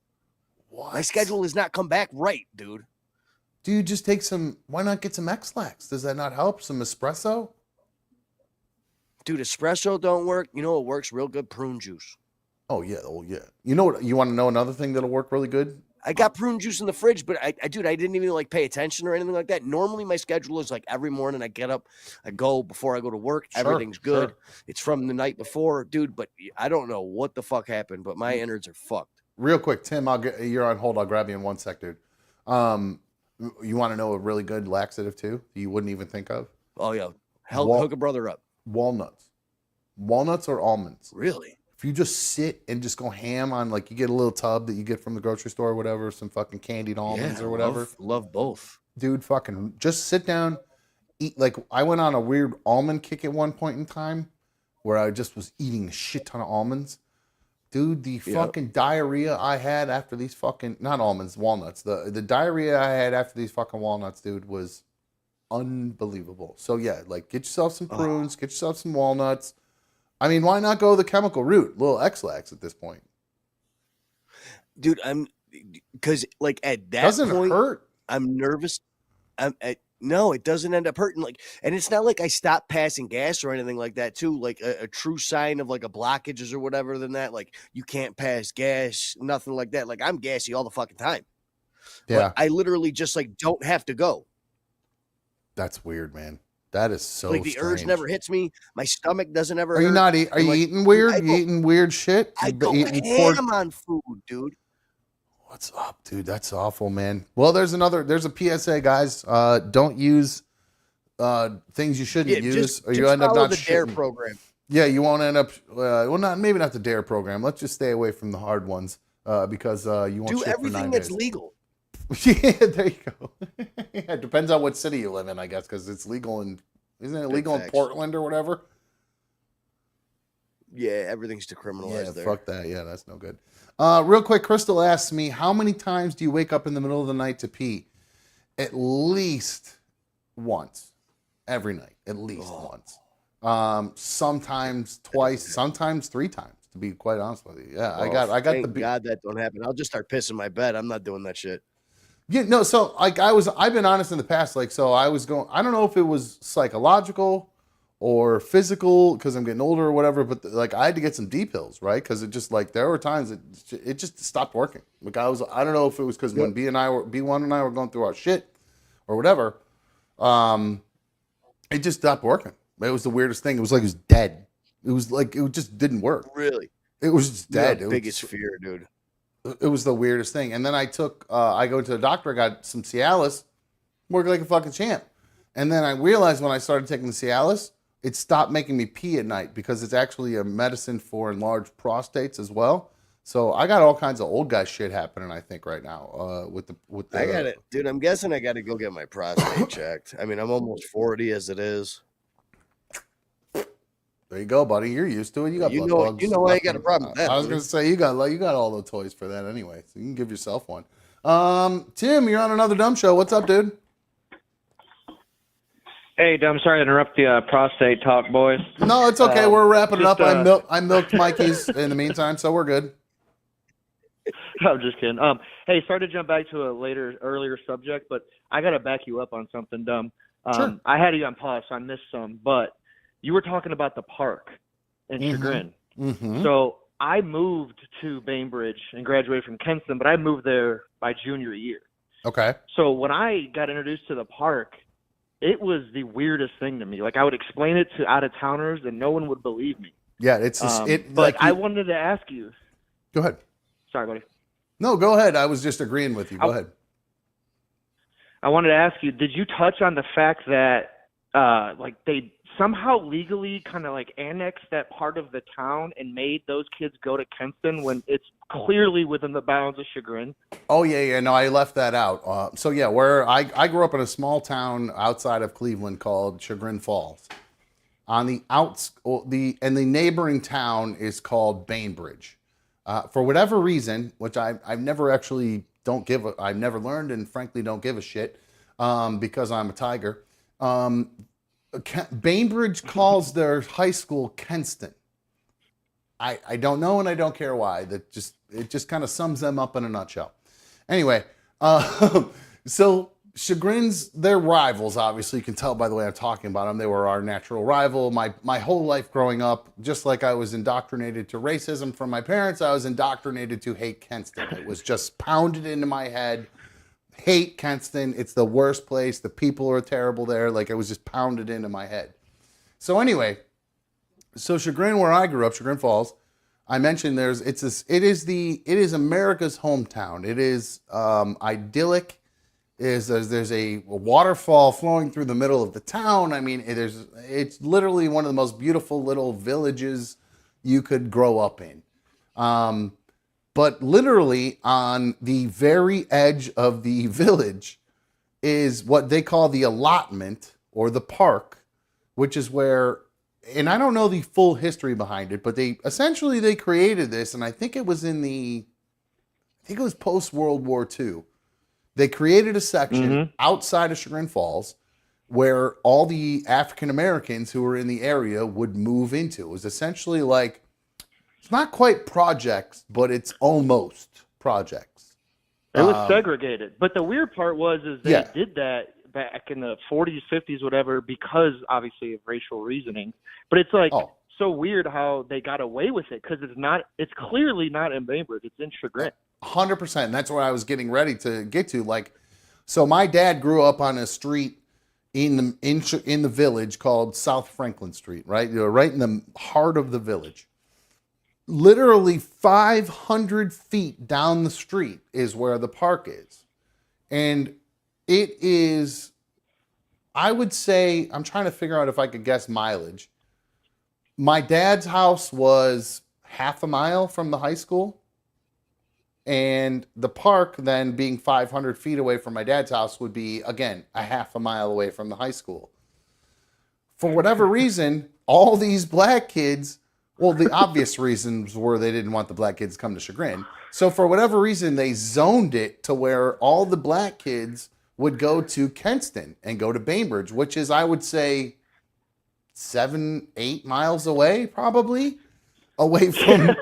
Speaker 1: What?
Speaker 2: My schedule has not come back right, dude.
Speaker 1: Do you just take some? Why not get some X-Lax? Does that not help? Some espresso?
Speaker 2: Dude, espresso don't work. You know what works real good? Prune juice.
Speaker 1: Oh yeah, You know what? You want to know another thing that'll work really good?
Speaker 2: I got prune juice in the fridge, but I didn't even like pay attention or anything like that. Normally my schedule is like every morning I get up, I go before I go to work.
Speaker 1: Sure,
Speaker 2: Everything's good.
Speaker 1: sure.
Speaker 2: It's from the night before, dude, but I don't know what the fuck happened, but my innards are fucked.
Speaker 1: Real quick, Tim, you're on hold. I'll grab you in 1 sec, dude. You want to know a really good laxative too? You wouldn't even think of?
Speaker 2: Oh yeah.
Speaker 1: Wal-
Speaker 2: Hook a brother up.
Speaker 1: Walnuts or almonds.
Speaker 2: Really?
Speaker 1: If you just sit and just go ham on, like, you get a little tub that you get from the grocery store or whatever, some fucking candied almonds or whatever.
Speaker 2: Love both.
Speaker 1: Dude, fucking just sit down, eat. Like, I went on a weird almond kick at one point in time where I just was eating a shit ton of almonds. Dude, the fucking diarrhea I had after these fucking, not almonds, walnuts. The diarrhea I had after these fucking walnuts, dude, was unbelievable. So yeah, like, get yourself some prunes, get yourself some walnuts. I mean, why not go the chemical route? Little X-Lax at this point.
Speaker 2: Dude, because like at that
Speaker 1: Doesn't
Speaker 2: point,
Speaker 1: hurt.
Speaker 2: I'm nervous. No, it doesn't end up hurting. Like, and it's not like I stopped passing gas or anything like that too. Like a true sign of like a blockages or whatever than that. Like, you can't pass gas, nothing like that. Like, I'm gassy all the fucking time.
Speaker 1: Yeah.
Speaker 2: But I literally just like don't have to go.
Speaker 1: That's weird, man. That is so
Speaker 2: like the urge
Speaker 1: strange.
Speaker 2: never hits me. My stomach doesn't ever.
Speaker 1: Are you
Speaker 2: hurt.
Speaker 1: not? Are you
Speaker 2: like,
Speaker 1: eating weird?
Speaker 2: I
Speaker 1: You
Speaker 2: go-
Speaker 1: eating weird shit?
Speaker 2: I go
Speaker 1: Eating
Speaker 2: ham on food, dude.
Speaker 1: What's up, dude? That's awful, man. Well, there's a PSA, guys. Don't use things you shouldn't use, or you end up
Speaker 2: follow
Speaker 1: not
Speaker 2: the DARE
Speaker 1: shitting.
Speaker 2: program.
Speaker 1: Yeah, you won't end up. Maybe not the DARE program. Let's just stay away from the hard ones because you won't
Speaker 2: Do
Speaker 1: shit for 9
Speaker 2: everything
Speaker 1: days.
Speaker 2: that's legal.
Speaker 1: Yeah, there you go. Yeah, it depends on what city you live in, I guess, because it's legal in. Isn't it legal in
Speaker 2: facts.
Speaker 1: Portland or whatever?
Speaker 2: Yeah, everything's decriminalized
Speaker 1: Yeah,
Speaker 2: there.
Speaker 1: fuck that. Yeah, that's no good. Real quick, Crystal asks me, how many times do you wake up in the middle of the night to pee? At least once. Every night. At least once. Sometimes twice, sometimes 3 times, to be quite honest with you. Yeah, I got
Speaker 2: Thank
Speaker 1: the
Speaker 2: God that don't happen. I'll just start pissing my bed. I'm not doing that shit.
Speaker 1: Yeah, no, so like I've been honest in the past, like, so I was going, I don't know if it was psychological or physical because I'm getting older or whatever. But like I had to get some D pills, right? Because it just like there were times it just stopped working. Like I don't know if it was because when B1 and I were going through our shit or whatever, it just stopped working. It was the weirdest thing. It was like it was dead. It was like it just didn't work.
Speaker 2: Really?
Speaker 1: It was just dead.
Speaker 2: The biggest fear, dude.
Speaker 1: It was the weirdest thing. And then I go to the doctor, I got some Cialis, worked like a fucking champ. And then I realized when I started taking the Cialis, it stopped making me pee at night because it's actually a medicine for enlarged prostates as well. So I got all kinds of old guy shit happening, I think, right now with the.
Speaker 2: I got it, dude. I'm guessing I got to go get my prostate checked. I mean, I'm almost 40 as it is.
Speaker 1: There you go, buddy. You're used to it. You got blood plugs.
Speaker 2: You know I ain't got a problem with that.
Speaker 1: I was gonna say you got all the toys for that anyway, so you can give yourself one. Tim, you're on another dumb show. What's up, dude?
Speaker 11: Hey, I'm sorry to interrupt the prostate talk, boys.
Speaker 1: No, it's okay. We're wrapping it up.
Speaker 11: just,
Speaker 1: I milked Mikey's in the meantime, so we're good.
Speaker 11: I'm just kidding. Hey, sorry to jump back to a earlier subject, but I gotta back you up on something dumb.
Speaker 1: Sure.
Speaker 11: I had you on pause, so I missed some, but you were talking about the park in Chagrin.
Speaker 1: Mm-hmm.
Speaker 11: So I moved to Bainbridge and graduated from Kenston, but I moved there my junior year.
Speaker 1: Okay.
Speaker 11: So when I got introduced to the park, it was the weirdest thing to me. Like I would explain it to out-of-towners, and no one would believe me.
Speaker 1: Yeah, it's just,
Speaker 11: But like I wanted to ask you.
Speaker 1: Go ahead.
Speaker 11: Sorry, buddy.
Speaker 1: No, go ahead. I was just agreeing with you. Go ahead.
Speaker 11: I wanted to ask you, did you touch on the fact that like they somehow legally kind of like annexed that part of the town and made those kids go to Kenston when it's clearly within the bounds of Chagrin?
Speaker 1: Oh yeah. No, I left that out. So yeah, where I grew up in a small town outside of Cleveland called Chagrin Falls. On the the neighboring town is called Bainbridge. For whatever reason, which I've never actually I've never learned and frankly don't give a shit because I'm a tiger. Bainbridge calls their high school Kenston. I don't know and I don't care why. It just kind of sums them up in a nutshell. Anyway, so Chagrin's, they're rivals, obviously. You can tell by the way I'm talking about them. They were our natural rival. My whole life growing up, just like I was indoctrinated to racism from my parents, I was indoctrinated to hate Kenston. It was just pounded into my head. Hate Kenston. It's the worst place. The people are terrible there. Like it was just pounded into my head. So anyway, Chagrin, where I grew up, Chagrin Falls, I mentioned it is America's hometown. It is idyllic. There's a waterfall flowing through the middle of the town. I mean, it's literally one of the most beautiful little villages you could grow up in. But literally on the very edge of the village is what they call the allotment or the park, which is where, and I don't know the full history behind it, but they created this, and I think it was post World War II. They created a section outside of Chagrin Falls where all the African Americans who were in the area would move into. It was essentially like, it's not quite projects, but it's almost projects.
Speaker 11: It was segregated. But the weird part was they did that back in the 40s, 50s, whatever, because obviously of racial reasoning. But it's like so weird how they got away with it because it's clearly not in Bainbridge. It's in Chagrin.
Speaker 1: 100%. And that's what I was getting ready to get to. Like, so my dad grew up on a street in the village called South Franklin Street, right? Right in the heart of the village. Literally 500 feet down the street is where the park is. And it is, I would say, I'm trying to figure out if I could guess mileage. My dad's house was half a mile from the high school. And the park then being 500 feet away from my dad's house would be, again, a half a mile away from the high school. For whatever reason, all these black kids, well, the obvious reasons were they didn't want the black kids to come to Chagrin. So for whatever reason, they zoned it to where all the black kids would go to Kenston and go to Bainbridge, which is, I would say, 7-8 miles away, probably. Away from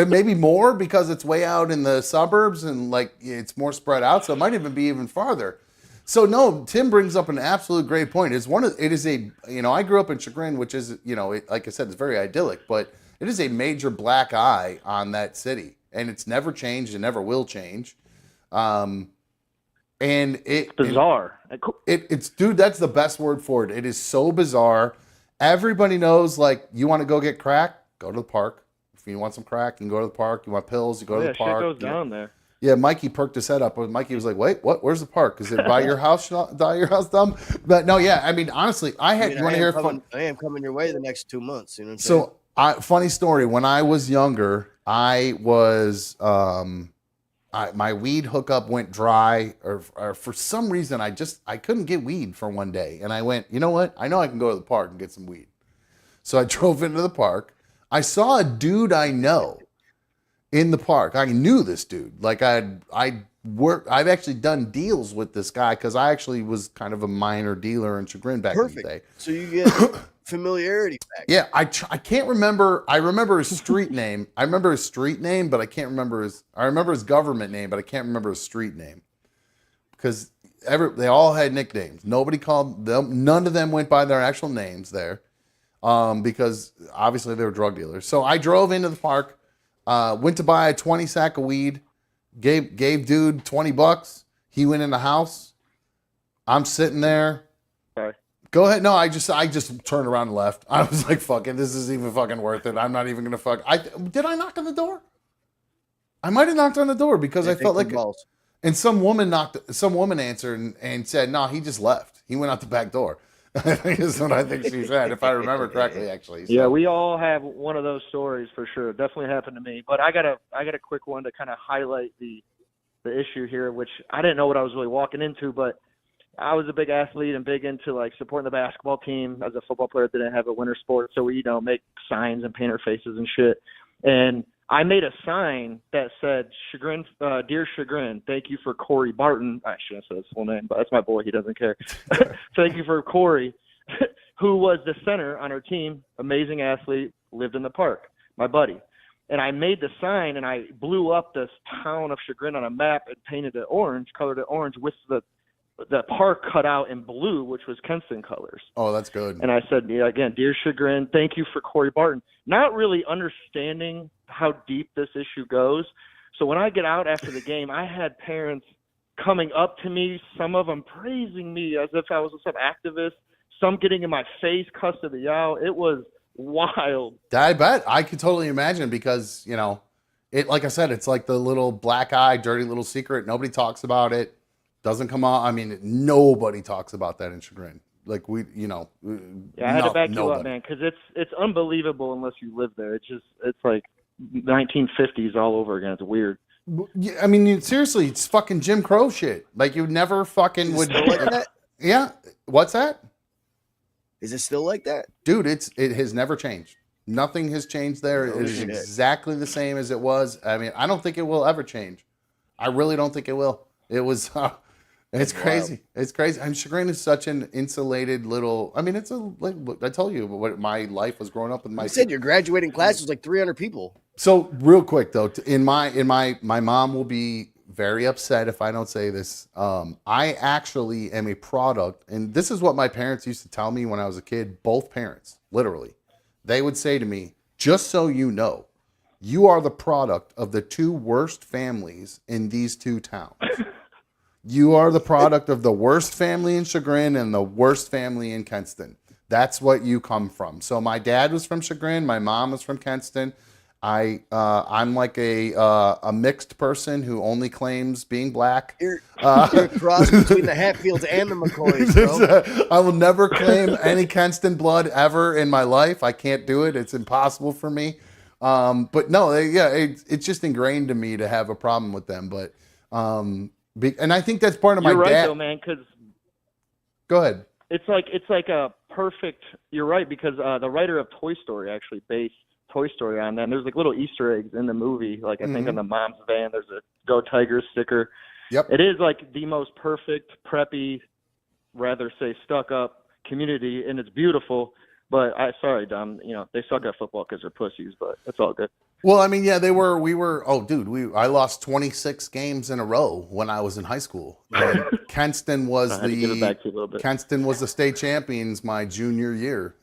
Speaker 1: maybe more because it's way out in the suburbs and like it's more spread out. So it might even be even farther. So no, Tim brings up an absolute great point. It is a, I grew up in Chagrin, which is, like I said, it's very idyllic, but it is a major black eye on that city, and it's never changed and never will change. And it's
Speaker 11: bizarre.
Speaker 1: It's dude, that's the best word for it. It is so bizarre. Everybody knows, like, you want to go get crack, go to the park. If you want some crack, you can go to the park. You want pills, you go to the park.
Speaker 11: Shit goes down there.
Speaker 1: Yeah, Mikey perked his head up. Mikey was like, "Wait, what? Where's the park? Is it by your house? By your house, dumb?" But no, yeah. I mean, honestly, you want to hear fun?
Speaker 2: I am coming your way the next 2 months. You know what I'm
Speaker 1: So,
Speaker 2: saying?
Speaker 1: funny story. When I was younger, I was my weed hookup went dry, or for some reason, I couldn't get weed for one day, and I went, you know what? I know I can go to the park and get some weed. So I drove into the park. I saw a dude I know in the park. I knew this dude. Like I've actually done deals with this guy because I actually was kind of a minor dealer in Chagrin back in the day.
Speaker 2: So you get familiarity back.
Speaker 1: Yeah, I can't remember. I remember his street name. I remember his street name, but I can't remember I remember his government name, but I can't remember his street name. Because they all had nicknames. Nobody called them. None of them went by their actual names there. Because obviously they were drug dealers. So I drove into the park. Went to buy a 20 sack of weed, gave dude $20. He went in the house. I'm sitting there.
Speaker 11: Sorry.
Speaker 1: Go ahead. No, I just turned around and left. I was like, fuck it. This is even fucking worth it. I'm not even going to did I knock on the door? I might have knocked on the door because I felt like, and some woman answered and said, no, he just left. He went out the back door. I think is what I think she said, if I remember correctly, actually. So.
Speaker 11: Yeah, we all have one of those stories for sure. Definitely happened to me. But I got a quick one to kind of highlight the issue here, which I didn't know what I was really walking into, but I was a big athlete and big into like supporting the basketball team. As a football player, didn't have a winter sport, so we make signs and paint our faces and shit. And I made a sign that said, "Chagrin, dear Chagrin, thank you for Corey Barton." I shouldn't have said his full name, but that's my boy. He doesn't care. Thank you for Corey, who was the center on our team. Amazing athlete, lived in the park, my buddy. And I made the sign, and I blew up this town of Chagrin on a map and painted it orange, colored it orange with the park cut out in blue, which was Kenston colors.
Speaker 1: Oh, that's good.
Speaker 11: And I said, yeah, again, dear Chagrin, thank you for Corey Barton. Not really understanding how deep this issue goes. So when I get out after the game, I had parents coming up to me, some of them praising me as if I was some activist, some getting in my face, cussing me out. It was wild.
Speaker 1: I bet. I could totally imagine because, it, like I said, it's like the little black eye, dirty little secret. Nobody talks about it. Doesn't come out. I mean, nobody talks about that in Chagrin. Like
Speaker 11: Yeah, I had to back you up, man, because it's unbelievable unless you live there. It's like 1950s all over again. It's weird.
Speaker 1: I mean, seriously, it's fucking Jim Crow shit. Like you never fucking would.
Speaker 2: Still like that?
Speaker 1: Yeah. What's that?
Speaker 2: Is it still like that,
Speaker 1: dude? It has never changed. Nothing has changed there. It is exactly the same as it was. I mean, I don't think it will ever change. I really don't think it will. It was. It's crazy. It's crazy. I'm Chagrin is such an insulated little. I mean, it's I told you what my life was growing up with.
Speaker 2: You said your graduating class was like 300 people.
Speaker 1: So real quick though, my mom will be very upset if I don't say this. I actually am a product, and this is what my parents used to tell me when I was a kid. Both parents, literally, they would say to me, "Just so you know, you are the product of the two worst families in these two towns." You are the product of the worst family in Chagrin and the worst family in Kenston. That's what you come from. So my dad was from Chagrin. My mom was from Kenston. I'm like a mixed person who only claims being black.
Speaker 2: You're a cross between the Hatfields and the McCoys, bro.
Speaker 1: I will never claim any Kenston blood ever in my life. I can't do it. It's impossible for me. But no, it's just ingrained to me to have a problem with them. But and I think that's part of my
Speaker 11: You're right,
Speaker 1: dad.
Speaker 11: though, man. Because
Speaker 1: go ahead.
Speaker 11: It's like a perfect. You're right, because the writer of Toy Story actually based Toy Story on that. And there's like little Easter eggs in the movie. Like I think on the mom's van, there's a Go Tigers sticker.
Speaker 1: Yep.
Speaker 11: It is like the most perfect preppy, rather say stuck up community, and it's beautiful. But sorry, Dom. They suck at football because they're pussies. But it's all good.
Speaker 1: Well, I mean, yeah, we were. Oh, dude, I lost 26 games in a row when I was in high school. And Kenston was
Speaker 11: I had to give it back to you a little bit.
Speaker 1: Kenston was the state champions my junior year.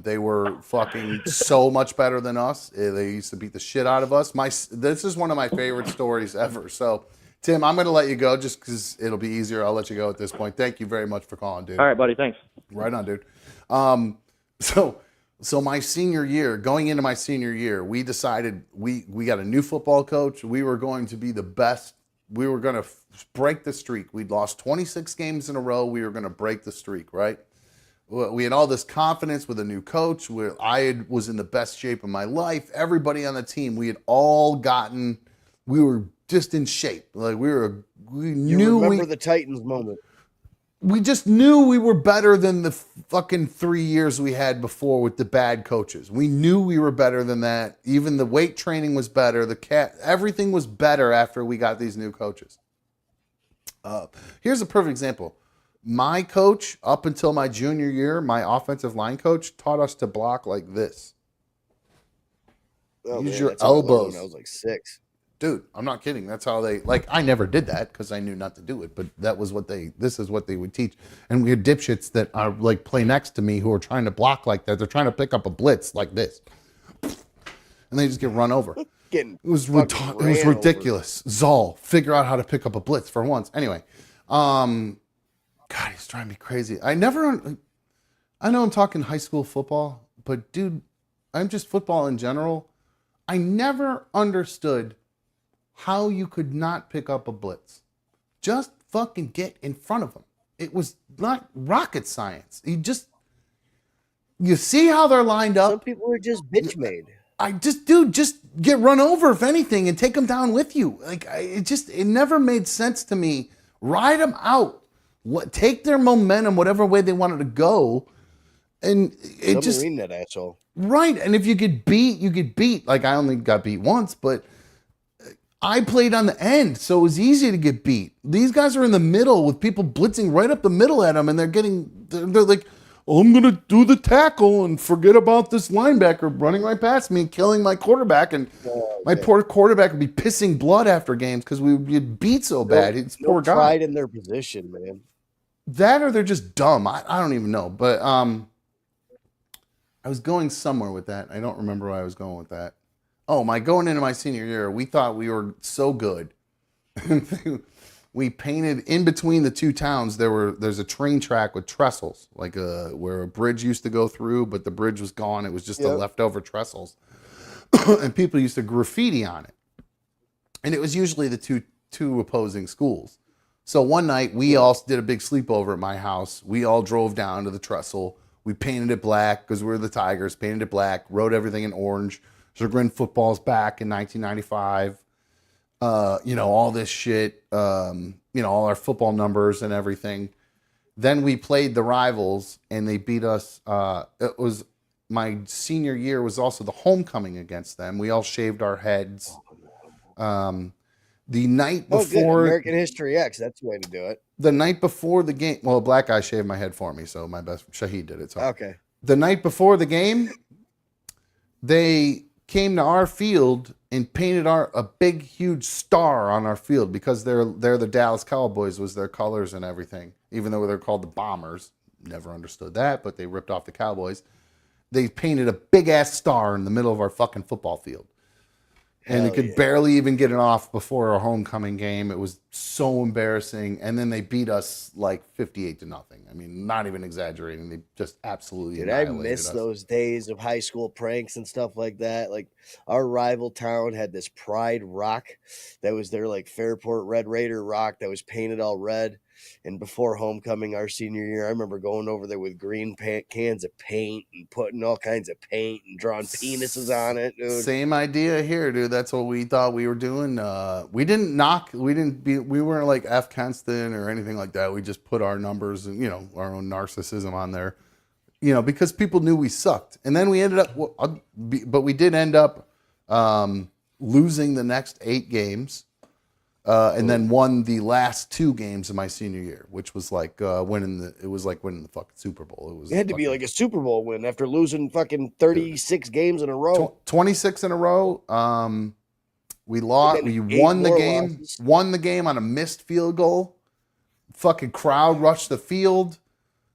Speaker 1: They were fucking so much better than us. They used to beat the shit out of us. This is one of my favorite stories ever. So, Tim, I'm going to let you go just because it'll be easier. I'll let you go at this point. Thank you very much for calling, dude.
Speaker 11: All right, buddy. Thanks.
Speaker 1: Right on, dude. So my senior year, going into my senior year, we decided we got a new football coach. We were going to be the best. We were going to break the streak. We'd lost 26 games in a row. We were going to break the streak, right? We had all this confidence with a new coach. I was in the best shape of my life. Everybody on the team, we were just in shape. Like we knew
Speaker 2: the Titans moment.
Speaker 1: We just knew we were better than the fucking 3 years we had before with the bad coaches. We knew we were better than that. Even the weight training was better. Everything was better after we got these new coaches. Here's a perfect example. My coach, up until my junior year, my offensive line coach, taught us to block like this. Use your elbows.
Speaker 2: When I was like 6.
Speaker 1: Dude, I'm not kidding. That's how I never did that because I knew not to do it, but this is what they would teach. And we had dipshits that are like play next to me who are trying to block like that. They're trying to pick up a blitz like this. And they just get run over. It was ridiculous. Zoll, figure out how to pick up a blitz for once. Anyway, God, he's driving me crazy. I know I'm talking high school football, but dude, I'm just football in general. I never understood how you could not pick up a blitz. Just fucking get in front of them. It was not rocket science. You see how they're lined up.
Speaker 2: Some people are just bitch made.
Speaker 1: Just get run over if anything and take them down with you. It never made sense to me. Ride them out. Take their momentum, whatever way they wanted to go. And
Speaker 2: Submarine that asshole.
Speaker 1: Right. And if you get beat, you get beat. Like I only got beat once, but I played on the end, so it was easy to get beat. These guys are in the middle with people blitzing right up the middle at them, and they're like, I'm going to do the tackle and forget about this linebacker running right past me and killing my quarterback. And my poor quarterback would be pissing blood after games because we would get beat so bad. It's poor guy.
Speaker 2: Pride in their position, man.
Speaker 1: That or they're just dumb. I don't even know. But I was going somewhere with that. I don't remember where I was going with that. Oh, going into my senior year, we thought we were so good. We painted in between the two towns. There's a train track with trestles, like where a bridge used to go through, but the bridge was gone. It was just the leftover trestles, and people used to graffiti on it. And it was usually the two opposing schools. So one night we all did a big sleepover at my house. We all drove down to the trestle. We painted it black because we're the Tigers. Painted it black. Wrote everything in orange. Zergrin football's back in 1995. All this shit. All our football numbers and everything. Then we played the rivals and they beat us. It was my senior year was also the homecoming against them. We all shaved our heads. The night before
Speaker 2: American History X, that's the way to do it.
Speaker 1: The night before the game, well, a black guy shaved my head for me, so my best Shahid did it. So
Speaker 2: okay.
Speaker 1: The night before the game, they came to our field and painted a big, huge star on our field because they're the Dallas Cowboys was their colors and everything. Even though they're called the Bombers, never understood that, but they ripped off the Cowboys. They painted a big ass star in the middle of our fucking football field. And they could barely even get it off before our homecoming game. It was so embarrassing. And then they beat us like 58-0. I mean, not even exaggerating. They just absolutely annihilated
Speaker 2: I miss
Speaker 1: us.
Speaker 2: those days of high school pranks and stuff like that. Like our rival town had this Pride rock that was their like Fairport Red Raider rock that was painted all red. And before homecoming our senior year, I remember going over there with green cans of paint and putting all kinds of paint and drawing penises on it, dude.
Speaker 1: Same idea here, dude. That's what we thought we were doing. We weren't like F. Kenston or anything like that. We just put our numbers and, our own narcissism on there, because people knew we sucked. And then we ended up, but we did end up losing the next 8 games. and then won the last 2 games of my senior year, which was like winning the fucking Super Bowl.
Speaker 2: It had to be like a Super Bowl win after losing fucking 36 games in a row.
Speaker 1: 26 in a row. We lost. We won the game.
Speaker 2: Losses.
Speaker 1: Won the game on a missed field goal. Fucking crowd rushed the field.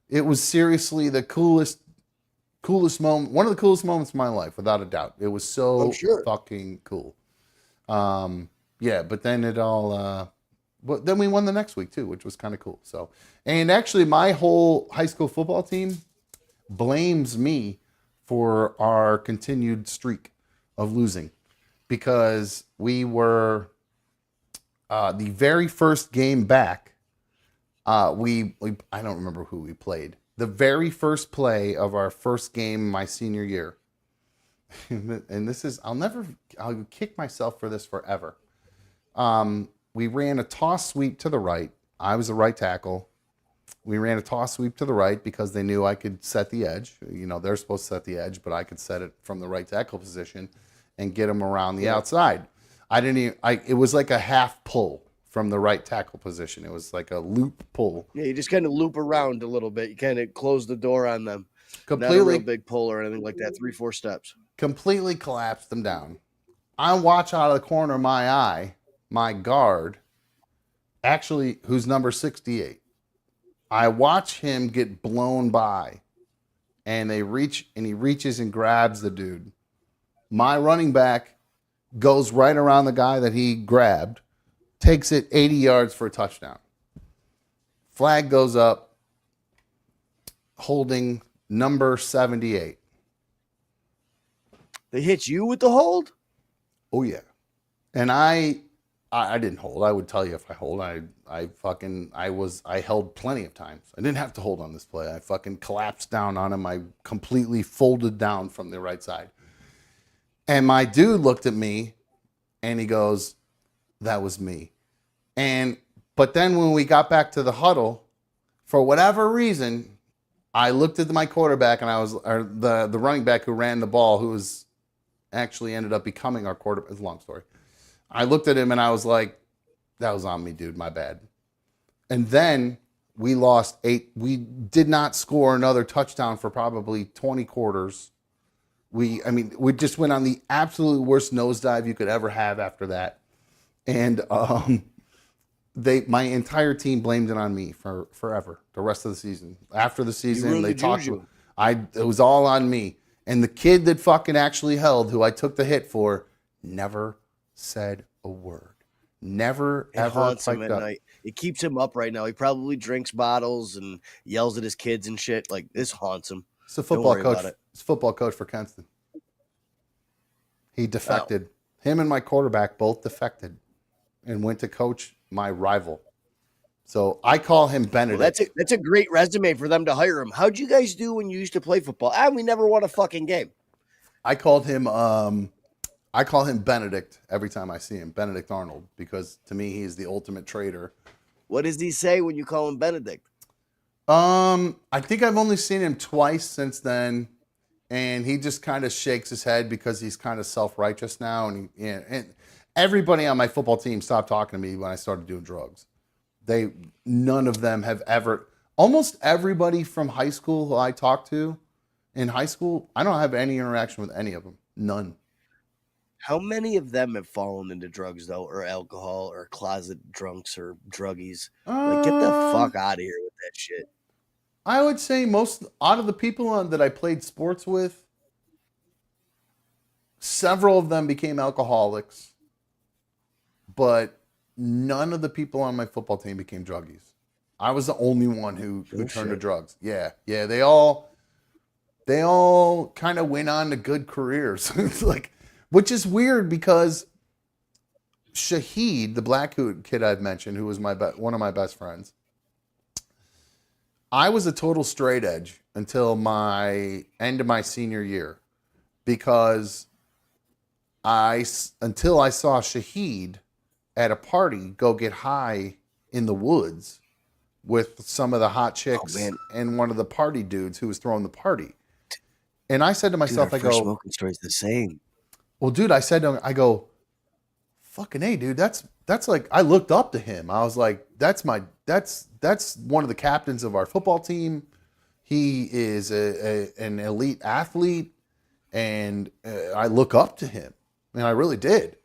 Speaker 1: It was seriously the coolest moment. One of the coolest moments of my life, without a doubt. It was so fucking cool. Yeah, but then it all. But then we won the next week too, which was kind of cool. So, and actually, my whole high school football team blames me for our continued streak of losing, because we were the very first game back. We I don't remember who we played. The very first play of our first game my senior year, and this is I'll kick myself for this forever. We ran a toss sweep to the right. I was the right tackle. We ran a toss sweep to the right because they knew I could set the edge. You know, they're supposed to set the edge, but I could set it from the right tackle position and get them around the outside. It was like a half pull from the right tackle position. It was like a loop pull.
Speaker 2: Yeah, you just kind of loop around a little bit. You kind of close the door on them.
Speaker 1: Completely.
Speaker 2: Not a real big pull or anything like that. 3-4 steps.
Speaker 1: Completely collapsed them down. I watch out of the corner of my eye, my guard, actually, who's number 68. I watch him get blown by, and he reaches and grabs the dude. My running back goes right around the guy that he grabbed, takes it 80 yards for a touchdown. Flag goes up, holding number 78.
Speaker 2: They hit you with the hold?
Speaker 1: Oh yeah. And I didn't hold. I would tell you if I hold. I held plenty of times. I didn't have to hold on this play. I fucking collapsed down on him. I completely folded down from the right side. And my dude looked at me and he goes, "That was me." But then when we got back to the huddle, for whatever reason, I looked at my quarterback and the running back who ran the ball, who was actually ended up becoming our quarterback. It's a long story. I looked at him and I was like, "That was on me, dude. My bad." And then we lost 8. We did not score another touchdown for probably 20 quarters. We just went on the absolute worst nosedive you could ever have after that. And my entire team blamed it on me for forever, the rest of the season. After the season, they talked. It was all on me. And the kid that fucking actually held, who I took the hit for, never said a word. Never ever
Speaker 2: Haunts him at night. It keeps him up right now. He probably drinks bottles and yells at his kids and shit. Like, this haunts him.
Speaker 1: It's a football coach. It's a football coach for Kenston. He defected. Him and my quarterback both defected and went to coach my rival. So I call him Benedict.
Speaker 2: Well, that's a great resume for them to hire him. How'd you guys do when you used to play football? We never won a fucking game.
Speaker 1: I call him Benedict every time I see him, Benedict Arnold, because to me he's the ultimate traitor.
Speaker 2: What does he say when you call him Benedict?
Speaker 1: I think I've only seen him twice since then, and he just kind of shakes his head because he's kind of self-righteous now, and everybody on my football team stopped talking to me when I started doing drugs. None of them have ever. Almost everybody from high school who I talked to in high school, I don't have any interaction with any of them. None.
Speaker 2: How many of them have fallen into drugs though, or alcohol, or closet drunks, or druggies? Like, get the fuck out of here with that shit.
Speaker 1: I would say most out of the people that I played sports with, several of them became alcoholics, but none of the people on my football team became druggies. I was the only one who turned to drugs. Yeah. They all kind of went on to good careers. It's like, which is weird because Shahid, the black kid I've mentioned, who was one of my best friends, I was a total straight edge until my end of my senior year, because until I saw Shahid at a party go get high in the woods with some of the hot chicks and one of the party dudes who was throwing the party. And I said to myself,
Speaker 2: Dude, our first smoking story's the same.
Speaker 1: Well, dude, I said to him, fucking A, dude. That's like, I looked up to him. I was like, that's one of the captains of our football team. He is an elite athlete, and I look up to him, and I really did.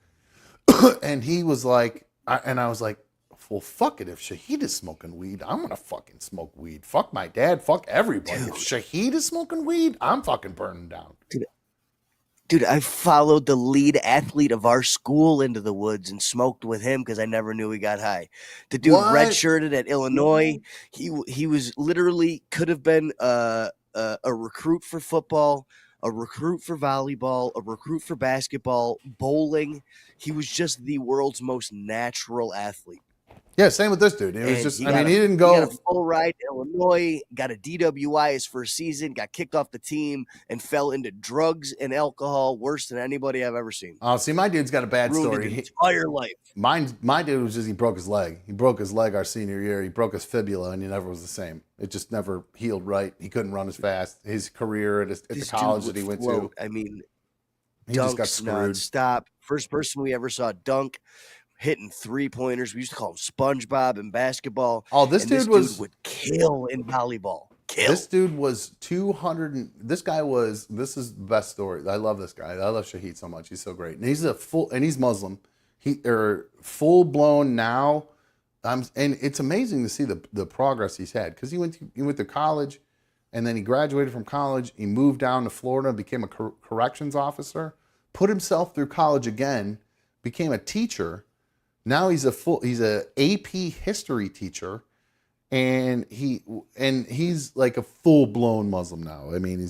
Speaker 1: And he was like, I was like, well, fuck it. If Shaheed is smoking weed, I'm gonna fucking smoke weed. Fuck my dad. Fuck everybody. Dude. If Shaheed is smoking weed, I'm fucking burning down.
Speaker 2: Dude, I followed the lead athlete of our school into the woods and smoked with him because I never knew he got high. The dude redshirted at Illinois. He was literally could have been a recruit for football, a recruit for volleyball, a recruit for basketball, bowling. He was just the world's most natural athlete.
Speaker 1: Yeah, same with this dude. It was just, I mean, he didn't go.
Speaker 2: He got a full ride to Illinois, got a DWI his first season, got kicked off the team, and fell into drugs and alcohol worse than anybody I've ever seen.
Speaker 1: Oh, see, my dude's got a bad story.
Speaker 2: His entire life.
Speaker 1: My dude was just, he broke his leg. He broke his leg our senior year. He broke his fibula, and he never was the same. It just never healed right. He couldn't run as fast. His career at the college that he went to.
Speaker 2: I mean,
Speaker 1: he just got screwed.
Speaker 2: Nonstop. First person we ever saw dunk. Hitting 3-pointers. We used to call him SpongeBob in basketball.
Speaker 1: Oh, this dude
Speaker 2: would kill in volleyball. Kill.
Speaker 1: This dude was 200. This is the best story. I love this guy. I love Shaheed so much. He's so great. And he's Muslim. Or full blown now. And it's amazing to see the progress he's had, because he went to college, and then he graduated from college. He moved down to Florida, became a corrections officer, put himself through college again, became a teacher. Now he's a AP history teacher, and he's like a full blown Muslim now. I mean, he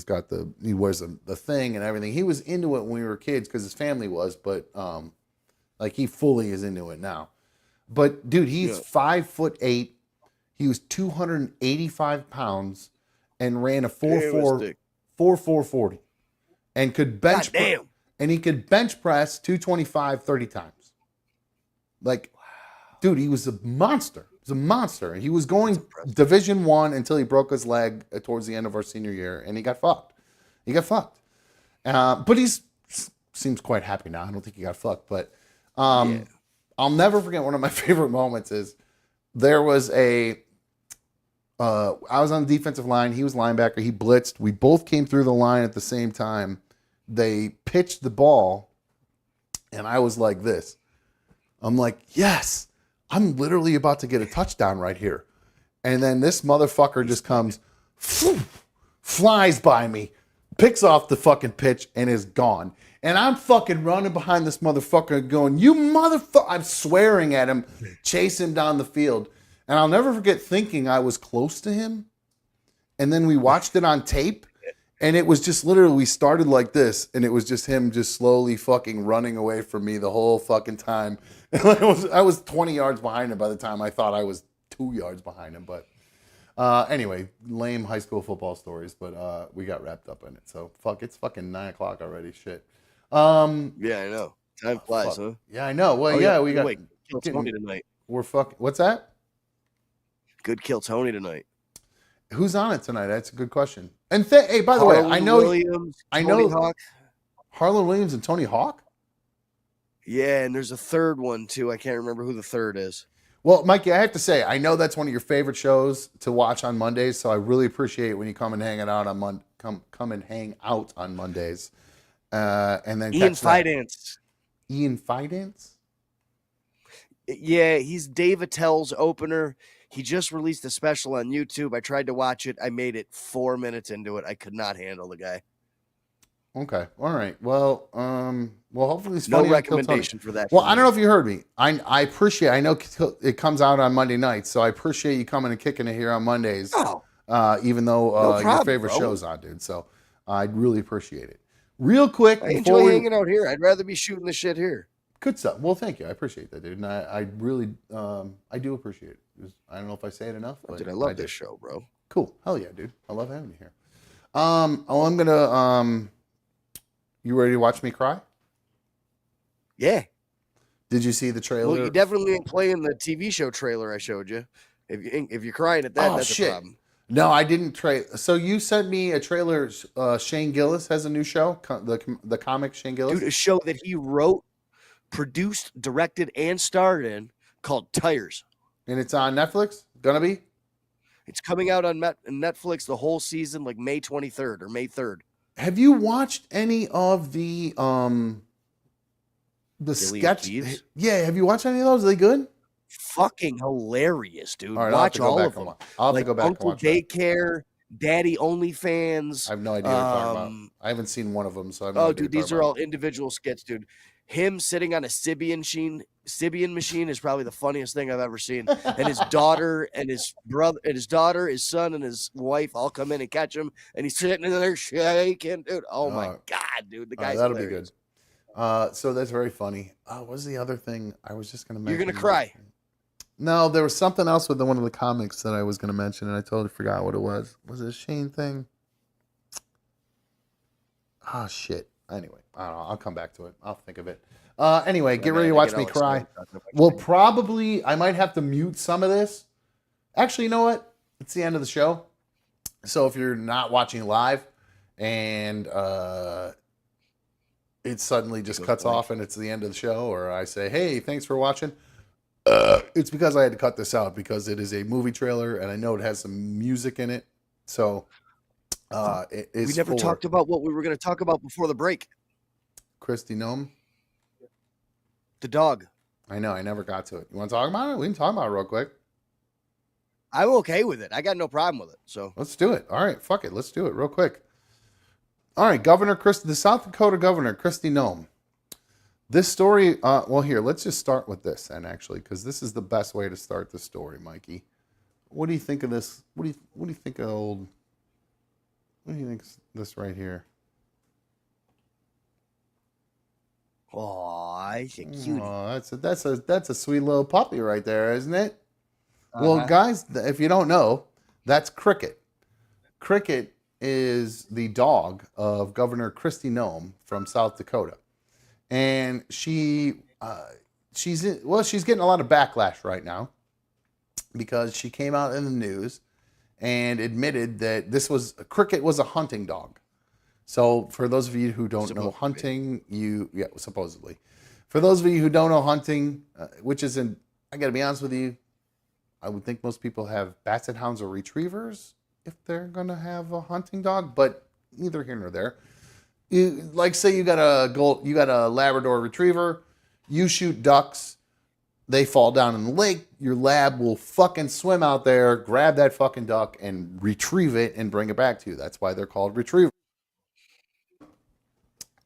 Speaker 1: wears the thing and everything. He was into it when we were kids because his family was, but like he fully is into it now. But dude, he's 5'8". He was 285 pounds and ran a 4.40, and could bench and he could bench press 225 30 times. Like, dude, he was a monster. He was a monster. He was going Division I until he broke his leg towards the end of our senior year, and he got fucked. But he seems quite happy now. I don't think he got fucked. But I'll never forget one of my favorite moments is there was I was on the defensive line. He was linebacker. He blitzed. We both came through the line at the same time. They pitched the ball, and I was like this. I'm like, yes, I'm literally about to get a touchdown right here. And then this motherfucker just comes, flies by me, picks off the fucking pitch, and is gone. And I'm fucking running behind this motherfucker going, you motherfucker. I'm swearing at him, chase him down the field. And I'll never forget thinking I was close to him. And then we watched it on tape. And it was just literally, we started like this, and it was just him just slowly fucking running away from me the whole fucking time. I was 20 yards behind him by the time I thought I was 2 yards behind him. But anyway, lame high school football stories, but we got wrapped up in it. So it's fucking 9 o'clock already. Shit.
Speaker 2: Yeah, I know. Time flies, huh?
Speaker 1: Yeah, I know. Well, we got.
Speaker 2: Wait, kill Tony tonight.
Speaker 1: We're fucking. What's that?
Speaker 2: Good kill Tony tonight.
Speaker 1: Who's on it tonight? That's a good question. And hey, by the way, I know Harlan Williams and Tony Hawk.
Speaker 2: Yeah, and there's a third one too. I can't remember who the third is.
Speaker 1: Well, Mikey, I have to say, I know that's one of your favorite shows to watch on Mondays, so I really appreciate when you come and hang out on come and hang out on Mondays. And then
Speaker 2: Ian Fidance.
Speaker 1: Ian Fidance?
Speaker 2: Yeah, he's Dave Attell's opener. He just released a special on YouTube. I tried to watch it. I made it 4 minutes into it. I could not handle the guy.
Speaker 1: Okay. All right. Well, hopefully it's
Speaker 2: no
Speaker 1: funny.
Speaker 2: recommendation for that.
Speaker 1: Well, I don't know if you heard me. I appreciate. I know it comes out on Monday nights, so I appreciate you coming and kicking it here on Mondays.
Speaker 2: Oh,
Speaker 1: even though your favorite show's on, dude. So I'd really appreciate it. Real quick,
Speaker 2: I enjoy hanging out here. I'd rather be shooting the shit here.
Speaker 1: Good stuff. Well, thank you. I appreciate that, dude. And I really, I do appreciate it. I don't know if I say it enough, but
Speaker 2: dude, I love this show, bro.
Speaker 1: Cool. Hell yeah, dude. I love having you here. I'm gonna. You ready to watch me cry?
Speaker 2: Yeah.
Speaker 1: Did you see the trailer?
Speaker 2: Well, you definitely ain't playing the TV show trailer I showed you. If you're crying at that, that's a problem.
Speaker 1: No, I didn't So you sent me a trailer. Shane Gillis has a new show. The comic Shane Gillis.
Speaker 2: Dude, a show that he wrote produced, directed, and starred in called Tires.
Speaker 1: And it's on Netflix? Gonna be?
Speaker 2: It's coming out on Netflix the whole season, like May 23rd or May 3rd.
Speaker 1: Have you watched any of the sketch?
Speaker 2: Keys?
Speaker 1: Yeah, have you watched any of those? Are they good?
Speaker 2: Fucking hilarious, dude.
Speaker 1: All right,
Speaker 2: Watch
Speaker 1: I'll
Speaker 2: all
Speaker 1: have
Speaker 2: of
Speaker 1: to go
Speaker 2: them.
Speaker 1: back. I'll have
Speaker 2: like
Speaker 1: to go back
Speaker 2: Uncle
Speaker 1: and watch that.
Speaker 2: Daycare, Daddy OnlyFans.
Speaker 1: I have no idea what you're talking about. I haven't seen one of them, so I have no idea
Speaker 2: dude,
Speaker 1: what you're
Speaker 2: these are
Speaker 1: talking
Speaker 2: all individual skits, dude. Him sitting on a Sybian machine is probably the funniest thing I've ever seen. And his daughter and his brother and his daughter, his son and his wife all come in and catch him, and he's sitting in there shaking, dude. Oh my god, dude, the guy's
Speaker 1: that'll
Speaker 2: hilarious.
Speaker 1: be good. So that's very funny. What was the other thing I was just going to mention?
Speaker 2: You're gonna cry.
Speaker 1: No, there was something else with one of the comics that I was going to mention, and I totally forgot what it was. Was it a Shane thing? Ah, shit. Anyway, I don't know. I'll come back to it. I'll think of it. Anyway, get ready to watch me cry. I might have to mute some of this. Actually, you know what? It's the end of the show. So if you're not watching live and it suddenly just cuts off and it's the end of the show, or I say, hey, thanks for watching, it's because I had to cut this out because it is a movie trailer and I know it has some music in it. So it is.
Speaker 2: We never talked about what we were going to talk about before the break.
Speaker 1: Christy Noem.
Speaker 2: The dog.
Speaker 1: I know. I never got to it. You want to talk about it? We can talk about it real quick.
Speaker 2: I'm okay with it. I got no problem with it. So
Speaker 1: let's do it. All right. Fuck it. Let's do it real quick. All right. The South Dakota governor, Christy Noem. This story, here, let's just start with this, and actually, because this is the best way to start the story, Mikey. What do you think of this? What do you think of this right here?
Speaker 2: Oh, I think cutie.
Speaker 1: Oh, that's a sweet little puppy right there, isn't it? Well, guys, if you don't know, that's Cricket. Cricket is the dog of Governor Christy Noem from South Dakota, and she's getting a lot of backlash right now because she came out in the news and admitted that Cricket was a hunting dog. So for those of you who don't know hunting, supposedly. For those of you who don't know hunting, which isn't, I got to be honest with you, I would think most people have basset hounds or retrievers if they're going to have a hunting dog, but neither here nor there. Say you got a Labrador retriever, you shoot ducks, they fall down in the lake, your lab will fucking swim out there, grab that fucking duck and retrieve it and bring it back to you. That's why they're called retrievers.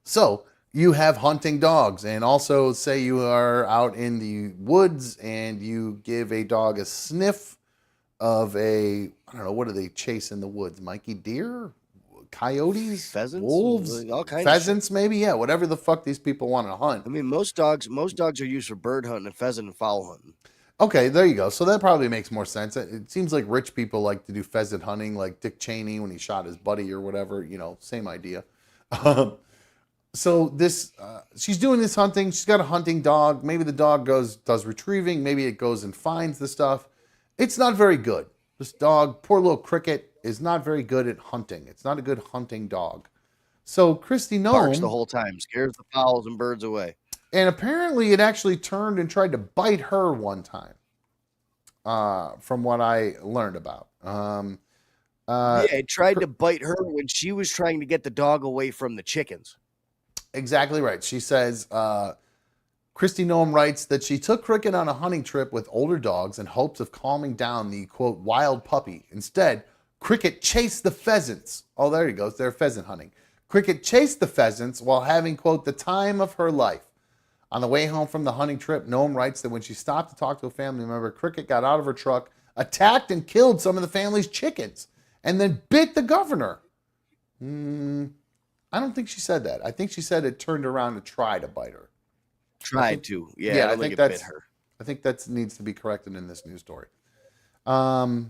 Speaker 1: So you have hunting dogs, and also say you are out in the woods and you give a dog a sniff of I don't know, what do they chase in the woods? Mikey, deer, coyotes,
Speaker 2: pheasants,
Speaker 1: wolves,
Speaker 2: all kinds
Speaker 1: pheasants, maybe, yeah, whatever the fuck these people want to hunt.
Speaker 2: I mean, most dogs are used for bird hunting and pheasant and fowl hunting.
Speaker 1: Okay, there you go. So that probably makes more sense. It seems like rich people like to do pheasant hunting, like Dick Cheney when he shot his buddy or whatever. Same idea. So she's doing this hunting. She's got a hunting dog. Maybe the dog does retrieving. Maybe it goes and finds the stuff. It's not very good. This dog, poor little Cricket, is not very good at hunting. It's not a good hunting dog. So Christy Noem
Speaker 2: barks the whole time, scares the fowls and birds away.
Speaker 1: And apparently it actually turned and tried to bite her one time, from what I learned about.
Speaker 2: It tried to bite her when she was trying to get the dog away from the chickens.
Speaker 1: Exactly right. She says, Christy Noem writes that she took Cricket on a hunting trip with older dogs in hopes of calming down the, quote, wild puppy. Instead, Cricket chased the pheasants. Oh, there he goes. They're pheasant hunting. Cricket chased the pheasants while having, quote, the time of her life. On the way home from the hunting trip, Noem writes that when she stopped to talk to a family member, Cricket got out of her truck, attacked and killed some of the family's chickens, and then bit the governor. I don't think she said that. I think she said it turned around to try to bite her.
Speaker 2: I think it bit her.
Speaker 1: I think that needs to be corrected in this news story. Hold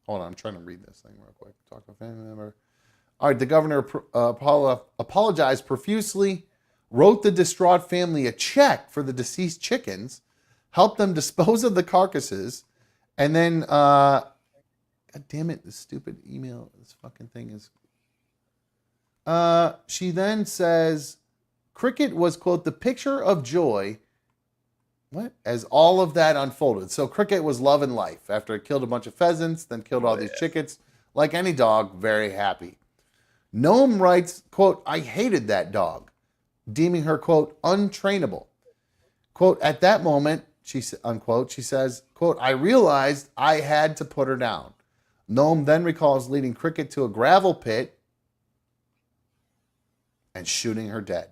Speaker 1: on, I'm trying to read this thing real quick. Talk to a family member. All right, the governor apologized profusely, wrote the distraught family a check for the deceased chickens, helped them dispose of the carcasses, and then, God damn it, this stupid email, this fucking thing is... She then says, Cricket was, quote, the picture of joy. What? As all of that unfolded. So Cricket was loving life after it killed a bunch of pheasants, then killed all these chickens. Like any dog, very happy. Noem writes, quote, I hated that dog, deeming her, quote, untrainable. Quote, at that moment, unquote, she says, quote, I realized I had to put her down. Noem then recalls leading Cricket to a gravel pit and shooting her dead.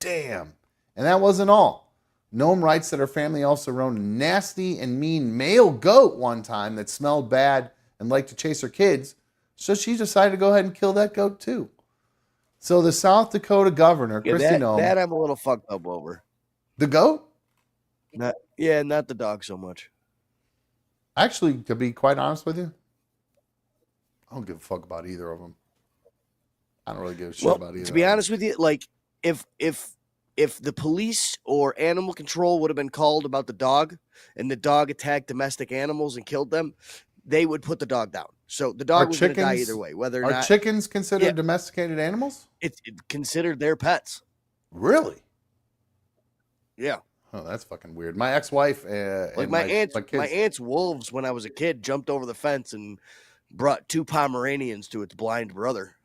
Speaker 1: Damn. And that wasn't all. Noem writes that her family also owned a nasty and mean male goat one time that smelled bad and liked to chase her kids, so she decided to go ahead and kill that goat too. So the South Dakota governor, Christy Noem...
Speaker 2: That I'm a little fucked up over.
Speaker 1: The goat?
Speaker 2: Not the dog so much.
Speaker 1: Actually, to be quite honest with you, I don't give a fuck about either of them. I don't really give a shit about either.
Speaker 2: To be honest with you, like if the police or animal control would have been called about the dog and the dog attacked domestic animals and killed them, they would put the dog down. So the dog was going to die either way. Whether or
Speaker 1: are
Speaker 2: not
Speaker 1: chickens considered domesticated animals?
Speaker 2: It's considered their pets.
Speaker 1: Really?
Speaker 2: Yeah.
Speaker 1: Oh, that's fucking weird. My ex-wife,
Speaker 2: like my aunt's wolves when I was a kid jumped over the fence and brought 2 Pomeranians to its blind brother,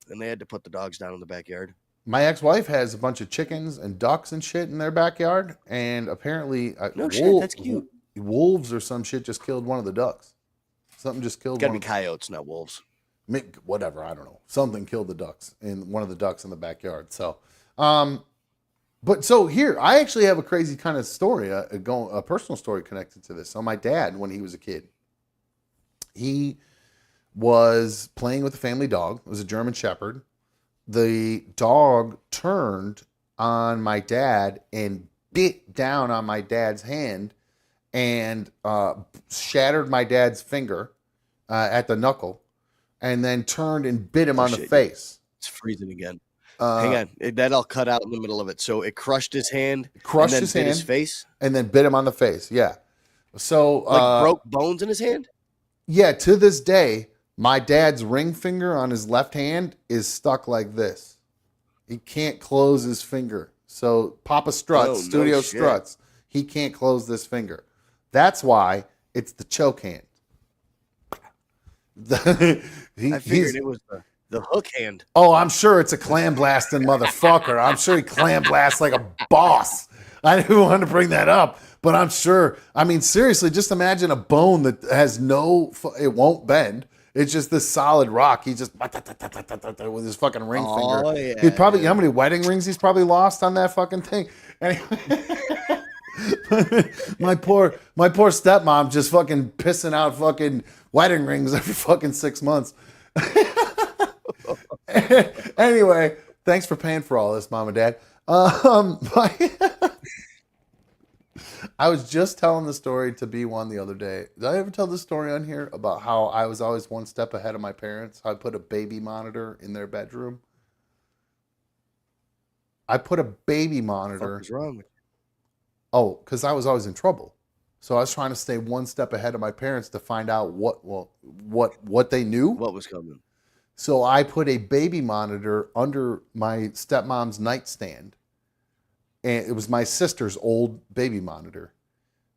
Speaker 2: and they had to put the dogs down in the backyard.
Speaker 1: My ex-wife has a bunch of chickens and ducks and shit in their backyard, and apparently,
Speaker 2: shit, that's cute.
Speaker 1: Wolves or some shit just killed one of the ducks. Something just killed.
Speaker 2: Gotta be coyotes, not wolves.
Speaker 1: Whatever, I don't know. Something killed the ducks in one of the ducks in the backyard. So, but so here, I actually have a crazy kind of story, a personal story connected to this. So my dad, when he was a kid, he was playing with a family dog. It was a German Shepherd. The dog turned on my dad and bit down on my dad's hand and shattered my dad's finger at the knuckle, and then turned and bit him on the face.
Speaker 2: It's freezing again. Hang on, that all cut out in the middle of it. So it crushed his hand, and then bit his face,
Speaker 1: and then bit him on the face. Yeah. So
Speaker 2: broke bones in his hand.
Speaker 1: Yeah. To this day, my dad's ring finger on his left hand is stuck like this. He can't close his finger. So Papa Struts, Studio Struts, he can't close this finger. That's why it's the choke hand.
Speaker 2: I figured it was the hook hand.
Speaker 1: Oh, I'm sure it's a clam blasting motherfucker. I'm sure he clam blasts like a boss. I didn't want to bring that up, but I'm sure. I mean, seriously, just imagine a bone that has it won't bend. It's just this solid rock. He just with his fucking ring finger.
Speaker 2: Yeah,
Speaker 1: He'd probably how many wedding rings he's probably lost on that fucking thing. Anyway. my poor stepmom just fucking pissing out fucking wedding rings every fucking 6 months. Anyway, thanks for paying for all this, Mom and Dad. I was just telling the story to B1 the other day. Did I ever tell this story on here about how I was always one step ahead of my parents? How I put a baby monitor in their bedroom. I put a baby monitor.
Speaker 2: What's wrong with you?
Speaker 1: Oh, because I was always in trouble. So I was trying to stay one step ahead of my parents to find out what they knew.
Speaker 2: What was coming.
Speaker 1: So I put a baby monitor under my stepmom's nightstand. And it was my sister's old baby monitor.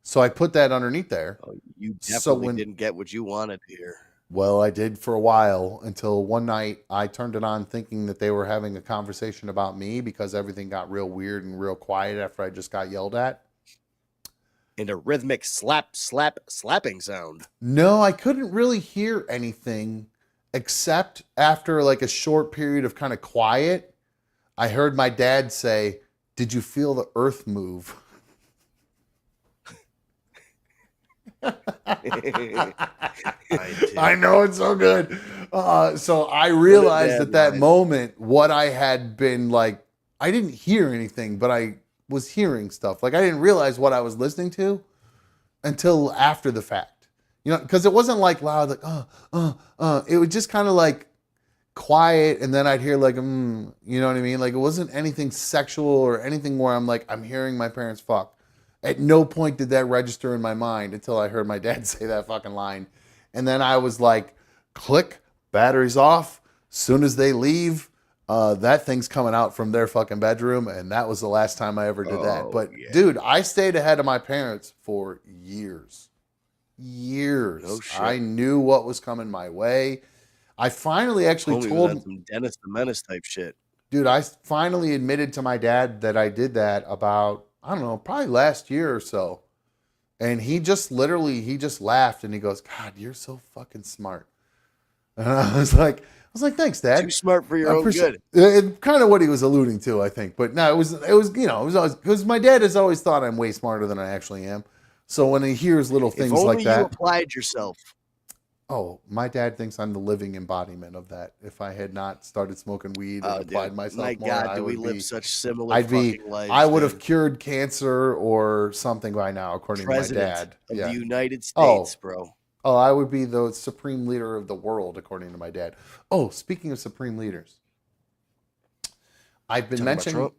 Speaker 1: So I put that underneath there.
Speaker 2: Oh, you definitely didn't get what you wanted to hear.
Speaker 1: Well, I did for a while until one night I turned it on thinking that they were having a conversation about me because everything got real weird and real quiet after I just got yelled at.
Speaker 2: And a rhythmic slapping sound.
Speaker 1: No, I couldn't really hear anything except after like a short period of kind of quiet. I heard my dad say, "Did you feel the earth move?" I know, it's so good. So I realized at that moment what I had been like. I didn't hear anything, but I was hearing stuff. Like I didn't realize what I was listening to until after the fact. You know, because it wasn't like loud, like It was just kind of like quiet, and then I'd hear like you know what I mean? Like it wasn't anything sexual or anything where I'm like I'm hearing my parents fuck. At no point did that register in my mind until I heard my dad say that fucking line. And then I was like, click, batteries off. Soon as they leave, that thing's coming out from their fucking bedroom, and that was the last time I ever did that.
Speaker 2: Oh,
Speaker 1: But
Speaker 2: yeah.
Speaker 1: dude, I stayed ahead of my parents for years.
Speaker 2: No shit.
Speaker 1: I knew what was coming my way. I finally actually
Speaker 2: Homie was
Speaker 1: told
Speaker 2: on some Dennis the Menace type shit.
Speaker 1: dude, I finally admitted to my dad that I did that about, I don't know, probably last year or so. And he just laughed and he goes, "God, you're so fucking smart." And I was like, "Thanks, Dad.
Speaker 2: Too smart for your own good."
Speaker 1: It, kind of what he was alluding to, I think. But no, it was, you know, it was always, because my dad has always thought I'm way smarter than I actually am. So when he hears little things
Speaker 2: If only
Speaker 1: like that,
Speaker 2: you applied yourself.
Speaker 1: oh, my dad thinks I'm the living embodiment of that. If I had not started smoking weed and applied myself
Speaker 2: my
Speaker 1: more,
Speaker 2: God,
Speaker 1: I
Speaker 2: do we
Speaker 1: would
Speaker 2: live
Speaker 1: be,
Speaker 2: such similar
Speaker 1: I'd be,
Speaker 2: fucking lives?
Speaker 1: I would
Speaker 2: dude.
Speaker 1: have cured cancer or something by now, according
Speaker 2: President
Speaker 1: to my dad.
Speaker 2: of
Speaker 1: Yeah.
Speaker 2: the United States, bro.
Speaker 1: Oh, I would be the supreme leader of the world, according to my dad. Oh, speaking of supreme leaders, I've been mentioning.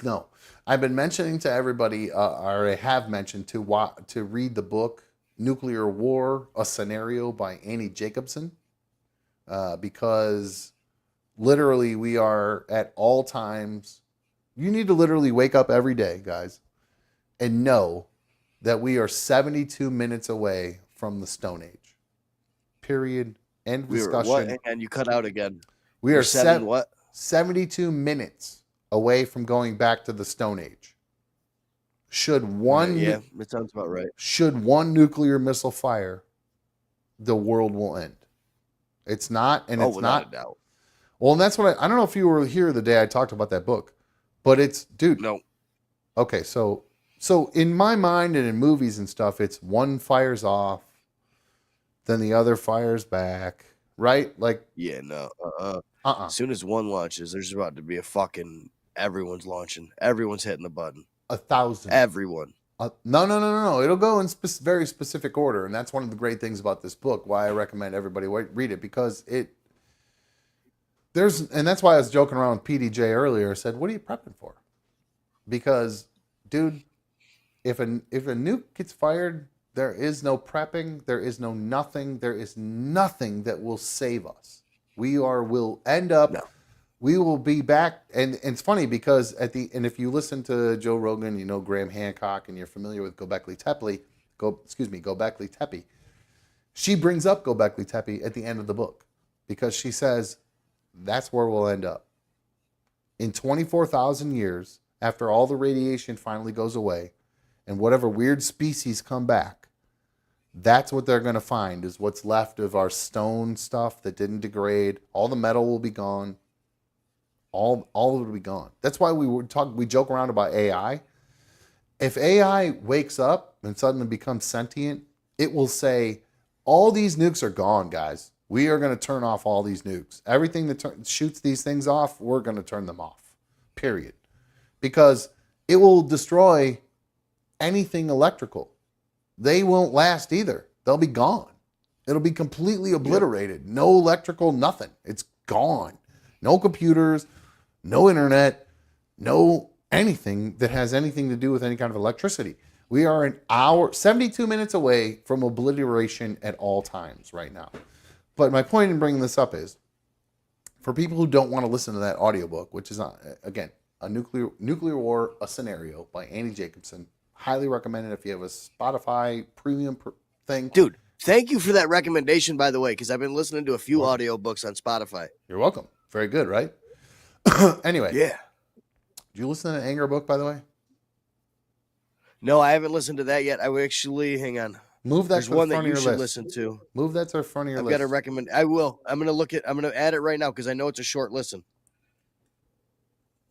Speaker 1: No, I've been mentioning to everybody, or I have mentioned to read the book "Nuclear War: A Scenario" by Annie Jacobson, because literally we are at all times. You need to literally wake up every day, guys, and know that we are 72 minutes away from the Stone Age. Period. End discussion.
Speaker 2: What? And you cut out again.
Speaker 1: We are 72 minutes away from going back to the Stone Age. Should one
Speaker 2: yeah, that sounds about right.
Speaker 1: Should one nuclear missile fire, the world will end. It's not, and it's
Speaker 2: without
Speaker 1: not.
Speaker 2: a doubt.
Speaker 1: Well, and that's what I don't know if you were here the day I talked about that book, but it's, dude.
Speaker 2: No.
Speaker 1: Okay, so in my mind and in movies and stuff, it's one fires off, then the other fires back, right? Like,
Speaker 2: yeah, no. As soon as one launches, there's about to be a fucking everyone's launching. Everyone's hitting the button.
Speaker 1: 1,000.
Speaker 2: Everyone.
Speaker 1: No. It'll go in very specific order, and that's one of the great things about this book. Why I recommend everybody read it, because and that's why I was joking around with PDJ earlier. I said, "What are you prepping for?" Because, dude, if a nuke gets fired, there is no prepping, there is no nothing, there is nothing that will save us. We will end up. No. We will be back, and it's funny because and if you listen to Joe Rogan, you know Graham Hancock, and you're familiar with Göbekli Tepe. She brings up Göbekli Tepe at the end of the book because she says that's where we'll end up. In 24,000 years, after all the radiation finally goes away, and whatever weird species come back, that's what they're going to find is what's left of our stone stuff that didn't degrade. All the metal will be gone. All of it will be gone. That's why we joke around about AI. If AI wakes up and suddenly becomes sentient, it will say, all these nukes are gone, guys. We are going to turn off all these nukes. Everything that shoots these things off, we're going to turn them off. Period. Because it will destroy anything electrical. They won't last either. They'll be gone. It'll be completely obliterated. Yep. No electrical, nothing. It's gone. No computers, no internet, no anything that has anything to do with any kind of electricity. We are an hour, 72 minutes away from obliteration at all times right now. But my point in bringing this up is, for people who don't want to listen to that audiobook, which is, again, a nuclear war, a scenario by Annie Jacobson, highly recommend it if you have a Spotify premium thing.
Speaker 2: Dude, thank you for that recommendation, by the way, because I've been listening to a few audiobooks on Spotify.
Speaker 1: You're welcome. Very good, right? Anyway.
Speaker 2: Yeah.
Speaker 1: Did you listen to the Anger book, by the way?
Speaker 2: No, I haven't listened to that yet. I would actually, hang on.
Speaker 1: Move that
Speaker 2: There's
Speaker 1: to the
Speaker 2: one
Speaker 1: front
Speaker 2: that you
Speaker 1: of your
Speaker 2: should
Speaker 1: list.
Speaker 2: listen to.
Speaker 1: Move that to the front of your list.
Speaker 2: I've got to recommend. I will. I'm going to add it right now because I know it's a short listen.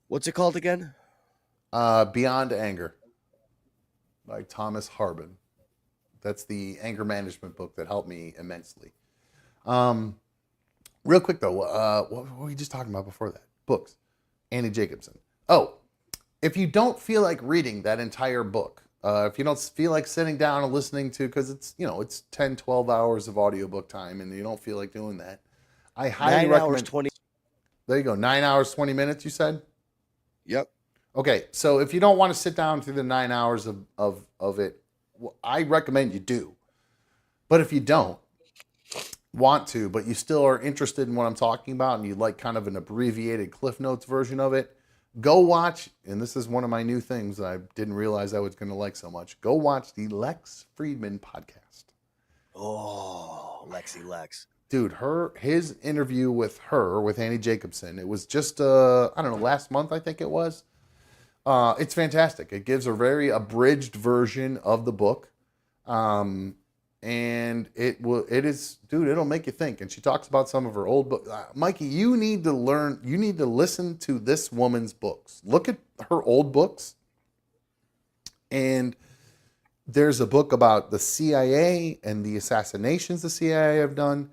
Speaker 2: What's it called again?
Speaker 1: Beyond Anger by Thomas Harbin. That's the anger management book that helped me immensely. Real quick though, what were we just talking about before that? Books. Annie Jacobson. Oh, if you don't feel like reading that entire book, if you don't feel like sitting down and listening to, because it's 10, 12 hours of audiobook time and you don't feel like doing that, I highly recommend. 9 hours, 20. There you go. 9 hours, 20 minutes, you said?
Speaker 2: Yep.
Speaker 1: Okay, so if you don't want to sit down through the 9 hours of it, I recommend you do. But if you don't, want to, but you still are interested in what I'm talking about and you'd like kind of an abbreviated Cliff Notes version of it, go watch, and this is one of my new things that I didn't realize I was going to like so much. Go watch the Lex Friedman podcast.
Speaker 2: Oh, Lex.
Speaker 1: Dude, his interview with Annie Jacobson, it was just, I don't know, last month I think it was. It's fantastic. It gives a very abridged version of the book. And it is, dude, it'll make you think. And she talks about some of her old books. Mikey, you need to listen to this woman's books. Look at her old books. And there's a book about the CIA and the assassinations the CIA have done.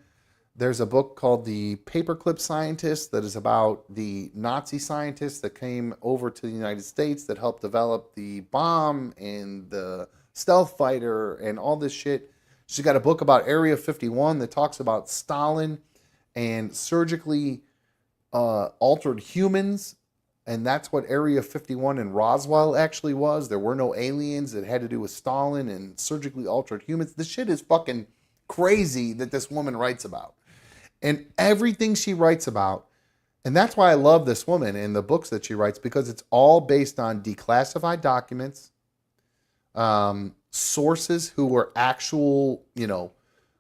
Speaker 1: There's a book called The Paperclip Scientist that is about the Nazi scientists that came over to the United States that helped develop the bomb and the stealth fighter and all this shit. She's got a book about Area 51 that talks about Stalin and surgically altered humans. And that's what Area 51 in Roswell actually was. There were no aliens. It had to do with Stalin and surgically altered humans. This shit is fucking crazy that this woman writes about. And everything she writes about, and that's why I love this woman and the books that she writes, because it's all based on declassified documents, sources who were actual,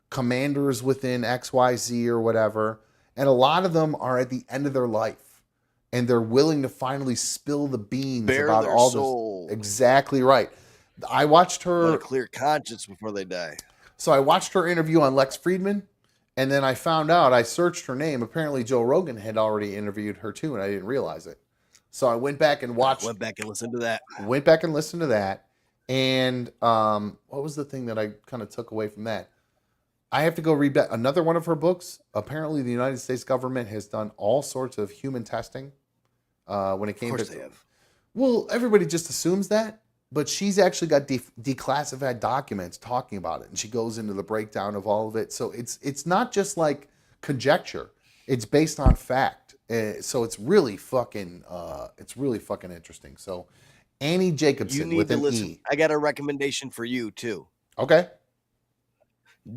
Speaker 1: commanders within XYZ or whatever. And a lot of them are at the end of their life and they're willing to finally spill the beans
Speaker 2: Bare
Speaker 1: about
Speaker 2: their
Speaker 1: all
Speaker 2: soul.
Speaker 1: this. Exactly right. I watched her.
Speaker 2: Want a clear conscience before they die.
Speaker 1: So I watched her interview on Lex Friedman. And then I found out, I searched her name. Apparently Joe Rogan had already interviewed her too, and I didn't realize it. So I went back and watched.
Speaker 2: Went back and listened to that.
Speaker 1: And what was the thing that I kind of took away from that? I have to go read back another one of her books. Apparently the United States government has done all sorts of human testing when it came to.
Speaker 2: Of course they have.
Speaker 1: Well, everybody just assumes that. But she's actually got declassified documents talking about it, and she goes into the breakdown of all of it. So it's not just like conjecture; it's based on fact. So it's really fucking interesting. So Annie Jacobson
Speaker 2: You
Speaker 1: with
Speaker 2: need to
Speaker 1: an
Speaker 2: listen.
Speaker 1: E.
Speaker 2: I got a recommendation for you too.
Speaker 1: Okay.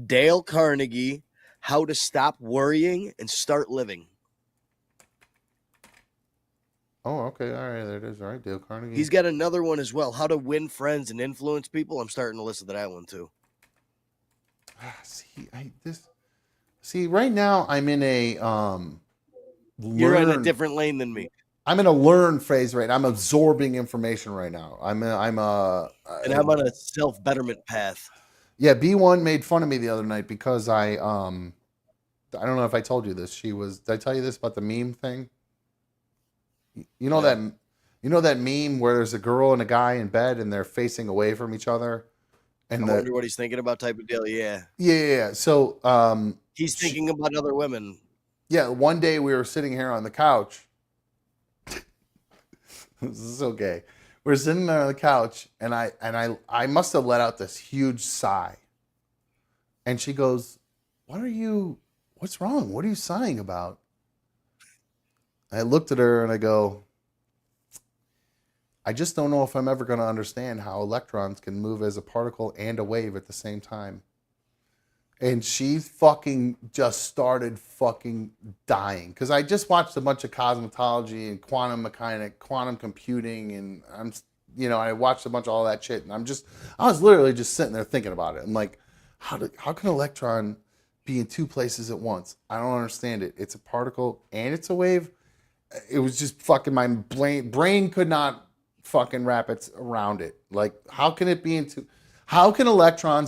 Speaker 2: Dale Carnegie, How to Stop Worrying and Start Living.
Speaker 1: Oh, okay. All right. There it is. All right. Dale Carnegie.
Speaker 2: He's got another one as well. How to Win Friends and Influence People. I'm starting to listen to that one too.
Speaker 1: See, right now I'm in a
Speaker 2: You're in a different lane than me.
Speaker 1: I'm in a learn phase right now. I'm absorbing information right now.
Speaker 2: And I'm on a self-betterment path.
Speaker 1: Yeah, B1 made fun of me the other night because I don't know if I told you this. Did I tell you this about the meme thing? You know that meme where there's a girl and a guy in bed and they're facing away from each other, and
Speaker 2: I wonder what he's thinking about type of deal. Yeah.
Speaker 1: Yeah. So
Speaker 2: he's thinking about other women.
Speaker 1: Yeah. One day we were sitting here on the couch. This is okay. We're sitting there on the couch, and I must have let out this huge sigh. And she goes, "What's wrong? What are you sighing about?" I looked at her and I go, I just don't know if I'm ever going to understand how electrons can move as a particle and a wave at the same time. And she fucking just started fucking dying. Because I just watched a bunch of cosmetology and quantum mechanics, quantum computing, and I watched a bunch of all that shit. And I was literally just sitting there thinking about it. I'm like, how can an electron be in two places at once? I don't understand it. It's a particle and it's a wave. It was just fucking my brain could not fucking wrap it around it. Like, how can electrons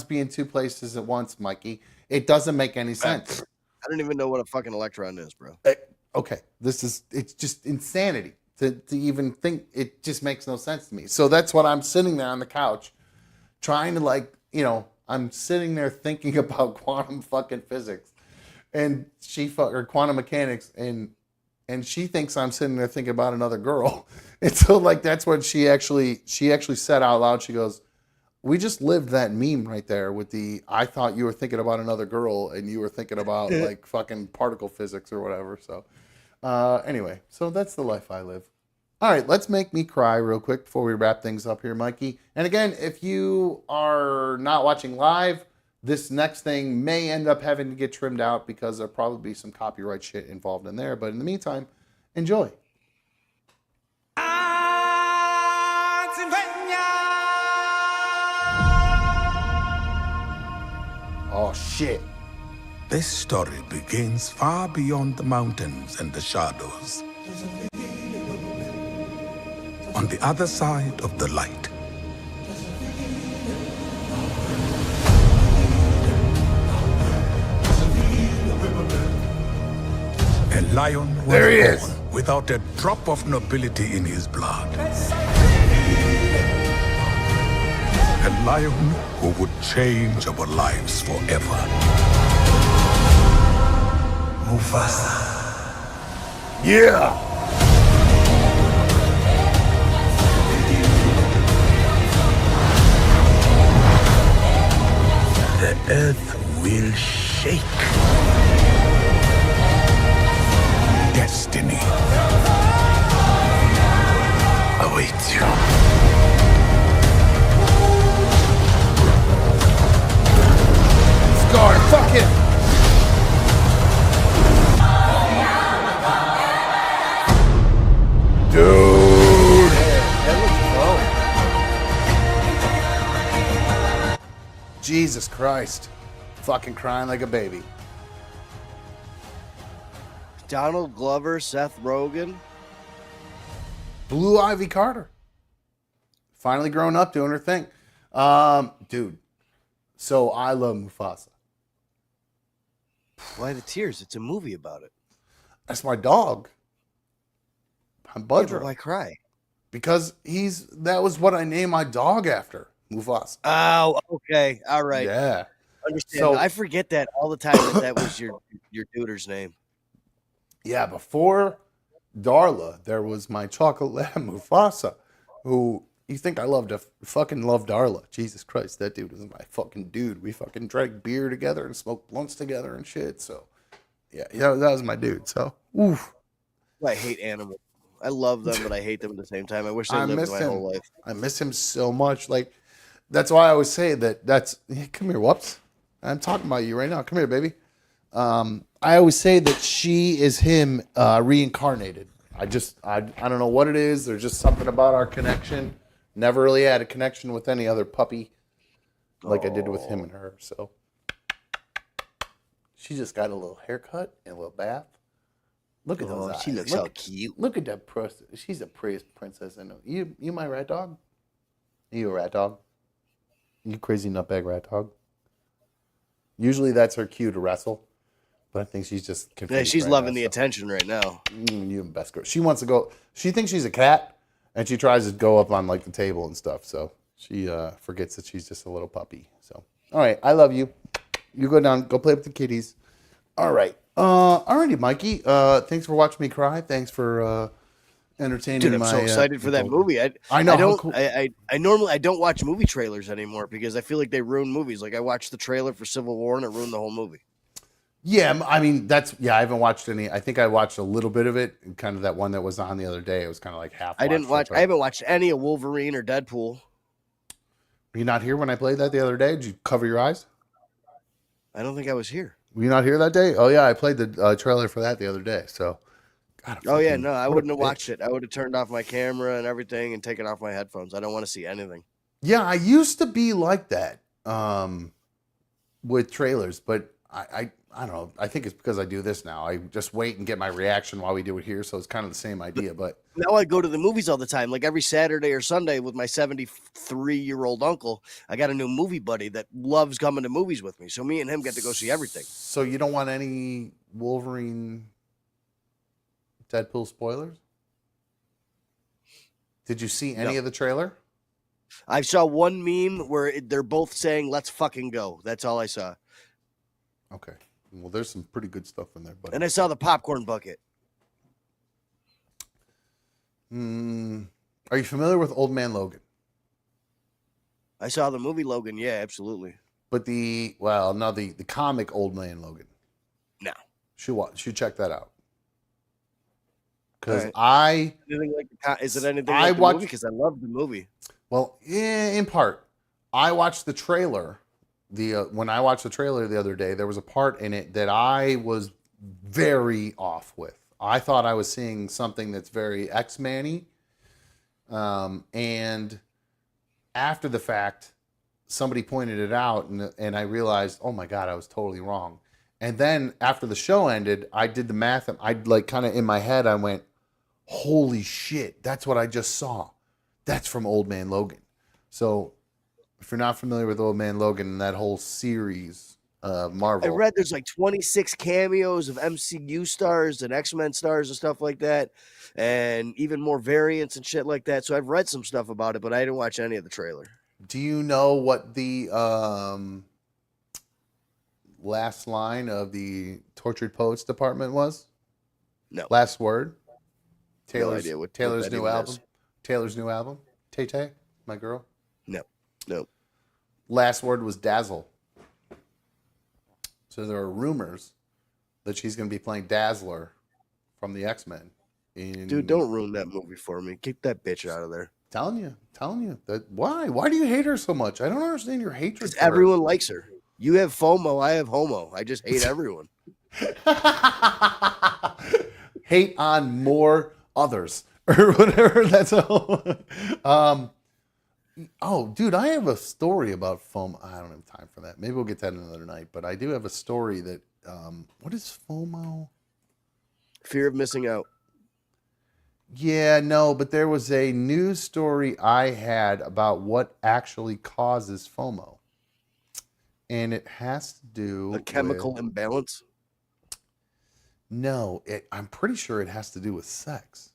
Speaker 1: be in two places at once, Mikey? It doesn't make any sense.
Speaker 2: I don't even know what a fucking electron is, bro.
Speaker 1: Okay, it's just insanity to even think. It just makes no sense to me. So that's what I'm sitting there on the couch trying to I'm sitting there thinking about quantum fucking physics and or quantum mechanics, and she thinks I'm sitting there thinking about another girl. And so that's what she actually said out loud. She goes, "We just lived that meme right there with I thought you were thinking about another girl and you were thinking about fucking particle physics or whatever." So anyway, so that's the life I live. All right, let's make me cry real quick before we wrap things up here, Mikey. And again, if you are not watching live, This next thing may end up having to get trimmed out because there'll probably be some copyright shit involved in there. But in the meantime, enjoy. Oh, shit.
Speaker 12: This story begins far beyond the mountains and the shadows. On the other side of the light. A lion was born without a drop of nobility in his blood. A lion who would change our lives forever. Mufasa.
Speaker 1: Yeah!
Speaker 12: The earth will shake. Destiny awaits you.
Speaker 1: Scar, fuck him! Dude! Jesus Christ. Fucking crying like a baby.
Speaker 2: Donald Glover, Seth Rogen.
Speaker 1: Blue Ivy Carter. Finally grown up, doing her thing. Dude. So I love Mufasa.
Speaker 2: Why the tears? It's a movie about it.
Speaker 1: That's my dog. I'm
Speaker 2: Yeah,
Speaker 1: Budra.
Speaker 2: but why cry?
Speaker 1: Because that was what I named my dog after. Mufasa.
Speaker 2: Oh, okay. All right.
Speaker 1: Yeah.
Speaker 2: Understand.
Speaker 1: So-
Speaker 2: I forget that all the time that was your tutor's name.
Speaker 1: Yeah, before Darla, there was my chocolate lab Mufasa, who you think I fucking love Darla. Jesus Christ, that dude was my fucking dude. We fucking drank beer together and smoked blunts together and shit. So, yeah, that was my dude. So, oof.
Speaker 2: I hate animals. I love them, but I hate them at the same time. I wish they lived my whole life.
Speaker 1: I miss him so much. Like, that's why I always say come here, whoops. I'm talking about you right now. Come here, baby. I always say that she is him reincarnated. I don't know what it is. There's just something about our connection. Never really had a connection with any other puppy like I did with him and her. So she just got a little haircut and a little bath. Look at those eyes.
Speaker 2: She looks so cute.
Speaker 1: Look at that princess. She's the prettiest princess I know. You my rat dog? You a rat dog? You crazy nutbag rat dog? Usually that's her cue to wrestle. But I think she's just confused.
Speaker 2: Yeah, she's
Speaker 1: right
Speaker 2: loving
Speaker 1: now,
Speaker 2: the attention right now.
Speaker 1: You and best girl. She wants to go. She thinks she's a cat, and she tries to go up on like the table and stuff. So she forgets that she's just a little puppy. So all right, I love you. You go down, go play with the kitties. All right, alrighty, Mikey. Thanks for watching me cry. Thanks for entertaining
Speaker 2: Dude, I'm
Speaker 1: my.
Speaker 2: so excited for that movie.
Speaker 1: I know.
Speaker 2: I don't.
Speaker 1: Cool.
Speaker 2: I normally don't watch movie trailers anymore because I feel like they ruin movies. Like I watched the trailer for Civil War and it ruined the whole movie.
Speaker 1: Yeah, I mean I haven't watched any. I think I watched a little bit of it, and kind of that one that was on the other day. It was kind of like half.
Speaker 2: I haven't watched any of Wolverine or Deadpool.
Speaker 1: Were you not here when I played that the other day? Did you cover your eyes?
Speaker 2: I don't think I was here.
Speaker 1: Were you not here that day? Oh yeah, I played the trailer for that the other day. So. God,
Speaker 2: I wouldn't have watched it. I would have turned off my camera and everything and taken off my headphones. I don't want to see anything.
Speaker 1: Yeah, I used to be like that with trailers, but I don't know. I think it's because I do this now. I just wait and get my reaction while we do it here, so it's kind of the same idea. But
Speaker 2: now I go to the movies all the time, like every Saturday or Sunday with my 73-year-old uncle. I got a new movie buddy that loves coming to movies with me, so me and him get to go see everything.
Speaker 1: So you don't want any Wolverine, Deadpool spoilers? Did you see any of the trailer?
Speaker 2: I saw one meme where they're both saying, "Let's fucking go." That's all I saw.
Speaker 1: Okay. Well, there's some pretty good stuff in there, but
Speaker 2: And I saw the popcorn bucket.
Speaker 1: Are you familiar with Old Man Logan?
Speaker 2: I saw the movie Logan. Yeah, absolutely.
Speaker 1: But the comic Old Man Logan.
Speaker 2: No.
Speaker 1: Should check that out. Because
Speaker 2: is it anything like the movie? Because I love the movie.
Speaker 1: Well, yeah, in part. I watched the trailer when I watched the trailer the other day, there was a part in it that I was very off with. I thought I was seeing something that's very X-Man-y. And after the fact, somebody pointed it out, and I realized, oh my God, I was totally wrong. And then after the show ended, I did the math, and I like kind of in my head, I went, holy shit, that's what I just saw. That's from Old Man Logan. So if you're not familiar with Old Man Logan and that whole series, Marvel.
Speaker 2: I read there's like 26 cameos of MCU stars and X-Men stars and stuff like that, and even more variants and shit like that. So I've read some stuff about it, but I didn't watch any of the trailer.
Speaker 1: Do you know what the last line of the Tortured Poets Department was?
Speaker 2: No.
Speaker 1: Last word?
Speaker 2: No idea what
Speaker 1: Taylor's
Speaker 2: that
Speaker 1: new
Speaker 2: even
Speaker 1: album?
Speaker 2: is.
Speaker 1: Taylor's new album? Tay-Tay, my girl?
Speaker 2: No.
Speaker 1: Last word was Dazzle. So there are rumors that she's going to be playing Dazzler from the X-Men.
Speaker 2: Dude, don't ruin that movie for me. Keep that bitch out of there.
Speaker 1: Telling you that. Why do you hate her so much? I don't understand your hatred. For
Speaker 2: Everyone likes her. You have FOMO, I have homo. I just hate everyone.
Speaker 1: Hate on more others or whatever. That's all. Oh, dude, I have a story about FOMO. I don't have time for that. Maybe we'll get that another night. But I do have a story that. What is FOMO?
Speaker 2: Fear of missing out.
Speaker 1: Yeah, no, but there was a news story I had about what actually causes FOMO. And it has to do
Speaker 2: A chemical
Speaker 1: with,
Speaker 2: imbalance?
Speaker 1: No, I'm pretty sure it has to do with sex.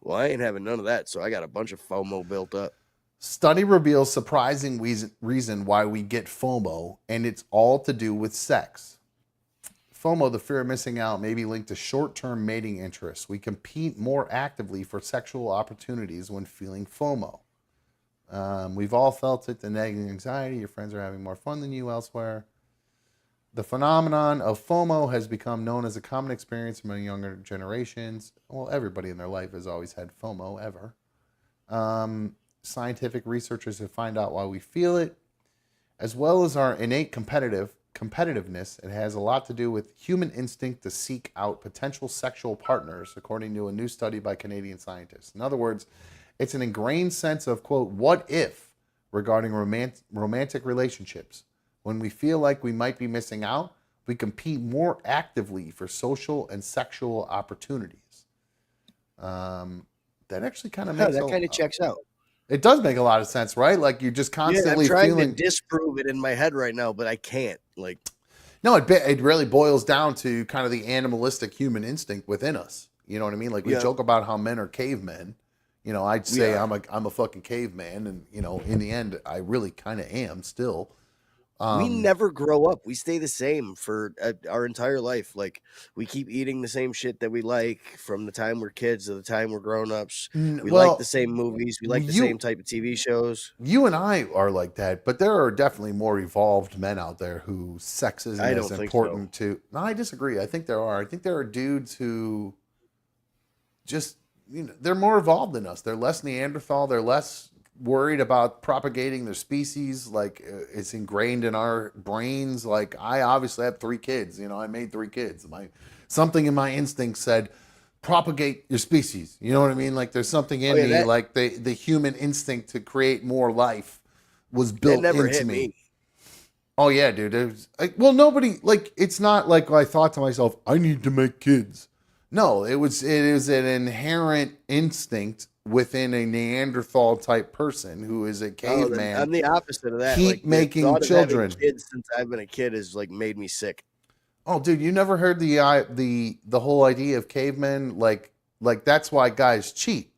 Speaker 2: Well, I ain't having none of that, so I got a bunch of FOMO built up.
Speaker 1: Study reveals surprising reason why we get FOMO, and it's all to do with sex. FOMO, the fear of missing out, may be linked to short-term mating interests. We compete more actively for sexual opportunities when feeling FOMO. We've all felt it, the nagging anxiety. Your friends are having more fun than you elsewhere. The phenomenon of FOMO has become known as a common experience among younger generations. Well, everybody in their life has always had FOMO, ever. Scientific researchers have found out why we feel it, as well as our innate competitiveness. It has a lot to do with human instinct to seek out potential sexual partners, according to a new study by Canadian scientists. In other words, it's an ingrained sense of, quote, what if regarding romantic relationships. When we feel like we might be missing out, we compete more actively for social and sexual opportunities. That actually kind of makes
Speaker 2: that kind of checks out.
Speaker 1: It does make a lot of sense, right? Like you're just constantly
Speaker 2: I'm trying
Speaker 1: feeling.
Speaker 2: to disprove it in my head right now, but I can't. Like,
Speaker 1: no, it really boils down to kind of the animalistic human instinct within us. You know what I mean? Like we joke about how men are cavemen. You know, I'd say I'm a fucking caveman, and you know, in the end, I really kind of am still.
Speaker 2: We never grow up. We stay the same for our entire life. Like we keep eating the same shit that we like from the time we're kids to the time we're grown-ups. We like the same movies. We like the same type of TV shows.
Speaker 1: You and I are like that, but there are definitely more evolved men out there who sex isn't as important to. No, I disagree. I think there are. I think there are dudes who just, you know, they're more evolved than us. They're less Neanderthal. They're less worried about propagating their species. Like it's ingrained in our brains. Like I obviously have 3 kids. You know, I made 3 kids. Something in my instinct said, propagate your species. You know what I mean? Like there's something in me. Like the human instinct to create more life was built into me. Oh yeah, dude. It was, nobody, like, it's not like I thought to myself, I need to make kids. No, it is an inherent instinct within a Neanderthal type person who is a caveman.
Speaker 2: I'm the opposite of that.
Speaker 1: Keep making children.
Speaker 2: Kids since I've been a kid has like made me sick.
Speaker 1: Oh, dude, you never heard the whole idea of cavemen? Like that's why guys cheat,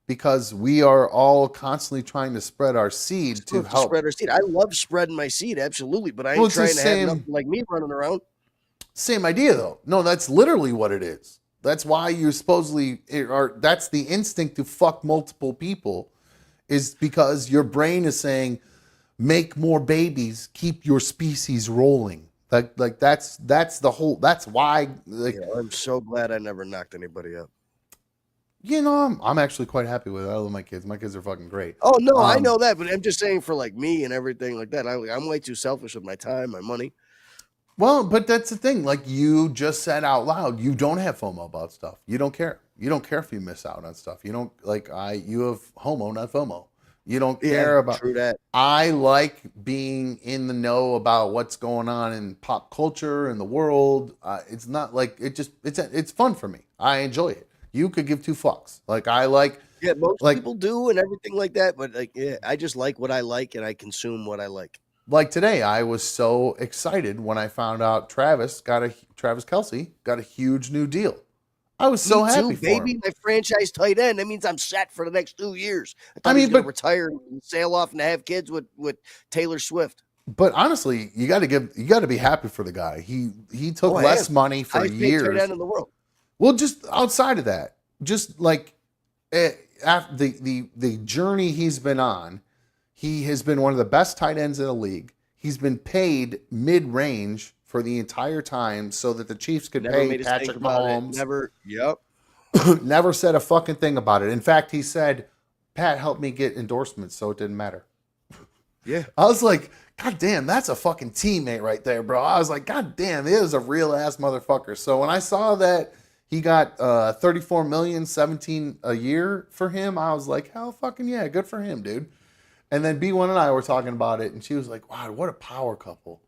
Speaker 1: because we are all constantly trying to spread our seed to help
Speaker 2: spread our seed. I love spreading my seed, absolutely, but I ain't trying to have nothing like me running around.
Speaker 1: Same idea, though. No, that's literally what it is. That's why you supposedly are. That's the instinct to fuck multiple people, is because your brain is saying, make more babies, keep your species rolling. Like that's the whole. That's why. Like,
Speaker 2: I'm so glad I never knocked anybody up.
Speaker 1: I'm actually quite happy with it. I love my kids. My kids are fucking great.
Speaker 2: Oh no, I know that, but I'm just saying for like me and everything like that. I'm way too selfish with my time, my money.
Speaker 1: Well, but that's the thing. Like you just said out loud, you don't have FOMO about stuff. You don't care. You don't care if you miss out on stuff. You don't you have homo, not FOMO. You don't care about.
Speaker 2: True that.
Speaker 1: I like being in the know about what's going on in pop culture and the world. It's not like it's fun for me. I enjoy it. You could give two fucks. Like I like.
Speaker 2: Yeah, most people do and everything like that. But like, I just like what I like and I consume what I like.
Speaker 1: Like today, I was so excited when I found out Travis Kelce got a huge new deal. I was so happy for
Speaker 2: baby.
Speaker 1: him.
Speaker 2: My franchise tight end. That means I'm set for the next 2 years. I thought he was going to retire and sail off and have kids with Taylor Swift.
Speaker 1: But honestly, you got to be happy for the guy. He took less money for years.
Speaker 2: Tight end in the world.
Speaker 1: Well, just outside of that, just like after the journey he's been on, he has been one of the best tight ends in the league. He's been paid mid-range for the entire time so that the Chiefs could pay Patrick Mahomes. Never said a fucking thing about it. In fact, he said, Pat helped me get endorsements, so it didn't matter.
Speaker 2: Yeah.
Speaker 1: I was like, God damn, that's a fucking teammate right there, bro. I was like, God damn, it is a real ass motherfucker. So when I saw that he got $34 million, 17 a year for him, I was like, hell fucking yeah, good for him, dude. And then B1 and I were talking about it, and she was like, wow, what a power couple.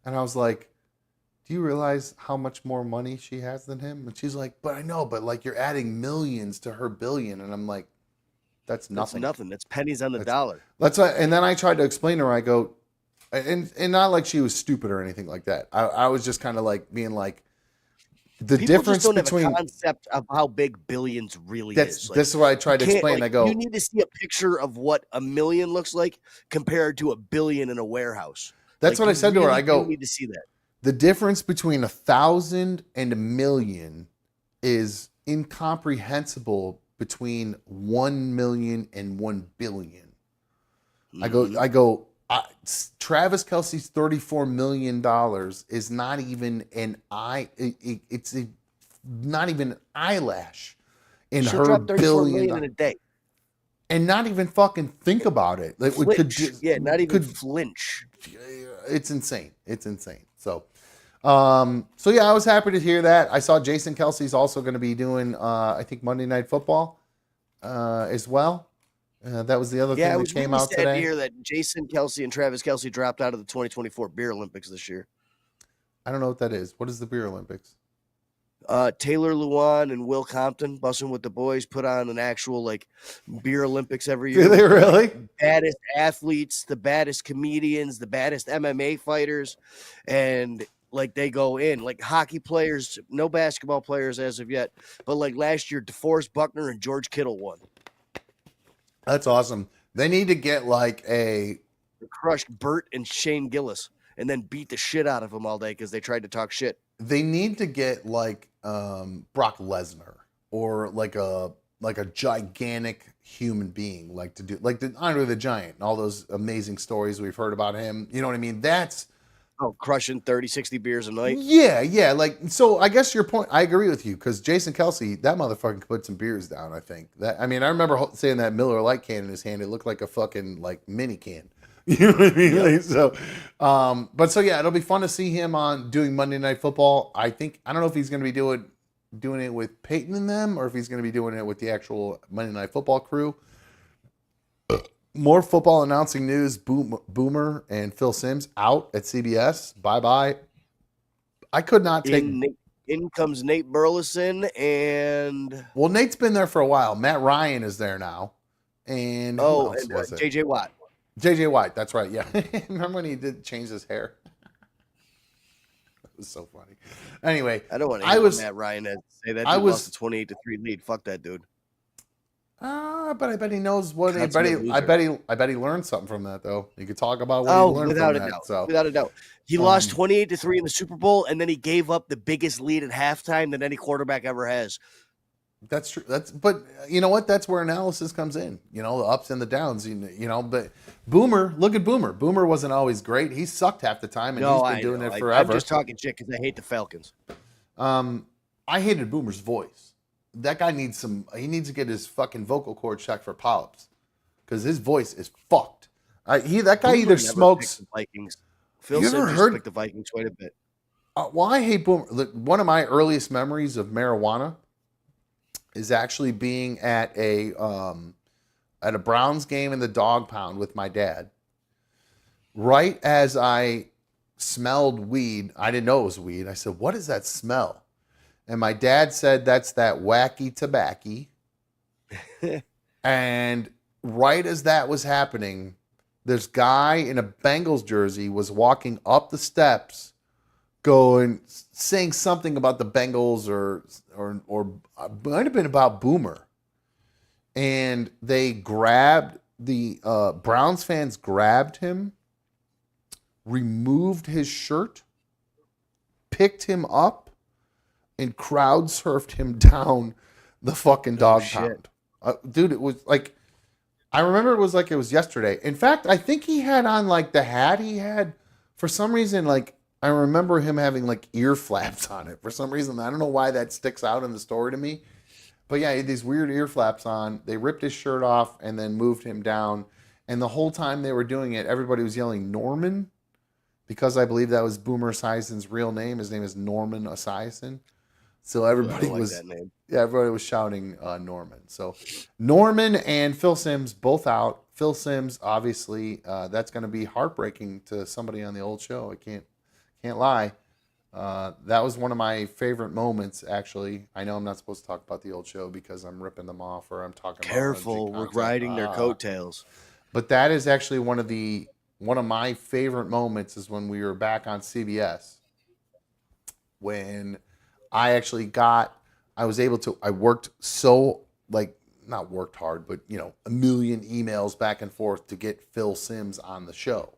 Speaker 1: And I was like, do you realize how much more money she has than him? And she's like, but I know, but like you're adding millions to her billion. And I'm like, that's nothing.
Speaker 2: That's nothing. That's pennies on the dollar.
Speaker 1: That's why. And then I tried to explain to her, I go, and not like she was stupid or anything like that. I was just kind of like being like, the
Speaker 2: People
Speaker 1: difference
Speaker 2: just don't
Speaker 1: between
Speaker 2: have a concept of how big billions really is. Like,
Speaker 1: this is what I tried to explain.
Speaker 2: Like,
Speaker 1: I go,
Speaker 2: you need to see a picture of what a million looks like compared to $1 billion in a warehouse.
Speaker 1: That's what I said to her. I go,
Speaker 2: you need to see that.
Speaker 1: The difference between 1,000 and 1 million is incomprehensible between 1 million and 1 billion.
Speaker 2: Mm-hmm.
Speaker 1: Travis Kelce's $34 million is not even not even an eyelash in
Speaker 2: She'll
Speaker 1: her
Speaker 2: drop $34
Speaker 1: billion
Speaker 2: million in a day.
Speaker 1: And not even fucking think about it. Like
Speaker 2: not even flinch.
Speaker 1: It's insane. It's insane. So yeah, I was happy to hear that. I saw Jason Kelce's also going to be doing, I think Monday Night Football, as well. That was the other thing that came out today.
Speaker 2: Yeah, it was really sad to hear that Jason Kelce and Travis Kelce dropped out of the 2024 Beer Olympics this year.
Speaker 1: I don't know what that is. What is the Beer Olympics?
Speaker 2: Taylor Lewan and Will Compton, Bussin' with the Boys, put on an actual like beer Olympics every year.
Speaker 1: Do they really?
Speaker 2: The baddest athletes, the baddest comedians, the baddest MMA fighters, and like they go in like hockey players, no basketball players as of yet, but like last year, DeForest Buckner and George Kittle won.
Speaker 1: That's awesome. They need to get like
Speaker 2: They crushed Burt and Shane Gillis and then beat the shit out of them all day because they tried to talk shit.
Speaker 1: They need to get like Brock Lesnar or like a gigantic human being, like to do like the Andre the Giant and all those amazing stories we've heard about him. You know what I mean? That's
Speaker 2: crushing 30, 60 beers a night.
Speaker 1: Yeah. Like, so I guess your point, I agree with you because Jason Kelce, that motherfucker could put some beers down. I think I remember saying that Miller Lite can in his hand. It looked like a fucking like mini can. You know what I mean?
Speaker 2: Yeah.
Speaker 1: Like, so yeah, it'll be fun to see him on doing Monday Night Football. I don't know if he's going to be doing it with Peyton and them, or if he's going to be doing it with the actual Monday Night Football crew. More football announcing news. Boomer and Phil Simms out at CBS. Bye-bye. I could not take...
Speaker 2: In comes Nate Burleson and...
Speaker 1: Well, Nate's been there for a while. Matt Ryan is there now. And who else was it?
Speaker 2: J.J. Watt.
Speaker 1: J.J. Watt, that's right, yeah. Remember when he did change his hair? That was so funny. Anyway,
Speaker 2: I don't want to hear Matt Ryan say that. He lost a 28-3 lead. Fuck that dude.
Speaker 1: But I bet he knows what. I bet he learned something from that, though. You could talk about what he learned
Speaker 2: without
Speaker 1: from
Speaker 2: a
Speaker 1: that.
Speaker 2: doubt.
Speaker 1: So.
Speaker 2: Without a doubt, he lost 28-3 in the Super Bowl, and then he gave up the biggest lead at halftime that any quarterback ever has.
Speaker 1: That's true. But you know what? That's where analysis comes in. You know, the ups and the downs. You know, but Boomer, look at Boomer. Boomer wasn't always great. He sucked half the time, and he's been doing it forever.
Speaker 2: I'm just talking shit because I hate the Falcons.
Speaker 1: I hated Boomer's voice. that guy needs some. He needs to get his fucking vocal cord checked for polyps, because his voice is fucked. That guy
Speaker 2: Boomer
Speaker 1: either
Speaker 2: never
Speaker 1: smokes.
Speaker 2: picked the Vikings. Phil
Speaker 1: You
Speaker 2: Simms
Speaker 1: ever
Speaker 2: used to
Speaker 1: heard?
Speaker 2: pick the Vikings quite a bit.
Speaker 1: Well, I hate Boomer. Look, one of my earliest memories of marijuana is actually being at a Browns game in the dog pound with my dad. Right as I smelled weed, I didn't know it was weed. I said, "What is that smell?" And my dad said, "That's that wacky tobacco." And right as that was happening, this guy in a Bengals jersey was walking up the steps, saying something about the Bengals or might have been about Boomer. And they grabbed the Browns fans grabbed him, removed his shirt, picked him up, and crowd surfed him down the fucking dog pound. Dude, it was like, I remember it was like it was yesterday. In fact, I think he had on like the hat he had. For some reason, like, I remember him having like ear flaps on it. For some reason, I don't know why that sticks out in the story to me. But yeah, he had these weird ear flaps on. They ripped his shirt off and then moved him down. And the whole time they were doing it, everybody was yelling Norman, because I believe that was Boomer Esiason's real name. His name is Norman Esiason. So everybody was, yeah, everybody was shouting Norman. So Norman and Phil Simms both out. Phil Simms, obviously, that's going to be heartbreaking to somebody on the old show. I can't lie. That was one of my favorite moments, actually. I know I'm not supposed to talk about the old show because I'm ripping them off, or I'm talking
Speaker 2: Careful,
Speaker 1: about
Speaker 2: we're riding their coattails.
Speaker 1: But that is actually one of my favorite moments is when we were back on CBS, when I worked so, like, not worked hard, but, a million emails back and forth to get Phil Simms on the show.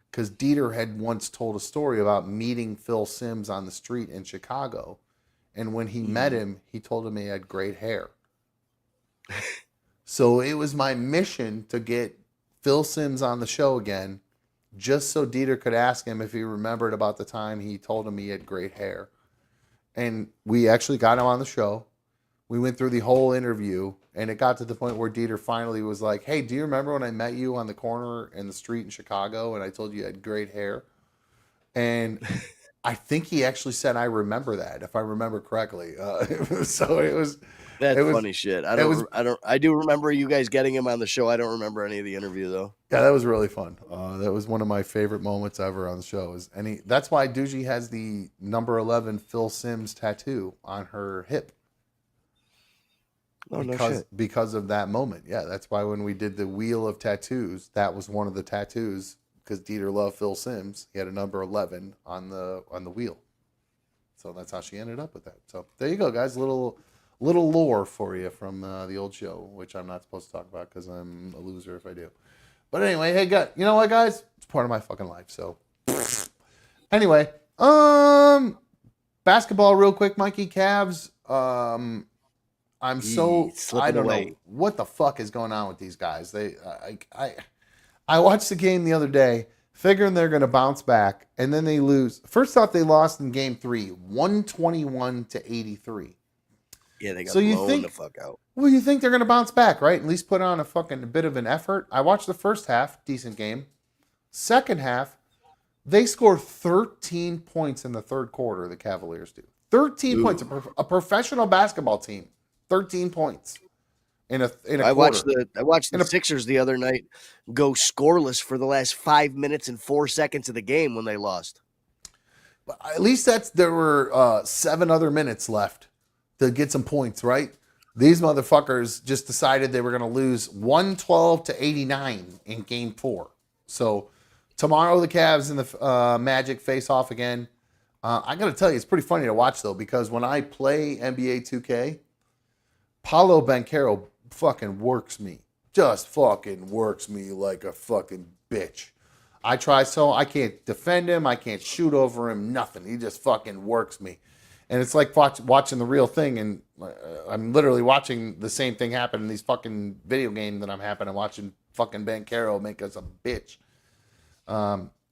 Speaker 1: Because Dieter had once told a story about meeting Phil Simms on the street in Chicago. And when he met him, he told him he had great hair. So it was my mission to get Phil Simms on the show again, just so Dieter could ask him if he remembered about the time he told him he had great hair. And we actually got him on the show. We went through the whole interview, and it got to the point where Dieter finally was like, "Hey, do you remember when I met you on the corner in the street in Chicago and I told you had great hair?" And I think he actually said, "I remember that," if I remember correctly. So it was.
Speaker 2: That's funny shit. I do remember you guys getting him on the show. I don't remember any of the interview though.
Speaker 1: Yeah, that was really fun. That was one of my favorite moments ever on the show. That's why Doogie has the number 11 Phil Simms tattoo on her hip.
Speaker 2: Oh, no shit.
Speaker 1: Because of that moment. Yeah, that's why when we did the wheel of tattoos, that was one of the tattoos, because Dieter loved Phil Simms. He had a number 11 on the wheel. So that's how she ended up with that. So there you go, guys. Little lore for you from the old show, which I'm not supposed to talk about because I'm a loser if I do. But anyway, hey, you know what, guys? It's part of my fucking life. So anyway, basketball real quick, Mikey. Cavs. I don't know what the fuck is going on with these guys. I watched the game the other day, figuring they're going to bounce back, and then they lose. First off, they lost in game 3, 121-83.
Speaker 2: Yeah, they got blown the fuck out.
Speaker 1: Well, you think they're going to bounce back, right? At least put on a bit of an effort. I watched the first half, decent game. Second half, they score 13 points in the third quarter, the Cavaliers do. 13 points. A professional basketball team, 13 points in a quarter.
Speaker 2: I watched the Sixers the other night go scoreless for the last 5 minutes and 4 seconds of the game when they lost.
Speaker 1: But at least there were 7 other minutes left to get some points, right? These motherfuckers just decided they were going to lose 112-89 in game 4. So tomorrow the Cavs and the Magic face off again. I got to tell you, it's pretty funny to watch, though, because when I play NBA 2K, Paolo Banchero fucking works me. Just fucking works me like a fucking bitch. I can't defend him. I can't shoot over him. Nothing. He just fucking works me. And it's like watching the real thing, and I'm literally watching the same thing happen in these fucking video games that I'm watching fucking Banchero make us a bitch.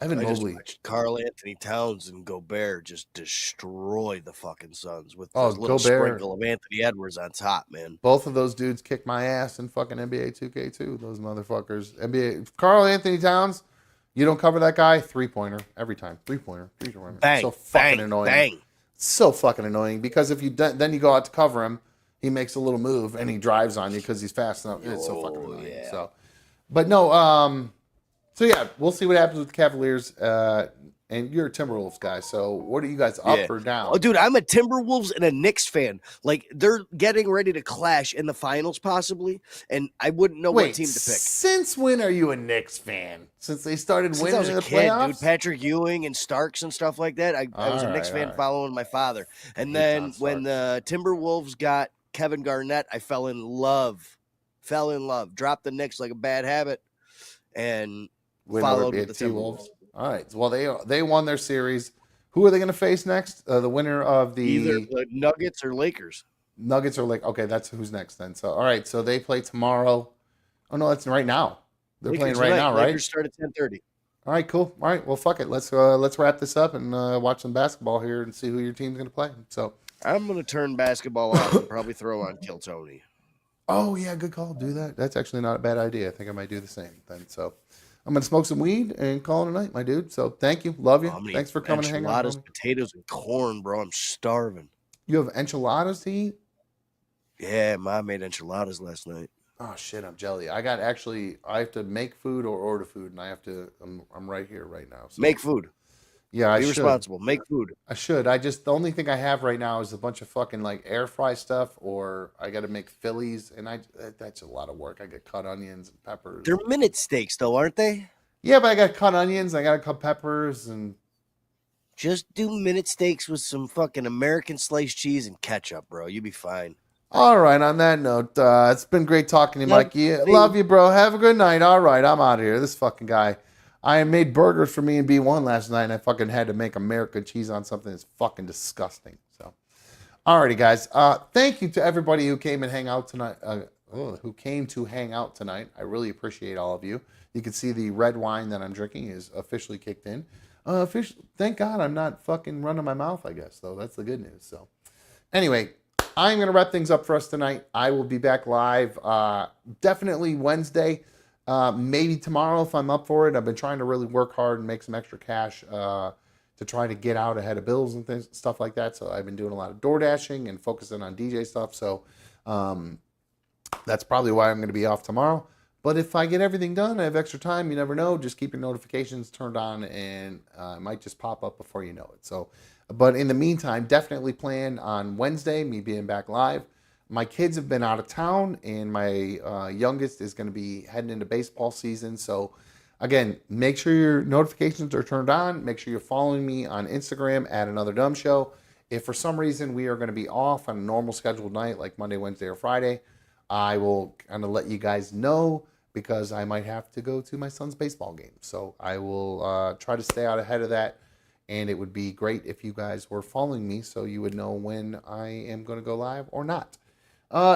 Speaker 1: Evan
Speaker 2: I just
Speaker 1: Mobley.
Speaker 2: watched Carl Anthony Towns and Gobert just destroy the fucking Suns with
Speaker 1: Oh,
Speaker 2: this little
Speaker 1: Gobert.
Speaker 2: sprinkle of Anthony Edwards on top, man.
Speaker 1: Both of those dudes kicked my ass in fucking NBA 2K2. Those motherfuckers. NBA Carl Anthony Towns, you don't cover that guy, 3-pointer every time. 3-pointer, 3-pointer.
Speaker 2: Bang,
Speaker 1: So fucking
Speaker 2: bang,
Speaker 1: annoying.
Speaker 2: bang.
Speaker 1: So fucking annoying because if you then you go out to cover him, he makes a little move and he drives on you because he's fast enough. It's so fucking annoying.
Speaker 2: Yeah.
Speaker 1: So, but no, so yeah, we'll see what happens with the Cavaliers. And you're a Timberwolves guy, so what are you guys up or down?
Speaker 2: Oh, dude, I'm a Timberwolves and a Knicks fan. Like, they're getting ready to clash in the finals, possibly, and I wouldn't know what team to pick.
Speaker 1: Since when are you a Knicks fan? Since they started
Speaker 2: Since
Speaker 1: winning
Speaker 2: I was
Speaker 1: in
Speaker 2: a
Speaker 1: the
Speaker 2: kid,
Speaker 1: playoffs?
Speaker 2: dude, Patrick Ewing and Starks and stuff like that. I was a Knicks fan following my father. And then when the Timberwolves got Kevin Garnett, I fell in love. Dropped the Knicks like a bad habit, and followed with the Timberwolves.
Speaker 1: All right. Well, they won their series. Who are they going to face next? The winner of
Speaker 2: Either the Nuggets or Lakers.
Speaker 1: Nuggets or okay, that's who's next then. So all right, so they play tomorrow. Oh no, that's right now. They're
Speaker 2: Lakers
Speaker 1: playing right now, right?
Speaker 2: Lakers start at 10:30.
Speaker 1: All right, cool. All right, well, fuck it. Let's wrap this up and watch some basketball here and see who your team's going to play. So
Speaker 2: I'm going to turn basketball off and probably throw on Kill Tony.
Speaker 1: Oh yeah, good call. Do that. That's actually not a bad idea. I think I might do the same then. So I'm gonna smoke some weed and call it a night, my dude. So thank you, love you. Thanks for coming and hanging out.
Speaker 2: Enchiladas, potatoes, and corn, bro. I'm starving.
Speaker 1: You have enchiladas to eat?
Speaker 2: Yeah, Mom made enchiladas last night.
Speaker 1: Oh shit, I'm jelly. I have to make food or order food, and I'm right here right now. So.
Speaker 2: Make food.
Speaker 1: Yeah, I
Speaker 2: Be
Speaker 1: should.
Speaker 2: responsible. Make food.
Speaker 1: I should. The only thing I have right now is a bunch of fucking like air fry stuff, or I got to make Phillies, and that's a lot of work. I got cut onions and peppers.
Speaker 2: They're minute steaks, though, aren't they?
Speaker 1: Yeah, but I got cut onions. I got to cut peppers and.
Speaker 2: Just do minute steaks with some fucking American sliced cheese and ketchup, bro. You'll be fine.
Speaker 1: All right. On that note, it's been great talking to you, Mikey. Love you, bro. Have a good night. All right, I'm out of here. This fucking guy. I made burgers for me and B1 last night, and I fucking had to make American cheese on something that's fucking disgusting. So, alrighty, guys. Thank you to everybody who came and hang out tonight. Who came to hang out tonight. I really appreciate all of you. You can see the red wine that I'm drinking is officially kicked in. Thank God I'm not fucking running my mouth, I guess, though. That's the good news. So, anyway, I'm going to wrap things up for us tonight. I will be back live definitely Wednesday. Maybe tomorrow if I'm up for it. I've been trying to really work hard and make some extra cash to try to get out ahead of bills and things, stuff like that. So I've been doing a lot of door dashing and focusing on DJ stuff. So that's probably why I'm going to be off tomorrow. But if I get everything done, I have extra time. You never know. Just keep your notifications turned on, and it might just pop up before you know it. So, but in the meantime, definitely plan on Wednesday, me being back live. My kids have been out of town, and my youngest is going to be heading into baseball season. So, again, make sure your notifications are turned on. Make sure you're following me on Instagram at Another Dumb Show. If for some reason we are going to be off on a normal scheduled night, like Monday, Wednesday, or Friday, I will kind of let you guys know because I might have to go to my son's baseball game. So I will try to stay out ahead of that. And it would be great if you guys were following me so you would know when I am going to go live or not.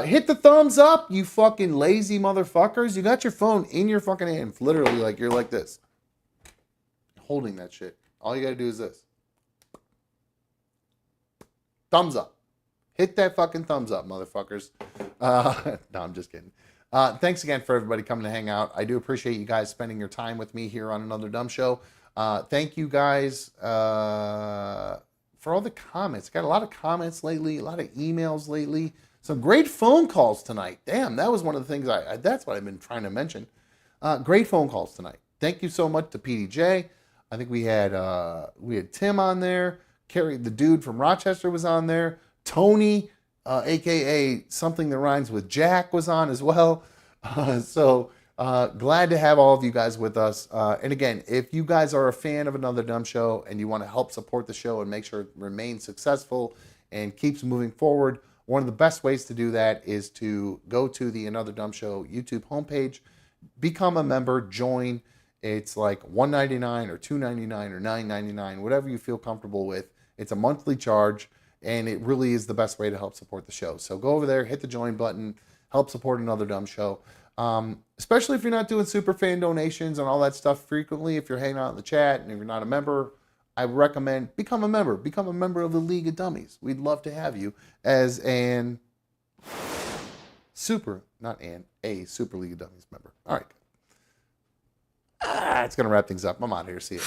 Speaker 1: Hit the thumbs up, you fucking lazy motherfuckers. You got your phone in your fucking hand. Literally, like you're like this. Holding that shit. All you got to do is this. Thumbs up. Hit that fucking thumbs up, motherfuckers. No, I'm just kidding. Thanks again for everybody coming to hang out. I do appreciate you guys spending your time with me here on Another Dumb Show. Thank you guys for all the comments. Got a lot of comments lately, a lot of emails lately. Some great phone calls tonight. Damn, that was one of the things that's what I've been trying to mention. Great phone calls tonight. Thank you so much to PDJ. I think we had Tim on there. Carrie, the dude from Rochester, was on there. Tony, aka something that rhymes with Jack, was on as well. So glad to have all of you guys with us. And again, if you guys are a fan of Another Dumb Show and you want to help support the show and make sure it remains successful and keeps moving forward, one of the best ways to do that is to go to the Another Dumb Show YouTube homepage, become a member, join. It's like $1.99 or $2.99 or $9.99, whatever you feel comfortable with. It's a monthly charge, and it really is the best way to help support the show. So go over there, hit the join button, help support Another Dumb Show. Especially if you're not doing super fan donations and all that stuff frequently. If you're hanging out in the chat and if you're not a member, I recommend become a member. Become a member of the League of Dummies. We'd love to have you as a Super League of Dummies member. All right. It's going to wrap things up. I'm out of here. See you.